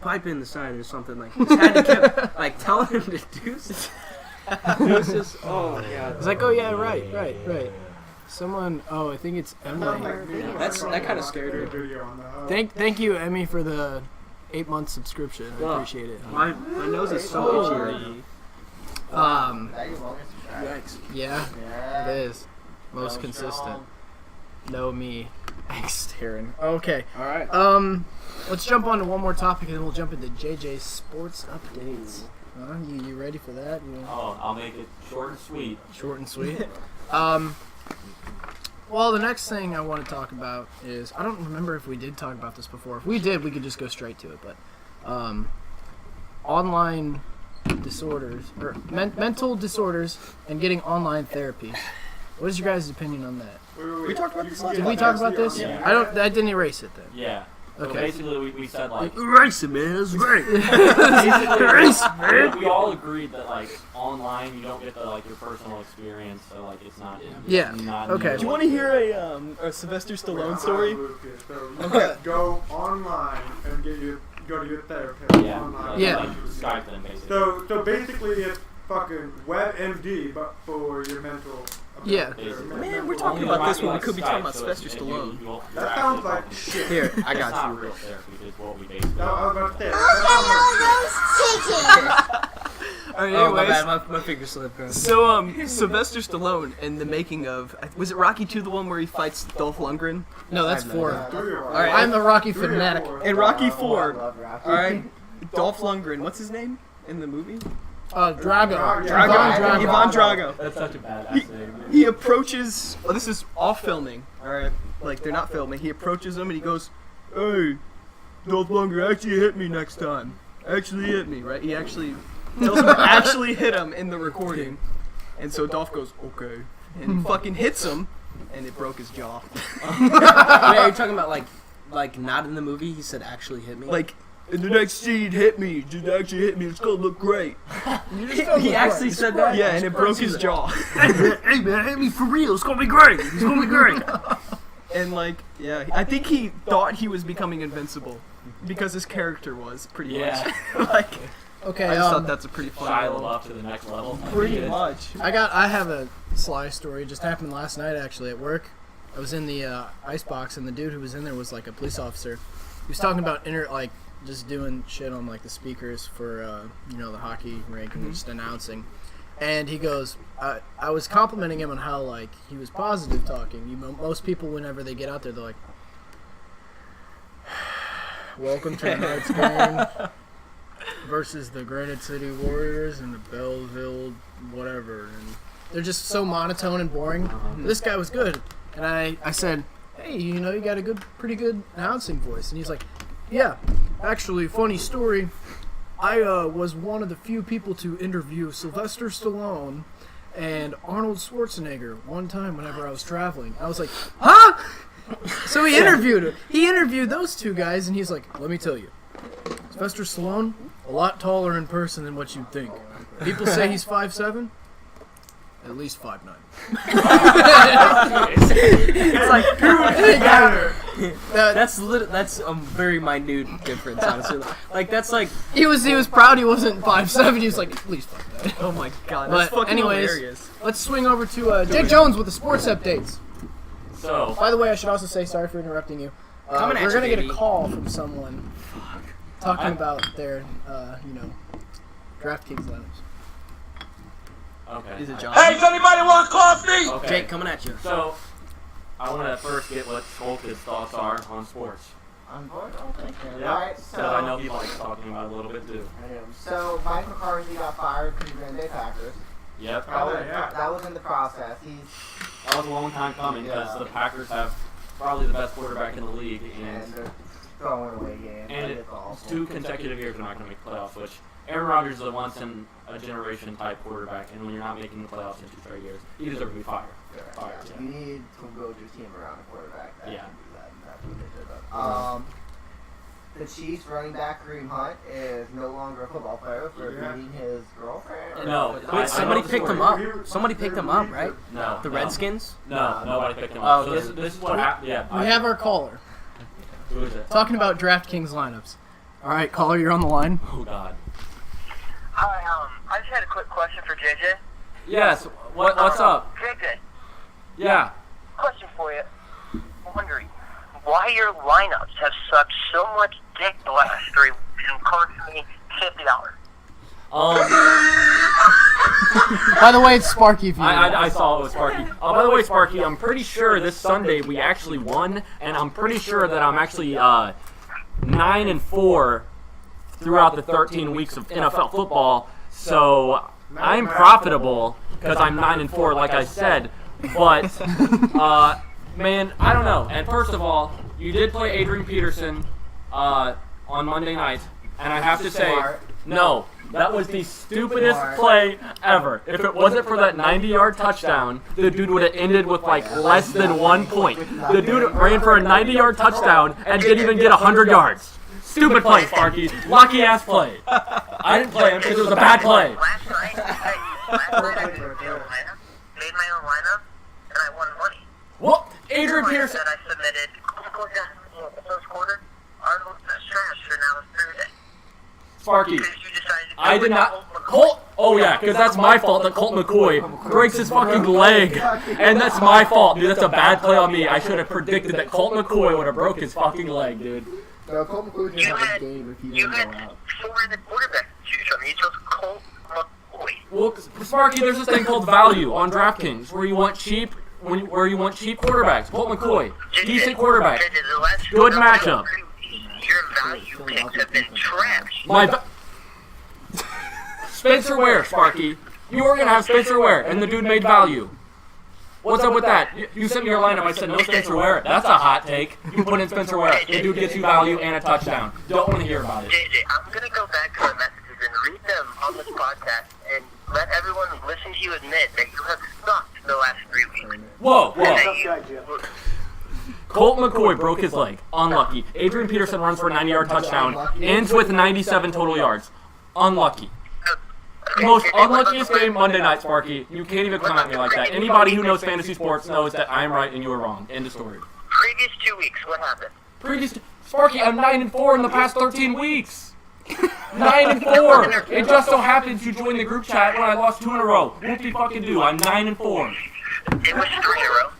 pipe in the side or something. Like, he just had to keep like telling him to do something. It was just, oh my god. It's like, oh yeah, right. Someone, I think it's Emily. That kind of scared her. Thank you, Emmy, for the 8-month subscription. I appreciate it. My nose is so itchy. Yikes. Yeah, it is. Most consistent. No me. Thanks, Taryn. Okay. All right. Let's jump on to one more topic, and then we'll jump into JJ's sports updates. You ready for that? I'll make it short and sweet. Short and sweet. Well, the next thing I want to talk about is, I don't remember if we did talk about this before. If we did, we could just go straight to it. But online disorders, or mental disorders, and getting online therapy. What is your guys' opinion on that? We talked about this last Did we talk about this? Yeah. I didn't erase it then. Yeah. So Okay. basically, we said like Erase it, man. That's great. we all agreed that like online you don't get the like your personal experience, so like it's not. Yeah. Not Okay. Do you want to hear a Sylvester Stallone story? So go online and go to your therapist Yeah. online. Yeah. Like, Skype them basically. So basically it's fucking WebMD, but for your mental. Yeah. Basically. Man, we're talking about this when we could be talking about Sylvester Stallone. That sounds like shit. Here, I It's got not you. real therapy, is what we basically. No, I was about to say. Alright, Oh, my anyways. bad. My finger slipped. Bro. So, Sylvester Stallone in the making of, was it Rocky 2 the one where he fights Dolph Lundgren? No, that's 4. Alright, I'm the Rocky fanatic. in Rocky I 4, love Rocky. alright, Dolph Lundgren, what's his name in the movie? Drago. Ivan Drago. That's such a badass name. He approaches, this is off filming, alright, like they're not filming, he approaches him and he goes, hey, Dolph Lundgren, actually hit me next time. Actually hit me, right? He actually tells him to actually hit him in the recording. And so Dolph goes, okay. And he fucking hits him, and it broke his jaw. Wait, are you talking about like not in the movie? He said actually hit me. Like, And the next seed hit me. Just actually hit me. It's gonna look great. He actually said that? Yeah, and it broke his jaw. Hey man, hit me for real. It's gonna be great. It's gonna be great. And like, yeah, I think he thought he was becoming invincible because his character was pretty much. Like, Okay, I just thought that's a pretty Shia funny little. LaBeouf to the next level. Pretty much. I have a Sly story. It just happened last night actually at work. I was in the ice box and the dude who was in there was like a police officer. He was talking about just doing shit on like the speakers for the hockey rink and just announcing. And he goes, I was complimenting him on how like he was positive talking. Most people whenever they get out there they're like, "Welcome to tonight's game versus the Granite City Warriors and the Belleville whatever." And they're just so monotone and boring. This guy was good. And I said, "Hey, you got a pretty good announcing voice." And he's like, "Yeah, actually, funny story. I was one of the few people to interview Sylvester Stallone and Arnold Schwarzenegger one time whenever I was traveling." I was like, "Huh?" So he interviewed him. He interviewed those two guys, and he's like, "Let me tell you, Sylvester Stallone, a lot taller in person than what you'd think. People say he's 5'7". At least 5'9". It's like, that's a very minute difference, honestly. Like that's like He was proud he wasn't 5'7". He was like, at least 5'9". Oh my god, that's But fucking anyways, hilarious. let's swing over to Jake Jones with the sports updates. So, By the way, I should also say, sorry for interrupting you. Coming at We're you, gonna get a baby. call from someone talking about their, DraftKings lineups. okay. Is it John? Hey, does anybody want coffee? Okay. Jake, coming at you. So, I want to first get what Skolka's thoughts are on sports. On board? Oh, thank you. Yeah, Alright, because so... I know he likes talking about it a little bit too. So, Mike McCarthy got fired from the Green Bay Packers. Yep. That was in the process. That was a long time coming because the Packers have probably the best quarterback in the league, And they're throwing away games. and it's it's awful. 2 consecutive years they're not going to make playoffs, which Aaron Rodgers is a once-in-a-generation type quarterback, and when you're not making the playoffs in 2 straight years, you deserve to be fired. Fired, yeah. You need to build your team around a quarterback that Yeah. can do that, and that's what they did. The Chiefs running back Kareem Hunt is no longer a football player for beating his girlfriend. Or No. Wait, somebody picked him up. Somebody picked him up, right? No. The no. Redskins? No, nobody picked him up. Oh, So this is what happened. Yeah. We have our caller Who is it? talking about DraftKings lineups. All right, caller, you're on the line. Oh, God. Hi, I just had a quick question for JJ. Yes. What's up? JJ, Yeah. question for you. I'm wondering why your lineups have sucked so much dick the last 3 weeks and cost me $50. By the way, it's Sparky. If you I saw it was Sparky. By the way, Sparky, I'm pretty sure this Sunday we actually won, and I'm pretty sure that I'm actually 9-4 throughout the 13 weeks of NFL football. So I'm profitable because I'm 9-4, like I said. But man, I don't know. And first of all, you did play Adrian Peterson on Monday night, and I have to say, no. That was the stupidest play ever. If it wasn't for that 90-yard touchdown, the dude would have ended with like less than 1 point. The dude ran for a 90-yard touchdown and didn't even get 100 yards. Stupid play, Sparky. Lucky ass play. I didn't play him because it was a bad play. Last night I made my own lineup, and I won money. Well, Adrian Peterson. That I submitted the first quarter. Arnold's trash for now is Thursday. Sparky. Because you decided to I did not. Colt. Oh yeah, because that's my fault that Colt McCoy breaks his fucking leg, and that's my fault, dude. That's a bad play on me. I should have predicted that Colt McCoy would have broke his fucking leg, dude. No, Colt McCoy didn't have a game if he You didn't had go out. 4 in the quarterback to choose from. You chose Colt McCoy. Well, Sparky, there's this thing called value on DraftKings where you want cheap quarterbacks. Colt McCoy, decent quarterback, good matchup. Your value picks have been trash. Spencer Ware, Sparky. You were gonna have Spencer Ware, and the dude made value. What's up with that? You sent me your lineup. I said no Spencer Ware. That's a hot take. You put in Spencer Ware. The dude gets you value and a touchdown. Don't want to hear about it. JJ, I'm gonna go back to my messages and read them on this podcast and let everyone listen to you admit that you have sucked the last 3 weeks. Whoa. Colt McCoy broke his leg. Unlucky. Adrian Peterson runs for a 90-yard touchdown. Ends with 97 total yards. Unlucky. Most unluckiest game Monday night, Sparky. You can't even come at me like that. Anybody who knows fantasy sports knows that I am right and you are wrong. End of story. Previous 2 weeks, what happened? Sparky, I'm 9-4 in the past 13 weeks. 9-4. It just so happens you joined the group chat when I lost 2 in a row. Whoopty fucking do. I'm 9-4. It was 3 in a row.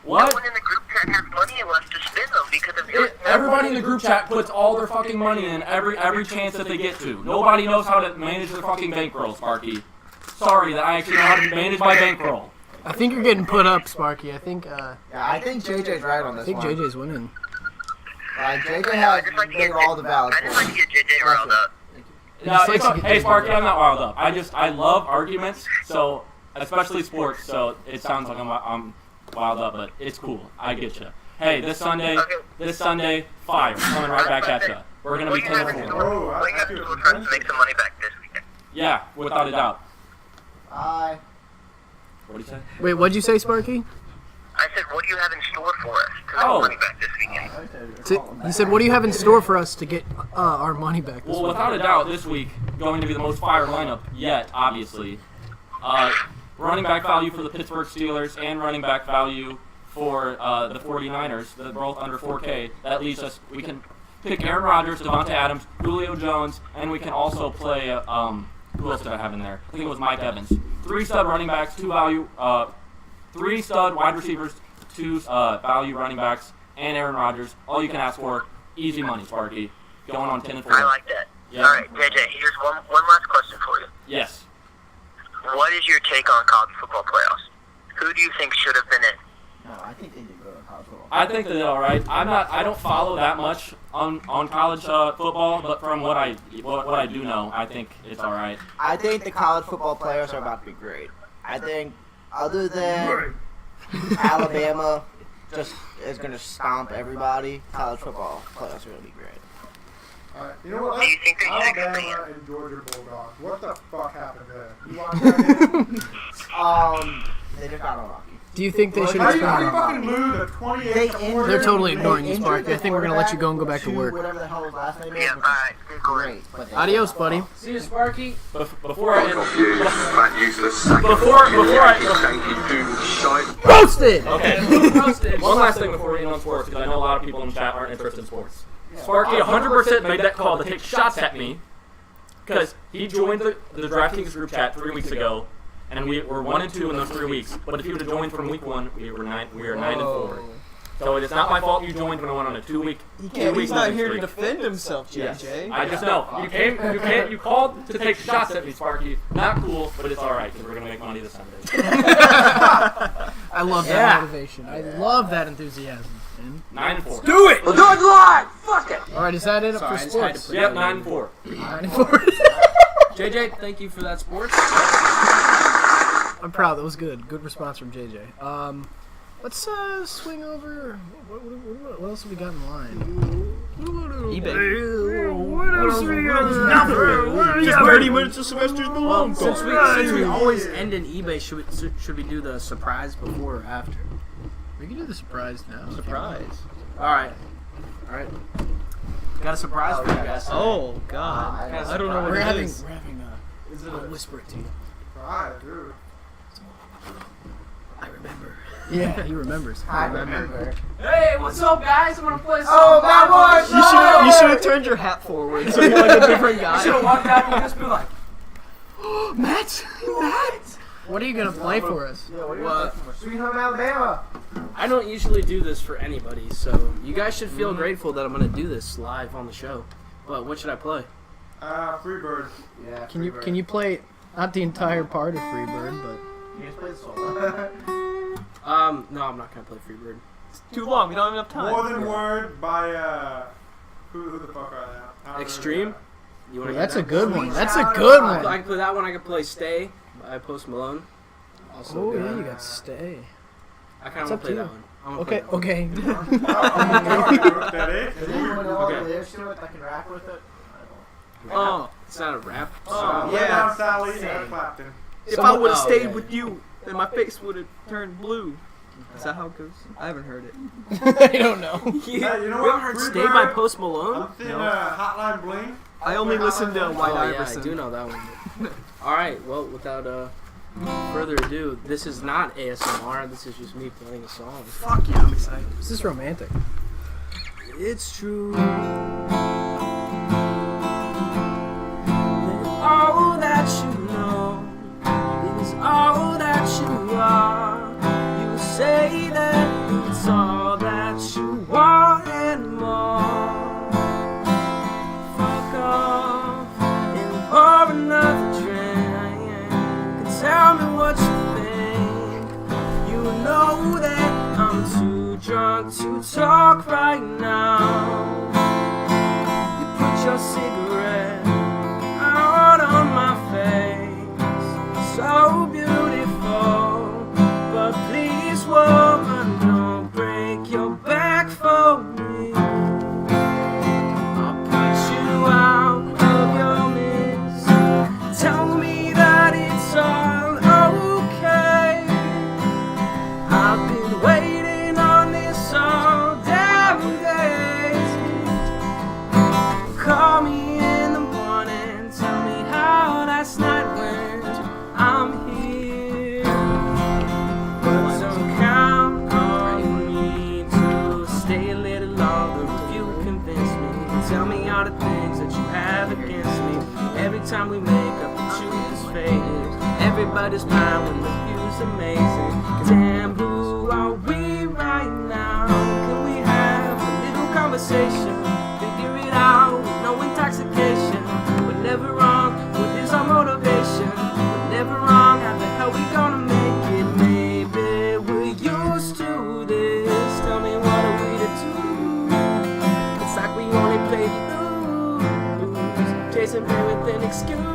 What? No one in the group chat has money left to spend them because of your... Everybody in the group chat puts all their fucking money in every chance that they get to. Nobody knows how to manage their fucking bankroll, Sparky. Sorry that I actually know how to manage my bankroll. I think you're getting put up, Sparky. I think I think JJ's right on this I think one. JJ's winning. JJ has made all the valid I just like to get JJ riled up. No, hey, Sparky, I'm not riled up. I love arguments, so especially sports. So it sounds like I'm wild up, but it's cool. I get you. Hey, this Sunday, fire coming right back at you. We're gonna be 10-4. Well, you have to try to make some money back this weekend. Yeah, without a doubt. Bye. What did you say? Wait, what'd you say, Sparky? I said, what do you have in store for us to make money back this weekend? He said, what do you have in store for us to get our money back this Well, week? without a doubt, this week going to be the most fire lineup yet, obviously. Running back value for the Pittsburgh Steelers and running back value for the 49ers. They're both under 4K. That leaves us, we can pick Aaron Rodgers, Devontae Adams, Julio Jones, and we can also play, who else did I have in there? I think it was Mike Evans. 3 stud running backs, 3 stud wide receivers, 2 value running backs, and Aaron Rodgers. All you can ask for, easy money, Sparky. Going on 10-4. I like that. Yeah. All right, JJ, here's one last question for you. Yes. What is your take on college football playoffs? Who do you think should have been in? No, I think they did good on college football. I think they did all right. I don't follow that much on college football, but from what I do know, I think it's all right. I think the college football players are about to be great. I think other than Alabama just is going to stomp everybody, college football players are going to be great. Alright, you know what? Do you think they should have Alabama and Georgia Bulldogs. What the fuck happened there? You watch that game? They just got unlucky. Do you think they should How have do you spent fucking lose a 28-4? They're totally ignoring you, Sparky. I think we're going to let you go and go back to work. Whatever the hell his last name is. Yeah, alright, Great. But they- Adios, buddy. See you, Sparky. Before I end, You fat useless sack of Before I- janky doodle shite. Roasted! okay. One last thing before we end on sports, because I know a lot of people in the chat aren't interested in sports. Sparky 100% made that call to take shots at me, because he joined the DraftKings group chat 3 weeks ago, and we were 1-2 in those 3 weeks. But if he would have joined from week 1, we were 9-4. So it is not my fault you joined when I went on a 2 week. He's not here to defend himself, JJ. I just know you called to take shots at me, Sparky. Not cool, but it's all right because we're gonna make money this Sunday. I love that motivation. I love that enthusiasm. 9-4. Do it! We'll do it live! Fuck it! All right, is that it Sorry, for I just had sports? to Yep, 9-4. 94. JJ, thank you for that sports. I'm proud. That was good. Good response from JJ. Let's swing over. What else have we got in line? eBay. What else have we got? Just 30 minutes of semester's belong. Since we always end in eBay, should we do the surprise before or after? We can do the surprise now. Surprise. All right. Got a surprise for you guys. Oh, God. I don't know what We're it having is. a whisper to you. Alright, dude. I remember. Yeah, he remembers. I remember. Hey, what's up, guys? I'm gonna play some. Oh, my boy! You should have turned your hat forward so you're like a different guy. You should have walked out and just be like, Matt! What are you gonna play for us? Yeah, what are you gonna play for? Sweet Home Alabama. I don't usually do this for anybody, so you guys should feel grateful that I'm gonna do this live on the show. But what should I play? Freebird. Yeah. Can you play not the entire part of Freebird, but You just play the solo. No, I'm not gonna play Freebird. It's too long. We don't have enough time. More Than Word by, who the fuck are they? I don't Extreme? remember You wanna that's get a that? good one. That's a good I one. can play that one. I can play Stay by Post Malone. Also Oh good. yeah, you got Stay. I kind It's of up want to play to that you. one. I'm gonna Okay, play okay. that is? Does anyone know all the Okay. lyrics to it that can rap with it? Oh, It's not a rap. Oh, Lay yeah. Down Sally and Clapton. if I would have Oh, stayed yeah. with you, then my face would have turned blue. Is that how it goes? I haven't heard it. I don't know. Yeah, you know You what? ever heard Free Stay Bird? by Post Malone? I'm seeing Hotline Bling. I only listen to White Oh, yeah, Iverson. I do know that one. Alright, well, without further ado, this is not ASMR, this is just me playing a song. Fuck yeah, I'm excited. This is romantic. It's true that all that you know is all that you are. You say that it's all that you want and more. Fuck off and pour another drink and tell me what you think. You know that I'm too drunk to talk right now. You put your cigarette out on my face, so beautiful. But please, woman, don't break your back for me. I'll put you out of your misery. Tell me that it's all okay. I've been waiting on this all damn day. Call me in the morning, tell me how last night went. I'm here, but don't count on me to stay a little longer. If you convince me, tell me all the things that you have against me. Every time we make up, the truth is faded. Everybody's mine when the view's amazing. Damn, who are we right now? Can we have a little conversation? Figure it out with no intoxication. We're never wrong, what is our motivation? We're never wrong, how the hell we gonna make it? Maybe we're used to this. Tell me what are we to do? It's like we only play to lose. Chasing pain with an excuse.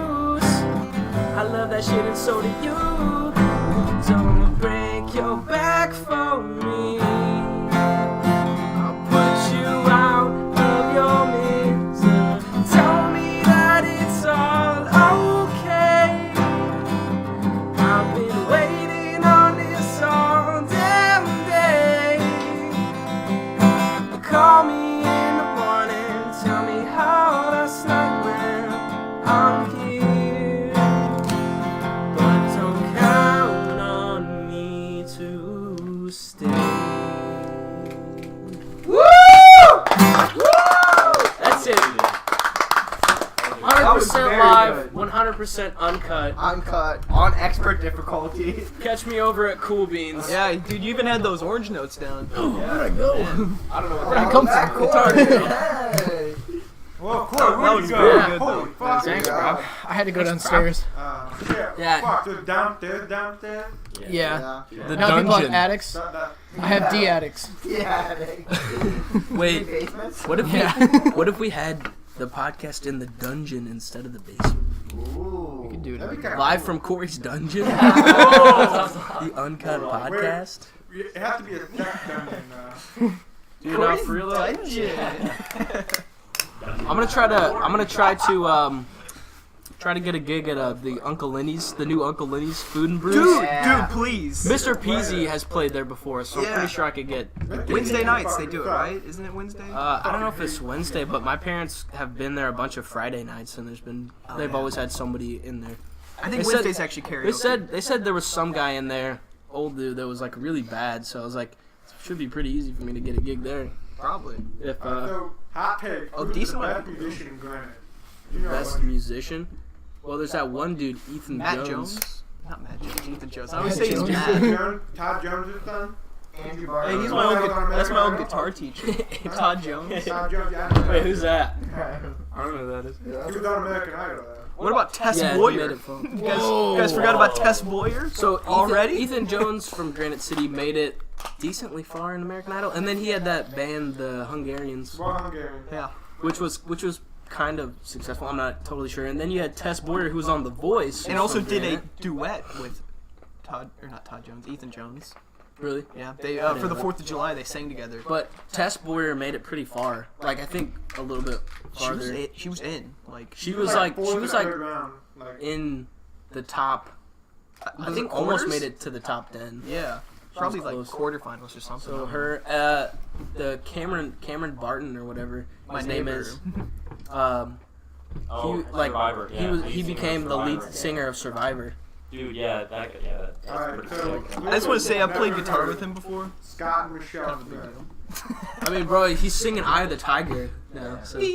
I love that shit and so do you. Don't break your back for me. I'll put you out of your misery. Tell me that it's all okay. I've been waiting on this all damn day. Call me in the morning, tell me how last night went. I'm here, but don't count on me to stay. Woo! That's it. 100% very live, good. 100% uncut. Uncut on expert difficulty. Catch me over at Cool Beans. Yeah, dude, you even had those orange notes down. Where'd I go? I don't know Where'd I come from? Hey. Well, cool. That Where'd was you very go? good, Holy though. fuck. Thanks, bro. I had to go downstairs. Shit. Yeah. Fuck. So downstairs. Yeah. The Now people have dungeon. addicts. That. I have D-addicts. Yeah. Wait, Basements? what if Yeah. what if we had the podcast in the dungeon instead of the basement? Ooh. You can do That'd be it. kinda Live cool. from Corey's dungeon? Oh. The Uncut Where- Podcast? It has to be a sex dungeon. Dude, not for real though. I'm gonna try to get a gig at the Uncle Lenny's, the new Uncle Lenny's Food and Brews. Dude, please. Mr. Peasy has played there before, so I'm Yeah. pretty sure I could get. Wednesday nights they do it, right? Isn't it Wednesday? I don't know if it's Wednesday, but my parents have been there a bunch of Friday nights, and they've always had somebody in there. I think they Wednesday's said- actually karaoke. They said there was some guy in there, old dude, that was like really bad. So I was like, it should be pretty easy for me to get a gig there. Probably. If So, hot take. Oh, Who's decent the one. best musician in Granite? You know, best like, musician. Well, there's that one dude, Ethan Matt Jones. Jones? Not Matt Jones, Ethan Jones. I Matt always say he's Jones. Matt. Todd Jones' son? Andrew Barr. Hey, he's Oh, my old, yeah, that's my old yeah. guitar teacher. Todd Jones. Todd Jones, yeah. Wait, who's that? I don't know who that is. He was on American Idol, though. What about Tess Yeah, he Boyer? made You it fun. guys forgot about Tess Boyer? So Already? Ethan Jones from Granite City made it decently far in American Idol, and then he had that band, the Hungarians, Well, Hungarian. Yeah. which was kind of successful. I'm not totally sure. And then you had Tess Boyer, who was on The Voice, And also from did a Granite. duet with Ethan Jones. Really. Yeah, they for the 4th of July they sang together. But Tess Boyer made it pretty far. Like I think a little bit farther. She was in. Like She was like Third round. Like, in the top. I Was think it almost quarters? made it to the top 10. Yeah. Probably like close. quarterfinals or something. So her, the Cameron Barton or whatever his name is. Survivor. He became the lead singer of Survivor. Dude, yeah, that's Alright, pretty so sick. I just want to say I've played Never guitar heard with him before. Scott and Michelle. I mean, bro, he's singing "Eye of the Tiger" now. So. Like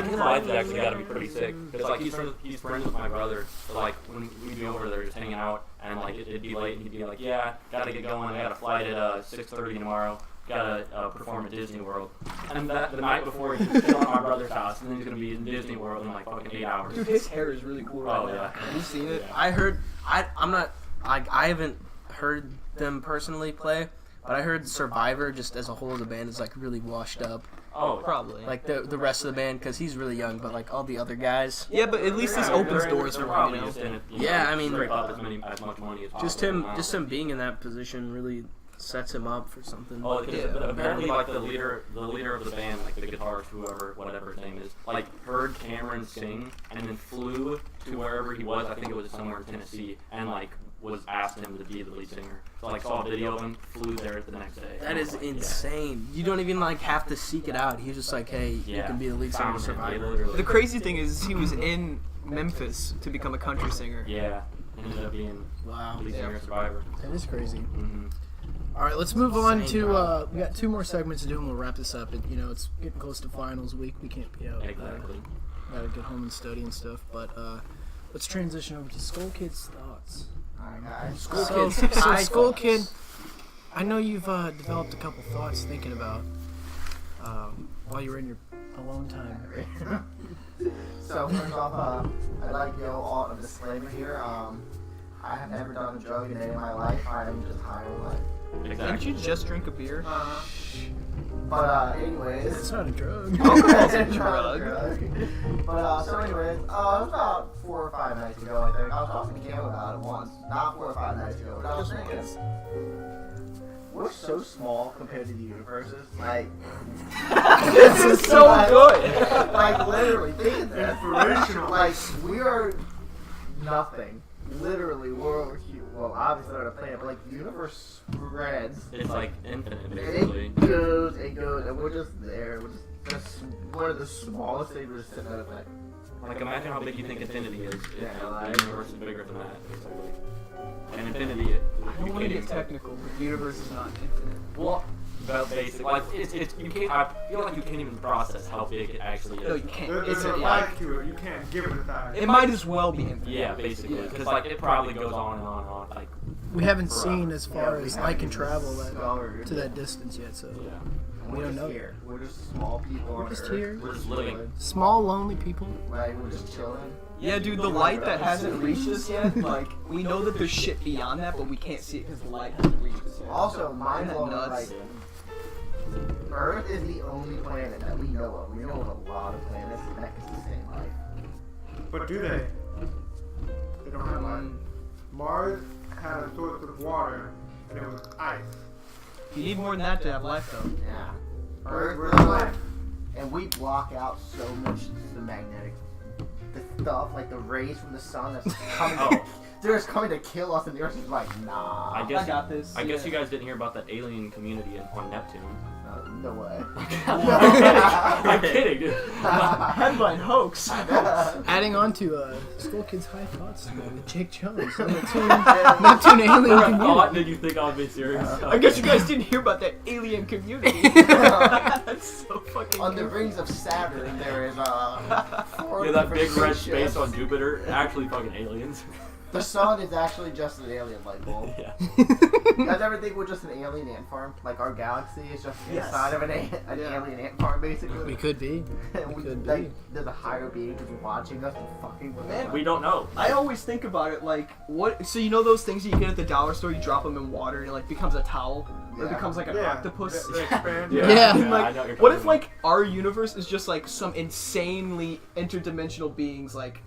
his life actually got to be pretty sick. Cause like he's friends with my brother. So like when we'd be over there just hanging out, and like it'd be late, and he'd be like, "Yeah, gotta get going. I got a flight at 6:30 tomorrow. Gotta perform at Disney World." And the night before, he's still at my brother's house, and then he's gonna be in Disney World in like fucking 8 hours. Dude, his hair is really cool right Oh now. yeah. Have you seen it? I heard. I haven't heard them personally play, but I heard Survivor just as a whole of the band is like really washed up. Oh, Probably. Like the rest of the band, because he's really young, but like all the other guys. Yeah, but at least this opens doors for him, probably you know? just in it. Yeah, I mean, scrape up as much money as possible. Just him being in that position really sets him up for something. Oh, because apparently, like the leader of the band, like the guitarist, whatever his name is, like heard Cameron sing and then flew to wherever he was. I think it was somewhere in Tennessee, and like was asked him to be the lead singer. So like saw a video of him, flew there the next day. That is insane. You don't even like have to seek it out. He's just like, hey, you can be the lead singer of Survivor. The crazy thing is he was in Memphis to become a country singer. Yeah, ended up being lead singer of Survivor. That is crazy. Mm-hmm. All right, let's move on to. We got 2 more segments to do, and we'll wrap this up. It's getting close to finals week. We can't be out. Exactly. Gotta get home and study and stuff. But let's transition over to Skull Kid's thoughts. Alright, guys. So Skull Kid, I know you've developed a couple thoughts thinking about while you were in your alone time. So first off, I'd like to go on a disclaimer here. I have never done a drug in any of my life. I am just high on life. Didn't you just drink a beer? But anyways, It's not a drug. it's a drug. But so anyways, it was about 4 or 5 nights ago. I think I was talking to Cam about it once. Not 4 or 5 nights ago. But I was thinking, we're so small compared to the universes. Like, This is so good. like literally, think of this. Inspirational. Like we are nothing. Literally, we're well, obviously not a planet, but like the universe spreads. It's like infinite, And basically. it goes, and we're just there. We're just one of the smallest things. We're just sitting there like. Like imagine how big you think infinity is. Yeah, like- The universe is bigger than that, basically. And infinity, I don't want to get technical, but the universe is not infinite. Well, but basically, like it's you can't. I feel like you can't even process how big it actually is. No, you can't. There's It's a a, life to it. You can't give it a time. it might as well be infinite. Yeah, basically, because like it probably goes on and on and on. Like We haven't seen as far we as haven't light can even travel discovered. to that distance yet. So yeah, we don't know. Here. We're just small people. We're on just Earth. here. we're just living. Small, lonely people. Like we're just chilling. Yeah, dude, the light that hasn't reached us yet, like, we know that there's shit beyond that, but we can't see it because the light hasn't reached us yet. Also, mind Isn't that blowing. Like nuts? Earth is the only planet that we know of. We know of a lot of planets that can sustain life. But do they? They don't have life. Mars had a source of water, and it was ice. You need more than that to have life, though. Yeah. Where's Earth, the life? and we block out so much the magnetic, the stuff like the rays from the sun that's coming. They're just coming to kill us, and the Earth is like, nah. I guess I got this. I guess you guys didn't hear about that alien community on Neptune. No way. I'm kidding, dude. Headline hoax. Adding on to Skull Kid's high thoughts with Jake Jones, Neptune alien For a community. thought, did you think I would be serious? I guess you guys didn't hear about that alien community. That's so fucking On the good. rings of Saturn, there is 4 Yeah, that different big red spaceships. space on Jupiter, actually fucking aliens. The sun is actually just an alien light bulb. Yeah. You guys ever think we're just an alien ant farm? Like our galaxy is just Yes. inside of an alien ant farm, basically. We could be. And we could like, be. there's a higher being who's watching us and fucking with us. We don't know. I always think about it like, what? So you know those things you get at the dollar store? You drop them in water and it like becomes a towel, or it Yeah. becomes like an Yeah. octopus. They expand. Yeah. And, like, I know what you're what if talking like our universe is just like some insanely interdimensional beings like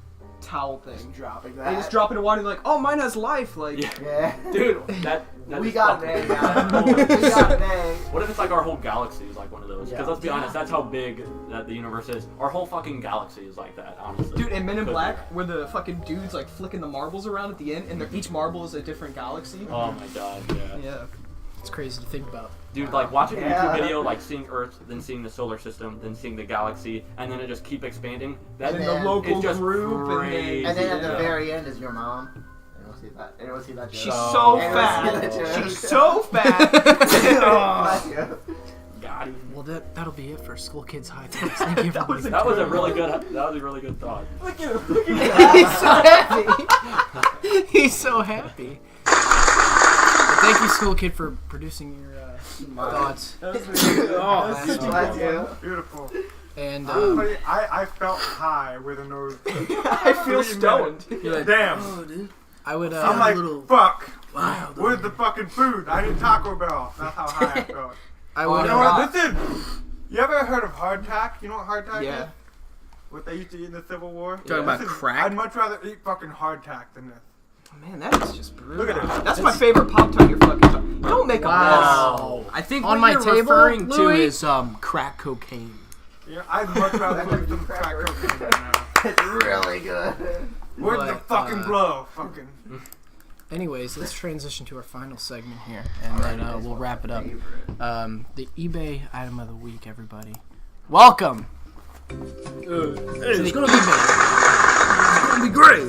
towel thing. Dropping They that. just drop it in water and like, oh, mine has life. Like, Yeah. Dude, that We is got fucking- an A, guys. We got an A. What if it's like our whole galaxy is like one of those? Because Yeah. let's be honest, that's how big that the universe is. Our whole fucking galaxy is like that, honestly. dude, in Men in Could Black, be. where the fucking dude's like flicking the marbles around at the end, and each marble is a different galaxy. Oh my god, yeah. Yeah. It's crazy to think about. Dude, like watching a Yeah. YouTube video, like seeing Earth, then seeing the solar system, then seeing the galaxy, and then it just keep expanding. That And then then the local it's just group, crazy. And then at the Yeah. very end is your mom. Anyone see that joke? She's Oh. so Anyone fat. see that joke? She's so fat. Oh. God. Well, that'll be it for School Kids High Times. Thank you, everybody. That was a really good thought. Look at him. Look at He's so happy. He's so happy. But thank you, School Kid, for producing your thoughts. Glad you. Beautiful. And I felt high within those. I feel 3 stoned. minutes. Damn. I would. I'm like, fuck. Wow. Where's the fucking food? I need Taco Bell. That's how high I felt. I You would. know what? Listen. You ever heard of hardtack? You know what hardtack Yeah. is? What they used to eat in the Civil War? Talking about crack? I'd much rather eat fucking hardtack than this. Man, that is just brutal. Look at it. That's my favorite Pop-Tart you're fucking talking. Don't make a Wow. I think On what my you're table, referring to Louie? is crack cocaine. Yeah, I'd much rather eat some crack cocaine right now. It's really good. Where's the But, fucking glove? Fucking. Anyways, let's transition to our final segment here, and then we'll wrap it up. The eBay item of the week, everybody. Welcome to the eBay.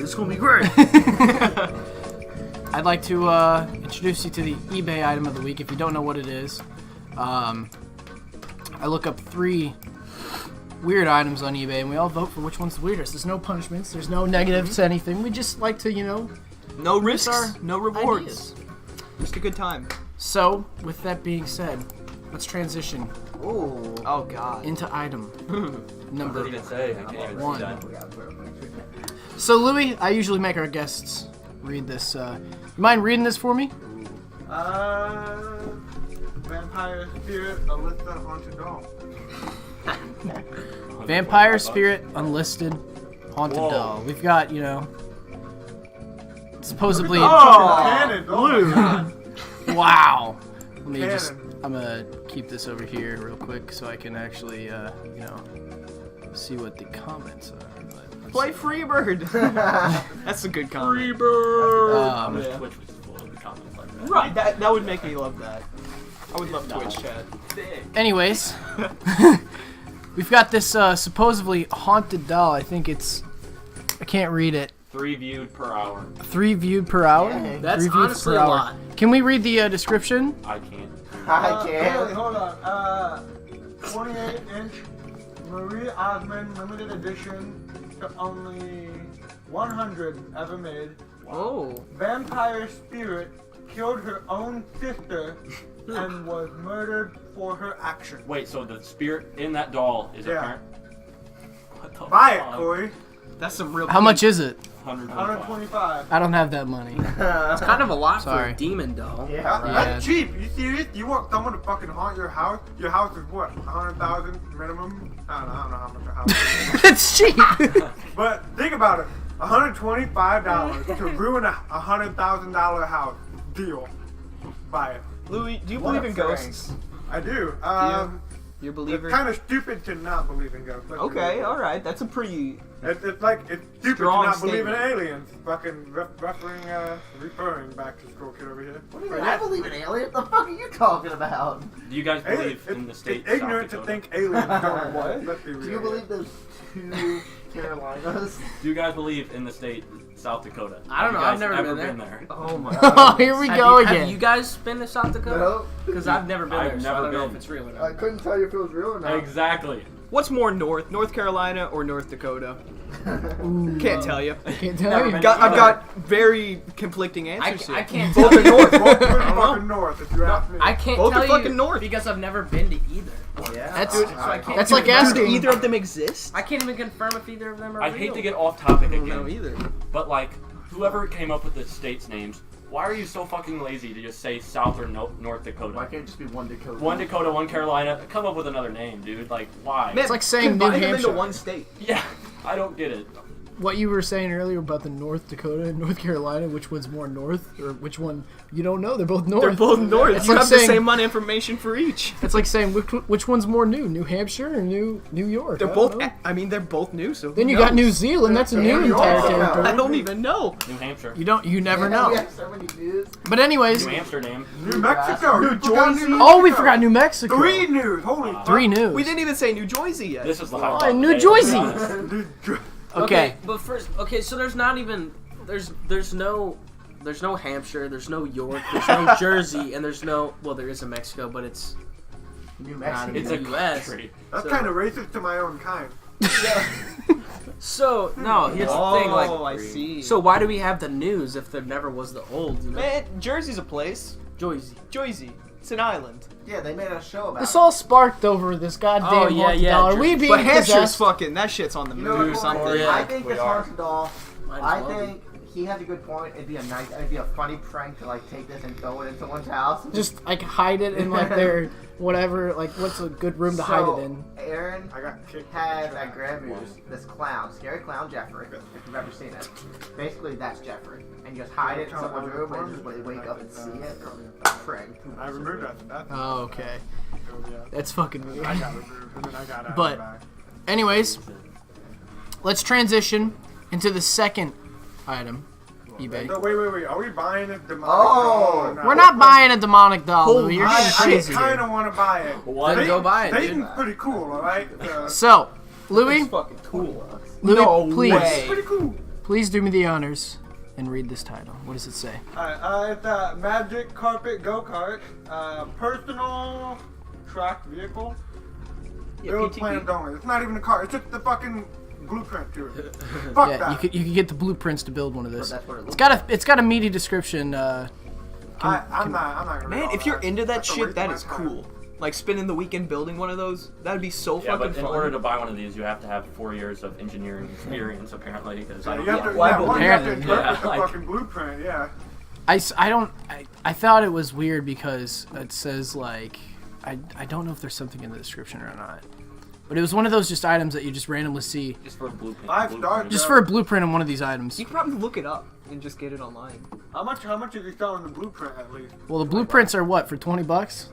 It's gonna be great. I'd like to introduce you to the eBay item of the week. If you don't know what it is, I look up 3 weird items on eBay, and we all vote for which one's the weirdest. There's no punishments. There's no negatives to anything. We just like to, No risks, our no rewards. ideas. Just a good time. So, with that being said, let's transition Ooh. Oh god. into item I number can't even say. I can't even one. see that. So, Louie, I usually make our guests read this. You mind reading this for me? Vampire Spirit, Alyssa, Haunted Doll. Vampire Spirit, Unlisted, Haunted Whoa. Doll. We've got, supposedly... Cannon! Oh my god. Wow. Let me Cannon. just... I'm gonna keep this over here real quick so I can actually, see what the comments are. But let's Play see. Freebird. That's a good comment. I wish Um, Twitch was full of the comments like that. Right, that would make me love that. I would love Twitch chat. anyways, we've got this supposedly haunted doll. I think it's... I can't read it. 3 viewed per hour. 3 viewed per hour? Dang. That's 3 views honestly per a hour. lot. Can we read the description? I can't. I Wait, can't. hold on. 28-inch Marie Osmond limited edition to only 100 ever made. Oh. Vampire Spirit killed her own sister and was murdered for her actions. Wait, so the spirit in that doll is a Yeah. parent? What the Buy it, fuck? Corey. That's some real. How much is it? 125. 125. I don't have that money. It's kind of a lot for Sorry. a demon doll. Yeah. Yeah. That's cheap. You serious? You want someone to fucking haunt your house? Your house is what? 100,000 minimum? I don't know how much a house is. It's cheap. But think about it. $125 to ruin a $100,000 house. Deal. Buy it. Louie, do you What believe a in prank. ghosts? I do. You're a It's believer? kind of stupid to not believe in ghosts. Let's be Okay, real. alright. That's a pretty... It's stupid Strong to not believe in statement. aliens. Fucking referring back to school kid over here. What do you mean? I believe in aliens. What the fuck are you talking about? Do you guys believe It's, in the state it's ignorant to South Dakota? think aliens don't. What? Let's be real. Do you believe there's 2 Carolinas? Do you guys believe in the state South Dakota? I don't know, Have I've you guys never ever been there. Oh my Oh, here we go Have again. you guys been to South Dakota? No. Because I've never been I've there, so I never don't know been. if it's real or I not. couldn't tell you if it was real or not. Exactly. What's more north? North Carolina or North Dakota? Can't tell you. Can't tell Never you. been. I've got very conflicting answers I here. can't Both tell are you. north. Both pretty fucking north, if you ask me. I can't Both tell are you fucking north. because I've never been to either. Yeah. That's So I can't that's even like confirm- asking Do either of them exist? I can't even confirm if either of them are I real. hate to get off topic I don't know again, either. but like, whoever came up with the states' names, why are you so fucking lazy to just say South or North Why Dakota? can't it just be one Dakota? One Dakota, one Carolina. Come up with another name, dude. Like, why? Man, like saying New combine them Hampshire. into one state. Yeah, I don't get it. what you were saying earlier about the North Dakota and North Carolina, which one's more north, or which one you don't know? They're both north. They're both north. It's You like have the saying- same amount of information for each. It's like saying which one's more new, New Hampshire or New York? They're I both. don't know. I mean, they're both new. So Then who you got knows? New Zealand. That's a new New entire York. territory. I don't even know. New Hampshire. You never We know. have so many news. But anyways, New Amsterdam. New Mexico. New You forgot Jersey. New oh, we Mexico. forgot New Mexico. 3 news. Holy fuck. 3 news. We didn't even say New Jersey yet. This is the Oh, hot New topic. Jersey. New Jer- Okay. But first, so there's not even there's no Hampshire, there's no York, there's no Jersey, and there's no there is a Mexico, but it's New not Mexico. in It's the a U.S. country. That's So- kind of racist to my own kind. So no, here's the thing. Like, I see. so why do we have the news if there never was the old? You know? man, Jersey's a place. Jersey. Jersey. It's an island. Yeah, they made a show about This it. all sparked over this goddamn Oh, yeah, $1 Jersey. We being But Hampshire's possessed. fucking. That shit's on the You know move or what, something. Corey? Yeah, I think we this are. Hartsdal. Might as I well think he has a good point. It'd be a funny prank to like take this and throw it in someone's house. Just like hide it in like their whatever. Like what's a good room to hide it in? Aaron I got kicked. has at Grandma's this clown, scary clown Jeffrey. If you've ever seen it, basically that's Jeffrey, and you just hide it in someone's room and just wake up and see it. Prank. I removed that. Oh, okay. Yeah. That's fucking weird. I got removed, and then I got out But- back. Anyways, let's transition into the second item. eBay. No, wait. Are we buying it? Oh! We're not buying a demonic doll, Louie. You're getting I crazy kind here. of want to buy it. What? Then go buy it, dude. Satan's pretty cool, alright? So, Louie, fucking cool. Louie, No please, way. pretty cool. please do me the honors and read this title. What does it say? Alright, it's a Magic Carpet Go-Kart. Personal track vehicle. Build PTV. plans only. It's not even a car. It's just the fucking blueprint to it. Fuck Yeah, that. you could get the blueprints to build one of But this. that's what it looks It's got a meaty description. I'm not gonna Man, read all if you're that. into that That's a shit, waste that of is my time. cool. Like spending the weekend building one of those, that'd be so Yeah, fucking but in fun. order to buy one of these, you have to have 4 years of engineering experience, apparently. Because I You don't have to, know. Why yeah, build one, you have to it? interpret Yeah, the like- fucking blueprint, yeah. I thought it was weird because it says like I don't know if there's something in the description or not. But it was one of those just items that you just randomly see Just for a blueprint. 5 stars. just for a blueprint on one of these items. You can probably look it up and just get it online. How much is he selling the blueprint at least? Well, the blueprints are what, for $20?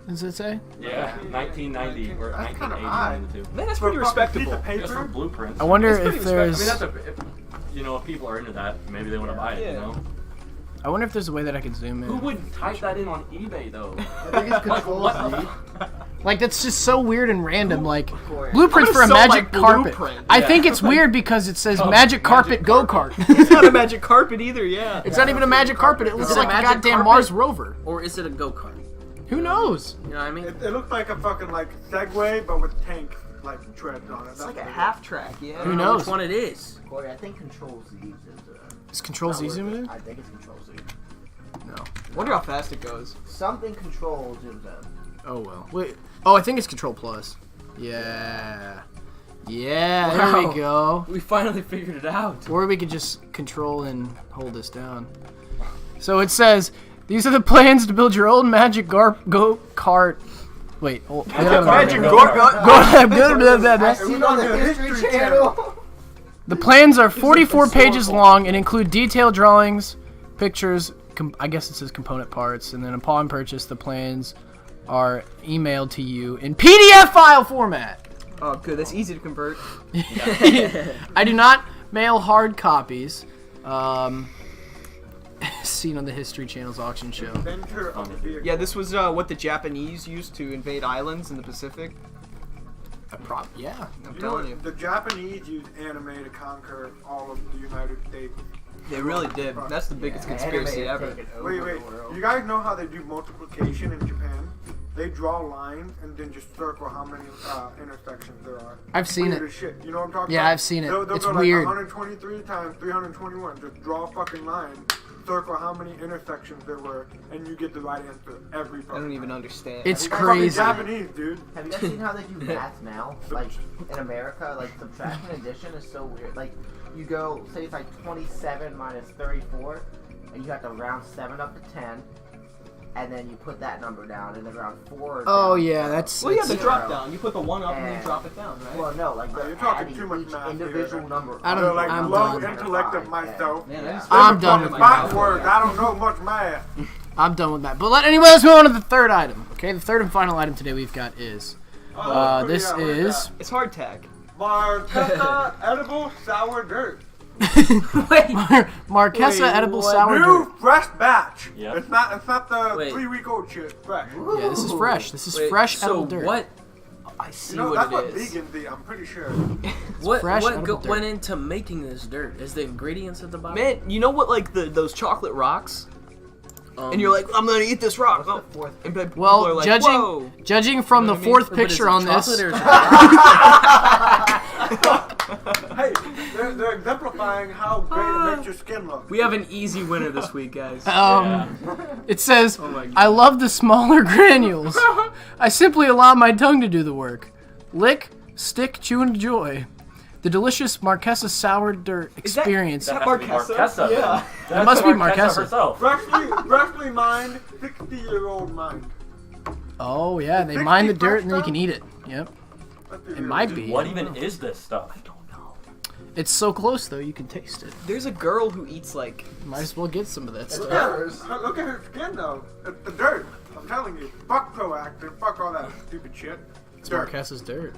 Does it say? Yeah, 1990 or That's kinda 1980, high. one of the two. Man, that's For a pretty fucking respectable. piece of Just for paper? blueprints. I wonder It's pretty if I there's mean, if people are into that, maybe they want to buy it. Yeah. You know, I wonder if there's a way that I can zoom who in. would type that in on eBay though? I think it's Control Z. Like that's just so weird and random. Like Corey. blueprints I'm for a gonna sell magic my carpet. blueprint. I Yeah. think it's weird because it says Oh, magic carpet magic go kart. It's not a magic carpet either, yeah. It's not even a magic carpet. It looks Is it a like a magic goddamn carpet? Mars rover. Or is it a go-kart? Who knows? You know what I mean? It looks like a fucking like Segway, but with tank like treads on it. It's like a half track, yeah. Who I don't know knows? which one it is. Corey, I think Control Z is. Is Control Z zoom in? I think it's Control Z. No. Wonder how fast it goes. Something Control zooms in. Oh well. Wait. Oh, I think it's Control Plus. Yeah. Yeah. There Wow. we go. We finally figured it out. Or we could just control and hold this down. So it says, these are the plans to build your own magic go-kart. Wait. Oh, Magic I see it on the History Channel. The plans are 44 pages long and include detailed drawings, pictures, I guess it says component parts, and then upon purchase, the plans are emailed to you in PDF file format. Oh, good. That's easy to convert. I do not mail hard copies. Seen on the History Channel's auction show. Center of the vehicle. Yeah, this was what the Japanese used to invade islands in the Pacific. Yeah. I'm You know telling what? you. The Japanese used anime to conquer all of the United States. They really did. That's the biggest conspiracy ever. Wait. You guys know how they do multiplication in Japan? They draw lines and then just circle how many intersections there are. I've seen Weird it. as shit. You know what I'm talking Yeah, about? I've seen it. They'll It's go weird. like 123 times 321. Just draw a fucking line, circle how many intersections there were, and you get the right answer every fucking I don't even time. understand. It's Fucking crazy. Japanese, dude. Have you guys seen how they do math now? Like in America, like subtraction and addition is so weird. Like you go, say it's like 27 minus 34, and you have to round 7 up to 10. and then you put that number down, and then around 4. Oh, down, yeah, that's... Well, you have the zero. drop down. You put the 1 up and then you drop it down, right? Well, no, like You're they're talking adding too much each math individual here. number. I don't- They're like I'm low done. intellect of myself. Man, I just I'm done with My math. words, I don't know much math. I'm done with that. But let's move on to the third item. Okay, the third and final item today we've got is... this is... It's hardtack. Marquesa edible sour dirt. Marquesa edible sour New dirt. fresh batch. Yep. It's not the Wait. 3-week-old shit. Fresh. Yeah, this is fresh. This is Wait, fresh so edible dirt. what? I see You know, what that's it what is. vegans eat, I'm pretty sure. What fresh what edible dirt. went into making this dirt? Is the ingredients at the bottom? Man, you know what, like, those chocolate rocks? And you're like, I'm gonna eat this rock. What's the fourth? And people are Well, like, whoa. judging from You know the what I mean? fourth But is picture it on chocolate this... or is it Hey, they're exemplifying how great it makes your skin look. We have an easy winner this week, guys. It says, Oh my God. I love the smaller granules. I simply allow my tongue to do the work. Lick, stick, chew, and enjoy. The delicious Marquesa sour dirt experience. that That has to be Marquesa? Marquesa. Yeah. Then. It must be Marquesa Marquesa. herself. Freshly mined, 60-year-old mind. Oh, yeah, they mine the dirt and then you can eat it. Yep. It might be. What even is this stuff? It's so close, though, you can taste it. There's a girl who eats, like... Might as well get some of that stuff. Look at her skin, though. It's the dirt. I'm telling you. Fuck Proactive. Fuck all that stupid shit. It's Dirt. Marquesa's dirt.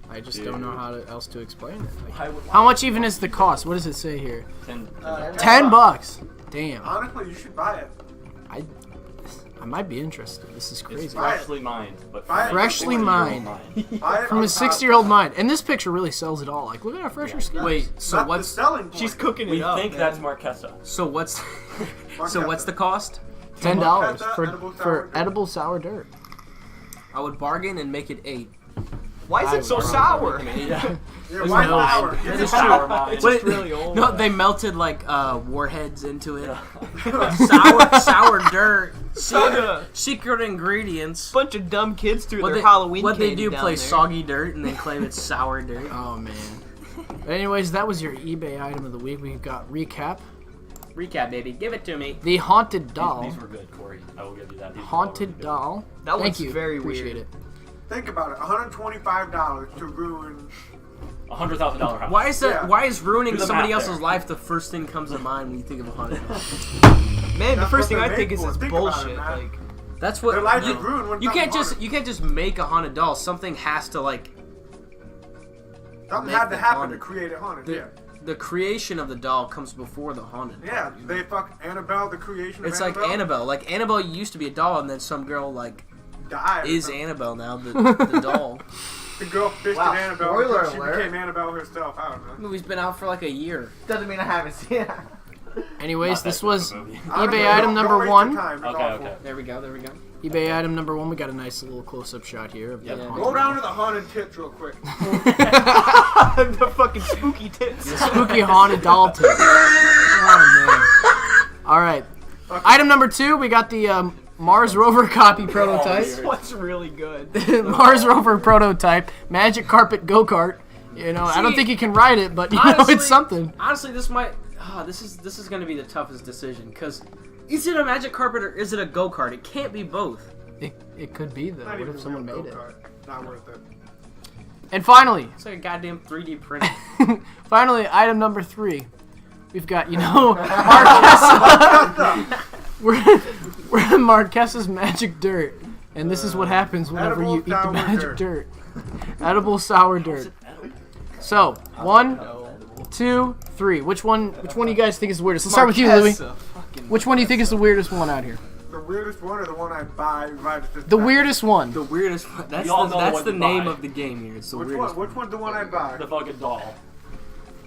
I just don't know how else to explain it. Like, Why would- how much even is the cost? What does it say here? 10 $10. Damn. Honestly, you should buy it. I might be interested. This is It's crazy. freshly mined, but Buy it. Freshly mined. Buy it From on a 60-year-old mind. And this picture really sells it all. Like, look at how fresh her skin is. Wait, so That's what's the selling point. She's cooking We it up, think man. that's Marquesa. so what's so what's the cost? $10 Marquesa for edible edible sour sour dirt. dirt. I would bargain and make it 8. Why is it so sour? Yeah, There's why no- flour? That Give is me true. flour. It's just really old. No, they melted like warheads into it. sour dirt. Secret ingredients. Bunch of dumb kids threw What their they, Halloween what they candy do, down play there. soggy dirt and then claim it's sour dirt. Oh, man. But anyways, that was your eBay item of the week. We've got recap. Recap, baby. Give it to me. The haunted doll. These were good, Corey. I will give you that. These were Haunted really good. doll. That Thank was you. very Appreciate weird. it. Think about it. $125 to ruin. $100,000 house. Why is that? Yeah. Why is ruining Do the somebody math else's there. life the first thing comes to mind when you think of a haunted house? Man, the That's first what thing I they're think made is for. it's Think about it, bullshit. man. Like, That's what Their life you, is ruined when you can't something just you can't just make a haunted doll. Something has to like Something make had to it happen haunted. to create it haunted. the Yeah. the creation of the doll comes before the haunted. Yeah, doll. they fuck Annabelle, the creation It's of like Annabelle. Like Annabelle used to be a doll, and then some girl like died. is Annabelle now, the doll. The girl fisted Wow, Annabelle spoiler until she alert. became Annabelle herself. I don't know. The movie's been out for like a year. Doesn't mean I haven't seen it. Anyways, Not this that was good of a movie. Honestly, eBay don't- item don't number waste 1. your time. It's Okay, awful. okay. There we go. There we go. eBay item number 1. We got a nice little close-up shot here of the Yep. haunted Go doll. down to the haunted tits real quick. the fucking spooky tits. Spooky haunted doll tip. Oh, man. All right. Item number 2, we got the Mars rover copy prototype. weird. What's really good? Mars rover prototype. Magic carpet go-kart. You know, I don't See, think you can ride it, but you know honestly- it's something. Honestly, this might. This is going to be the toughest decision because is it a magic carpet or is it a go kart? It can't be both. It could be though. Not What even if someone real made it? go-kart. Not worth it. And finally, It's like a goddamn 3D print. finally, item number 3. We've got, you know, Marquesa. we're in Marquesa's magic dirt, and this is what happens whenever Edible you eat the sour magic dirt. dirt. Edible sour dirt. So 1, 2, 3. Which one do you guys think is the weirdest? Let's start with you, Louie. Marquesa, fucking Which one do you think is the weirdest one out here? The weirdest one or the one I buy right at this The time? weirdest one. The weirdest. That's We all know that's what the to name buy. of the game here. It's the Which weirdest. one? Which one's the one I buy? The fucking doll.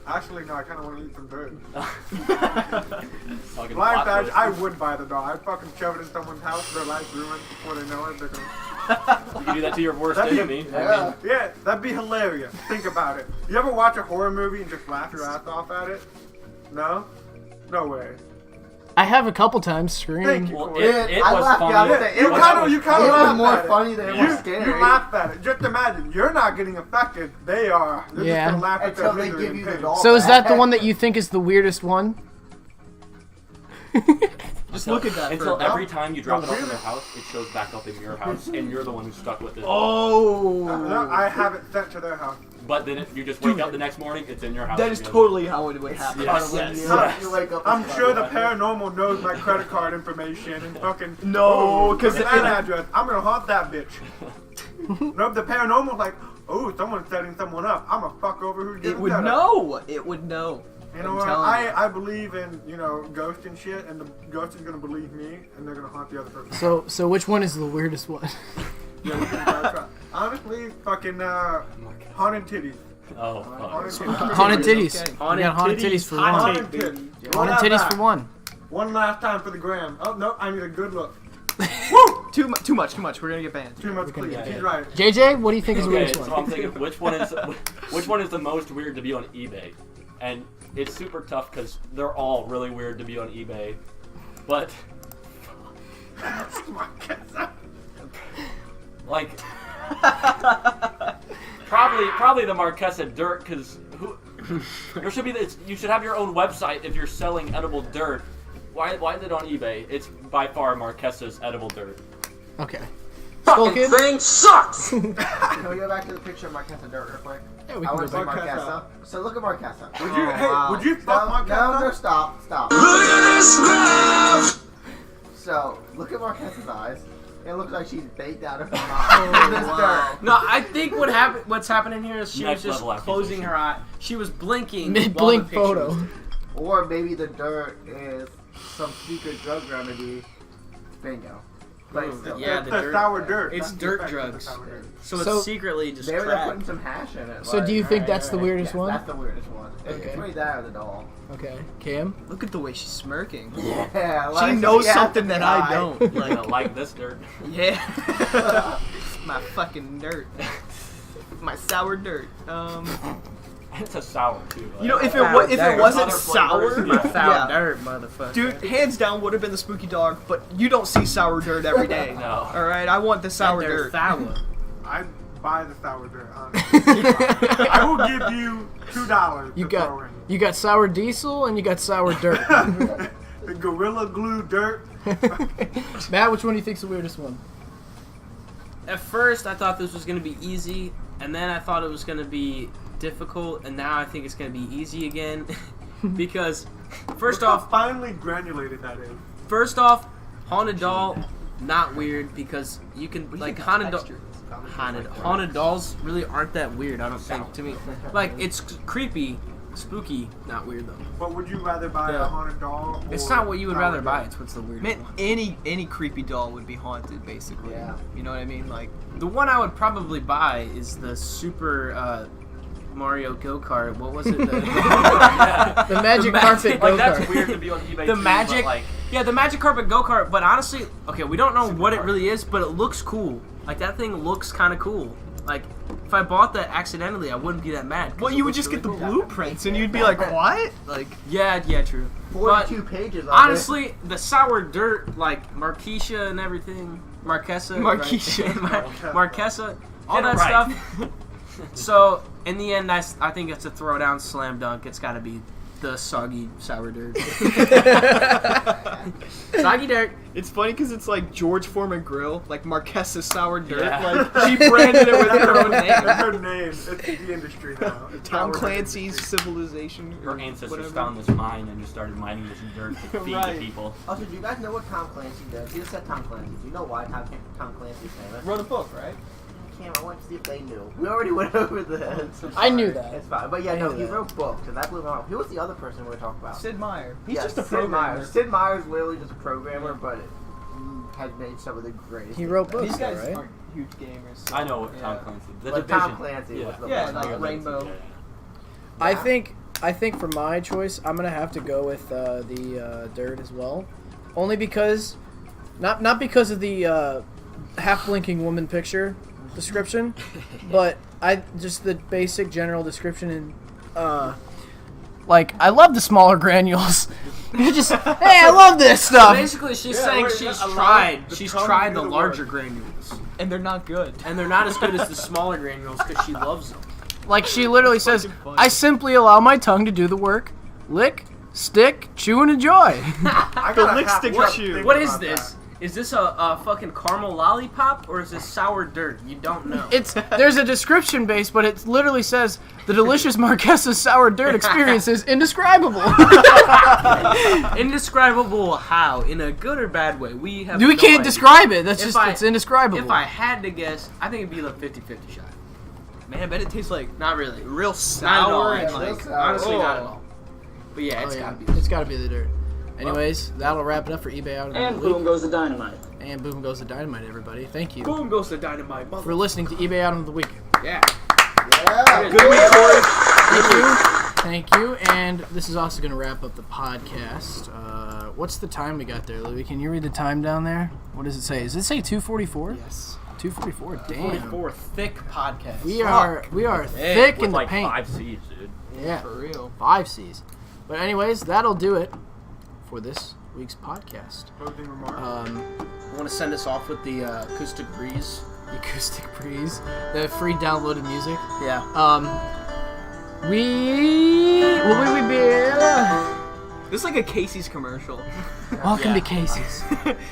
Actually, no. I kind of want to eat some dirt. Fucking Life plot badge, twist. I would buy the doll. I'd fucking shove it in someone's house. Their life ruined before they know it. They're gonna... You can do that to your worst That'd be- enemy. Yeah. Yeah, that'd be hilarious. Think about it. You ever watch a horror movie and just laugh your ass off at it? No? No way. I have a couple times. Thank Scream. you. Well, Corey. it I was laughed funny. out Yeah, there. you It was- kind of It was laugh more at it. funny than it was You scary. laugh at it. Just imagine, you're not getting affected. They are. They're Yeah. just gonna laugh at Until their they misery give and you the pain. doll. So is that the one that you think is the weirdest one? Just look at that. Until every time you drop it off in their house, it shows back up in your house, and you're the one who's stuck with it. Oh. I have it sent to their house. But then if you just wake up the next morning, it's in your house. That is totally how it would happen. Yes. You wake up. I'm sure the paranormal knows my credit card information and fucking. No, because that address. I'm gonna haunt that bitch. No, the paranormal's like, oh, someone's setting someone up. I'm gonna fuck over who's getting it would set up. know. It would know. You know what? I believe in, ghosts and shit, and the ghost is gonna believe me, and they're gonna haunt the other person. So which one is the weirdest one? Honestly, fucking haunted titties. Oh, Haunted titties. Okay. We got haunted titties for one. Haunted titties. Haunted titties for one. One last time for the gram. Oh no, I need a good look. Woo! Too much. We're gonna get banned. Too much, please. He's right. JJ, what do you think is the Okay, weirdest so one? I'm thinking, which one is the most weird to be on eBay? And it's super tough because they're all really weird to be on eBay. But like, probably the Marquesa dirt, because there should be this. You should have your own website if you're selling edible dirt. Why is it on eBay? It's by far Marquesa's edible dirt. Okay. Fucking thing sucks! Can we go back to the picture of Marquesa dirt real quick? Yeah, we I can want go to see back. Marquesa. So look at Marquesa. Would you fuck Marquesa? No, stop. Look at this graph! So, look at Marquesa's eyes. It looks like she's baked out of her mind. This dirt. No, I think what's happening here is she was Next just level closing her eye. She was blinking. Mid-blink while the picture photo. was- Or maybe the dirt is some secret drug remedy. Bingo. But still, Yeah, It's the the dirt. sour dirt. It's That's dirt the effect of the drugs. sour dirt. So So- it's secretly just maybe they're crack. putting some hash in it. So do you think that's the weirdest yes, one? That's the weirdest one. Okay. It's really that or the doll. Okay. Cam? Look at the way she's smirking. Yeah, She knows something that I don't. You're gonna like this dirt. Yeah. My fucking dirt. My sour dirt. It's a sour too. You know, if it Sour wasn't Other sour, flavors, Sour yeah. dirt, motherfucker. Dude, hands down would have been the spooky dog, but you don't see sour dirt every day. No. All right, I want the sour dirt. Sour. I'd buy the sour dirt, honestly. I will give you $2 You to throw got in. you got sour diesel and you got sour dirt. The Gorilla Glue dirt. Matt, which one do you think's the weirdest one? At first, I thought this was gonna be easy, and then I thought it was gonna be difficult, and now I think it's gonna be easy again. Because, first Look how off, finely granulated that is. haunted doll, not weird because you can like haunted dolls really aren't that weird. I don't think to me. Like it's creepy, spooky, not weird though. But would you rather buy Yeah. a haunted doll? It's or not what you would sour rather dirt? buy. It's what's the weird Man, one. any creepy doll would be haunted, basically. Yeah. You know what I mean? Like, The one I would probably buy is the Super Mario go-kart. What was it? The magic carpet Like that's go-kart. weird to be on eBay. The too, magic, but, like, yeah, the magic carpet go-kart. But honestly, okay, we don't know what it really is, but it looks cool. Like that thing looks kind of cool. Like if I bought that accidentally, I wouldn't be that mad. 'cause well, it you would looks just really get the cool. blueprints, and you'd be like, what? Like, Yeah, true. 42 pages of Honestly, the sour dirt, like Marquesa and everything, Marquesa, Marquesa. right? Marquesa, all Get it that right. stuff. So in the end, I think it's a throwdown slam dunk. It's got to be the soggy sour dirt. Soggy dirt. it's funny because it's like George Foreman Grill, like Marquesa Sour Dirt. Yeah. Like, she branded it with her own That's name. her name. It's the industry now. It's Tom sour dirt. Clancy's Civilization. her or ancestors whatever. found this mine and just started mining this dirt to feed Right. the people. Also, do you guys know what Tom Clancy does? You just said Tom Clancy. Do you know why Tom Clancy's famous? Wrote a book, right? I wanted to see if they knew. We already went over this. I knew that. It's fine. But yeah, I no, knew he that. wrote books, and that blew my mind. Who was the other person we were talking about? Sid Meier. He's Yeah, just a Sid programmer. Meier's. Sid Meier's literally just a programmer, but has made some of the greatest. He wrote things. books, These guys right? aren't huge gamers. so- I know what yeah. Tom Clancy. The Like Division. Tom Clancy was the Yeah, best like one. Rainbow. I think for my choice, I'm gonna have to go with the dirt as well, only because, not because of the half blinking woman picture description, but just the basic general description and like I love the smaller granules. You're just hey, I love this So stuff. basically, she's Yeah, saying wait, she's allow tried. the She's tongue tried to the do the larger work. granules, And they're not good. and they're not as good as the smaller granules because she loves them. Like she literally says, fucking funny. I simply allow my tongue to do the work. Lick, stick, chew, and enjoy. I got lick stick chew. What is this? Is this a fucking caramel lollipop or is this sour dirt? You don't know. There's a description base, but it literally says the delicious Marquesa sour dirt experience is indescribable. Indescribable how? In a good or bad way? We can't describe it. That's it's indescribable. If I had to guess, I think it'd be the 50-50 shot. Man, I bet it tastes like Not really. real Not at all. sour and Yeah, like. that's Honestly, not at all. But yeah, it's gotta be. It's gotta be the dirt. Anyways, that'll wrap it up for eBay Out of the And Week. boom goes the dynamite. And boom goes the dynamite, everybody. Thank you Boom goes the dynamite. for listening to eBay Out of the Week. Yeah. Yeah. Good week, Corey. Thank you. And this is also going to wrap up the podcast. What's the time we got there, Louie? Can you read the time down there? What does it say? Does it say 2:44? Yes. 2:44. Damn. 44 thick podcast. We are thick in With the like paint. 5 C's, dude. Yeah, For real. 5 C's. But anyways, that'll do it for this week's podcast. Closing remarks. I want to send us off with the acoustic breeze. The acoustic breeze, the free downloaded music. Yeah. We be This is like a Casey's commercial. welcome to Casey's.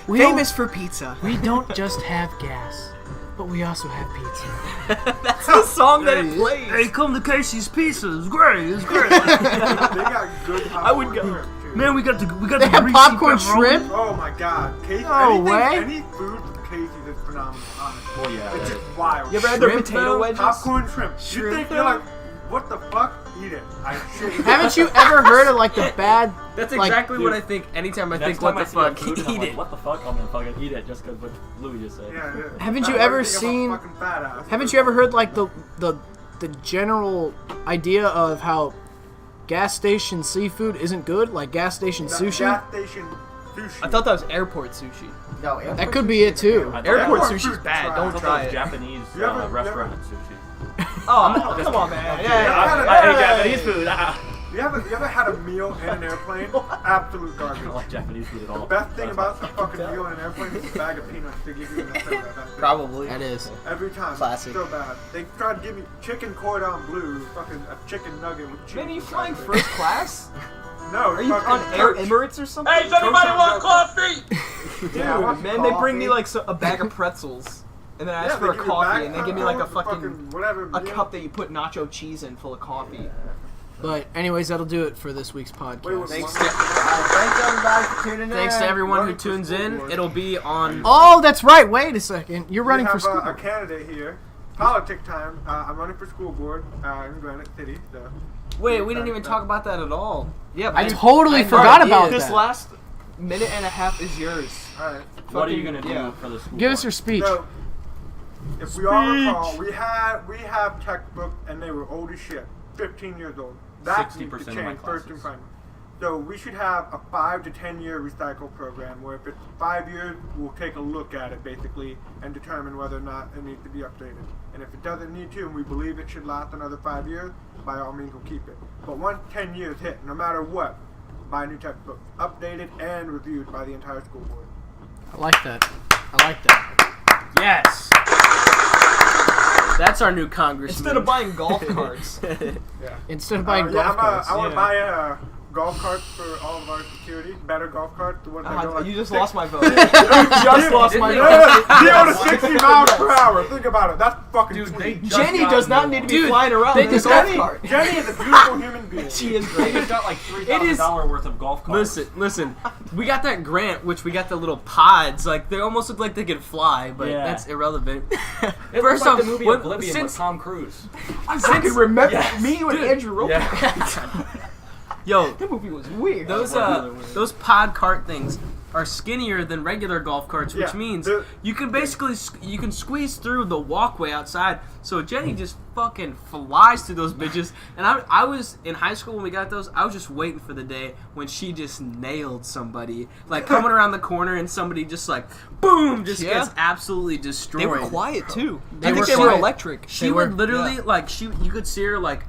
Famous for pizza. We don't just have gas, but we also have pizza. That's the song that it plays. Hey, come to Casey's Pizza. It's great. It's great. They got good popcorn. I would go. shrimp, too. Man, we got They the have greasy popcorn pepperoni. shrimp. Oh my god. Casey, No way. Any food from Casey's is phenomenal, honestly. Well, yeah. It's just wild. You ever had their Shrimp, potato though? wedges? Popcorn shrimp. You Shrimp, think though? you're like, what the fuck? Eat it. I shit. Haven't you ever heard of like the bad? That's like, exactly what I think anytime I Next think, what time I the see that fuck, food and I'm eat like, it. what the fuck? I'm gonna fucking eat it just because what Louie just said. Yeah, yeah. Haven't you Why ever do think I'm a seen- fucking fat ass? Haven't you ever heard like the general idea of how gas station seafood isn't good, like gas station sushi? Gas station sushi. I thought that was airport sushi. No, That could be it too. I thought Airport Airport sushi's food, bad. try Don't it. that try was it. Japanese You ever- restaurant sushi. Oh, come on, man. Yeah, I hate Japanese food. You ever had a meal in an airplane? Absolute I garbage. don't like Japanese food at all. The best thing That's about my a fucking meal in an airplane is a bag of peanuts to give you enough of that. Probably. That is. Every time. Classic. So bad. They tried to give me chicken cordon bleu, fucking a chicken nugget with cheese. Man, are you flying first class? No, Are you fucking on Air coach. Emirates or something? Hey, does anybody want coffee? Dude, Yeah, I want man, they bring me coffee. like a bag of pretzels, and then I ask Yeah, for they a give you coffee, bag and they give me like a popcorn, fucking whatever. a meal. cup that you put nacho cheese in full of coffee. But anyways, that'll do it for this week's podcast. Thanks Thanks everybody for tuning in. Thanks to everyone who Running for tunes school in. board. It'll be on. Oh, that's right. Wait a second. You're running we for have school. a candidate here. Politic time. I'm running for school board in Granite City. So. Wait, we didn't even talk about that at all. Yeah, I man. totally I forgot already about did. This that. last minute and a half is yours. All right. What are you gonna do Yeah. for the school? Give us board? your speech. So, if we all recall, we have textbooks and they were old as shit, 15 years old. That 60% needs to of my change first and classes. foremost. So we should have a 5 to 10 year recycle program where if it's 5 years, we'll take a look at it basically and determine whether or not it needs to be updated. And if it doesn't need to and we believe it should last another 5 years, by all means we'll keep it. But once 10 years hit, no matter what, buy a new textbook, updated and reviewed by the entire school board. I like that. I like that. Yes. That's our new congressman. Instead of buying golf carts. Yeah. Instead of buying Yeah, golf carts. I want to Yeah. buy golf carts for all of our security. Better golf carts. The ones that go like You just 6 lost my vote. You just lost my vote. 0 to 60 miles per hour. Think about it. That's fucking Dude, sweet. Jenny does not need to be flying around they in this just golf got- cart. Jenny is a beautiful human being. She is They great. just got like $3,000 worth of golf carts. Listen. We got that grant, which we got the little pods. Like they almost look like they could fly, but Yeah. that's irrelevant. It First looks like off, the movie when- Oblivion since- with Tom Cruise. I fucking remember Yes. me and Andrew Roper. Yeah. Yo, That movie was weird. those pod cart things are skinnier than regular golf carts, which Yeah, means they're- you can basically you can squeeze through the walkway outside. So Jenny just fucking flies through those bitches. And I was in high school when we got those. I was just waiting for the day when she just nailed somebody, like coming around the corner and somebody just like boom, just Yeah. gets absolutely destroyed. They were quiet too. They I think were they were quiet. electric. She They would were- literally like you could see her like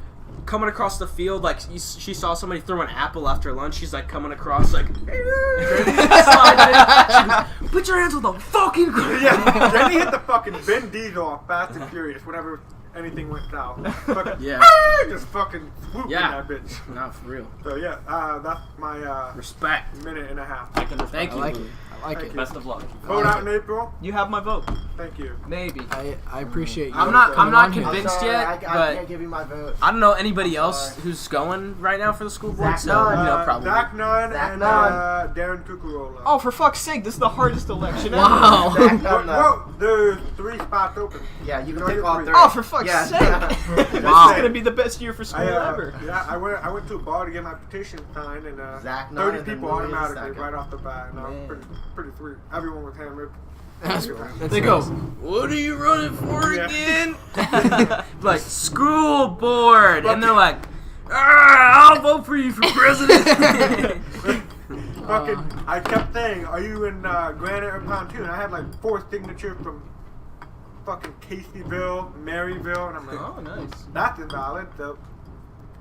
coming across the field like she saw somebody throw an apple after lunch. She's like coming across like sliding in. Put your hands on the fucking ground. Yeah, Jenny hit the fucking Vin Diesel on Fast and Furious whenever anything went south. Fucking, Yeah. just fucking swooping Yeah. that bitch. Not for real. So yeah, that's my Respect. minute and a half. I can Thank I you. like it. I like Thank it. you. Best of luck. Vote out in April. You have my vote. Thank you. Maybe. I appreciate you. I'm not coming on here. convinced I'm sorry, yet, I but can't give you my vote. I don't know anybody I'm else sorry. who's going right now for the school board. Zach So Nunn. probably. Zach Nunn Zach and Nunn. Darren Cucurola. Oh, for fuck's sake, this is the hardest election ever. Wow. Zach Nunn, Whoa, there's 3 spots open. Yeah, you can Take take all three. 3. Oh, for fuck's Yeah. sake. This Wow. is gonna be the best year for school ever. Yeah, I went to a bar to get my petition signed, and Zach Nunn 30 and then people Louie is automatically second. right off the bat. And I was Man. pretty sweet. Everyone was hammered. That's They go, nice. what are you running for Yeah. again? Like, school board. And they're like, I'll vote for you for president. Fucking, I kept saying, are you in Granite or Pontoon? I had like 4 signatures from fucking Caseyville, Maryville, and I'm like, Oh, nice. that's invalid. So,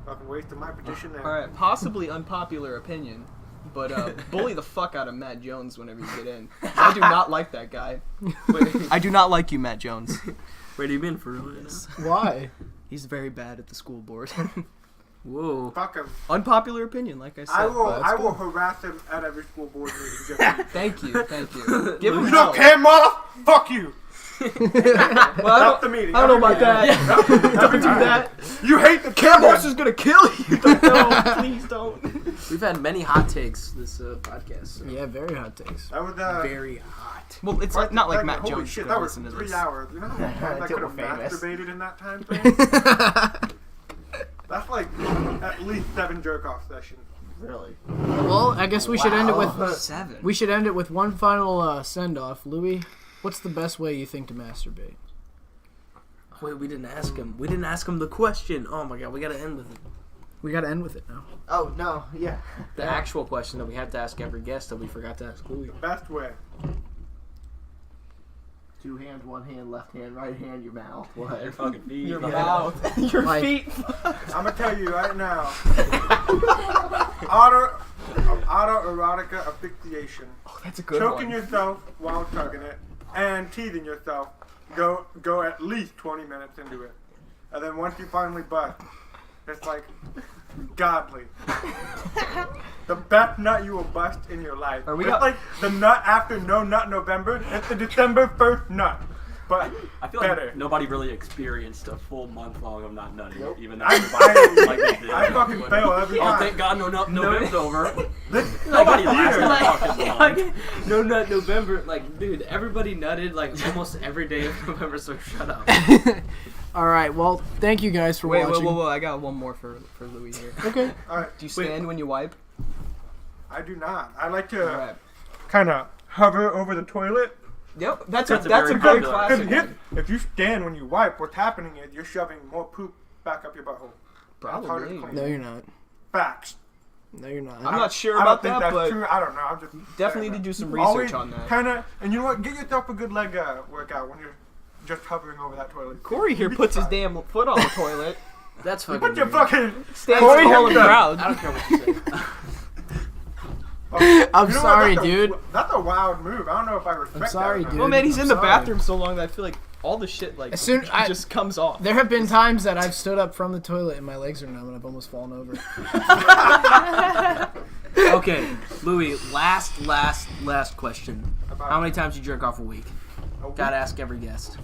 fucking wasted my petition there. Alright, possibly unpopular opinion, but bully the fuck out of Matt Jones whenever you get in. I do not like that guy. I do not like you, Matt Jones. Where do you been for real? Why? He's very bad at the school board. Whoa. Fuck him. Unpopular opinion, like I said. I will. but I will harass him at every school board meeting. Just Thank you, thank you. Give him you hell. don't care, mother. Fuck you. Well, That's the meeting. I don't know about that. Don't do that. You hate the Cam children. Boss is gonna kill you. No, please don't. We've had many hot takes this podcast. So. Yeah, very hot takes. That was Very hot. Well, it's not like Matt holy Jones shit, gonna that was listen to 3 this. hours. You know how many times I Until could have we're famous. masturbated in that time frame? That's like at least 7 jerk-off sessions. Really? Well, I guess we should end it with 7. we should end it with one final send off. Louis, what's the best way you think to masturbate? Wait, we didn't ask him. We didn't ask him the question. Oh my god, we gotta end with it. We gotta end with it now. Oh, no, yeah. The actual question that we have to ask every guest that we forgot to ask Louis. Best way. 2 hands, 1 hand, left hand, right hand, your mouth. What? Your fucking feet. Your mouth, your Like- feet. I'm gonna tell you right now. Autoerotica asphyxiation. Oh, that's a good Choking one. yourself while tugging it and teasing yourself. Go at least 20 minutes into it, and then once you finally bust, it's like godly. The best nut you will bust in your life. Are we it's up- like the nut after No Nut November. It's the December 1st nut, but I feel better. like nobody really experienced a full month long of not nutting, Nope. even though I everybody like they did. I fucking fail every Oh, time. thank God, November's over. This, Nobody this lasts year, a fucking month. No Nut November, like, dude, everybody nutted like almost every day of November, so shut up. All right. Well, thank you guys for Wait, watching. whoa! I got one more for Louis here. Okay. all right, Do you stand when you wipe? I do not. I like to Alright. kind of hover over the toilet. Yep, that's That's a a very very good popular- classic Because one. if you stand when you wipe, what's happening is you're shoving more poop back up your butthole. That's harder to Probably. clean. No, you're not. Facts. No, you're not. I'm not sure I don't about think that, that's but true. I don't know. I'm just definitely saying need to do that. some research on that. Kind of, and you know what? Get yourself a good leg workout when you're just hovering over that toilet. Corey here You'd be puts his surprised. damn foot on the toilet. That's You fucking put your weird. fucking. Stands Corey tall and Hilton. proud. I don't care what you say. Oh, I'm you know what? sorry, That's a- dude. That's a wild move. I don't know if I respect I'm sorry, that or dude. not. Well, man, he's I'm in the sorry. bathroom so long that I feel like all the shit like As soon- I- just comes off. There have been times that I've stood up from the toilet and my legs are numb and I've almost fallen over. Okay, Louis, last question. About How many times you jerk off a week? a week? Gotta ask every guest.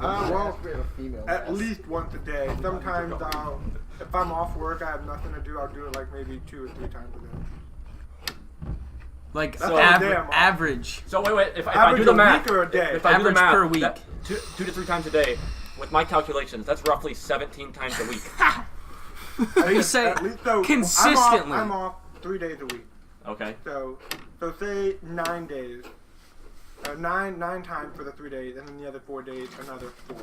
Well, We have a female at guest. least once a day. Sometimes if I'm off work, I have nothing to do. I'll do it like maybe 2 or 3 times a day. Like That's all day I'm off. average. So wait, if I Average do the a math, week or a day? if I do the Average math, per week. that 2 to 3 times a day, with my calculations, that's roughly 17 times a week. Are you saying At least, so consistently? I'm off 3 days a week. Okay. So say 9 days. 9 times for the 3 days, and then the other 4 days, another 4.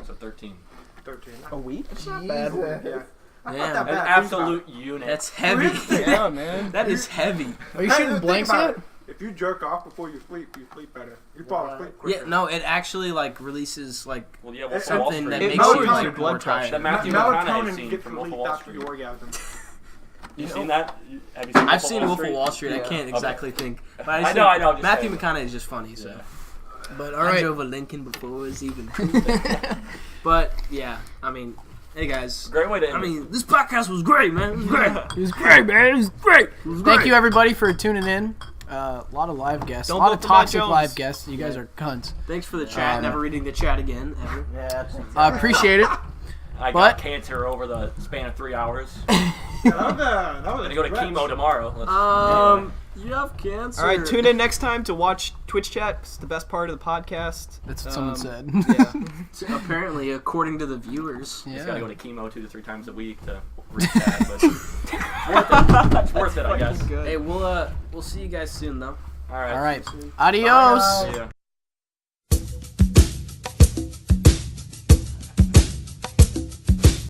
So 13. 13. A week? It's not bad. Yeah. Yeah. Not that An bad. absolute unit. That's heavy. Yeah, man. That is heavy. Are you Hey, shooting think blanks about yet? it. If you jerk off before you sleep better. You fall asleep quicker. Yeah, no, it actually like releases like Well, yeah, Wolf of something Wall that Street. makes you lowers like your more blood pressure. tired. That Matthew McConaughey Melatonin scene gets from Wolf of released Wall after Street. the orgasm. You seen that? Have you seen I've Wolf of seen Wall Wolf of Street? Wall Street. I Yeah. can't Okay. exactly think, but I just know, think I know, I'm just Matthew saying. McConaughey is just funny. So Yeah. But I all right. drove a Lincoln before it was even. But yeah, I mean, hey guys. Great way to end I mean, this podcast was great, man. It was great. It was great, man. It was great. It was Thank great. you everybody for tuning in. A lot of live guests. Don't a lot vote of for Matt toxic Jones. live guests. You guys are cunts. Thanks for the chat. Never reading the chat again, ever. Yeah, I appreciate it. I But- got cancer over the span of 3 hours. That was I'm gonna go to chemo tomorrow. Let's, You have cancer. All right, tune in next time to watch Twitch chat. It's the best part of the podcast. That's what someone said. Yeah. Apparently, according to the viewers. Just gotta go to chemo 2 to 3 times a week to reach that, but it's worth it. It's worth it, I guess. Hey, we'll see you guys soon, though. All right. All right. Adios. See ya.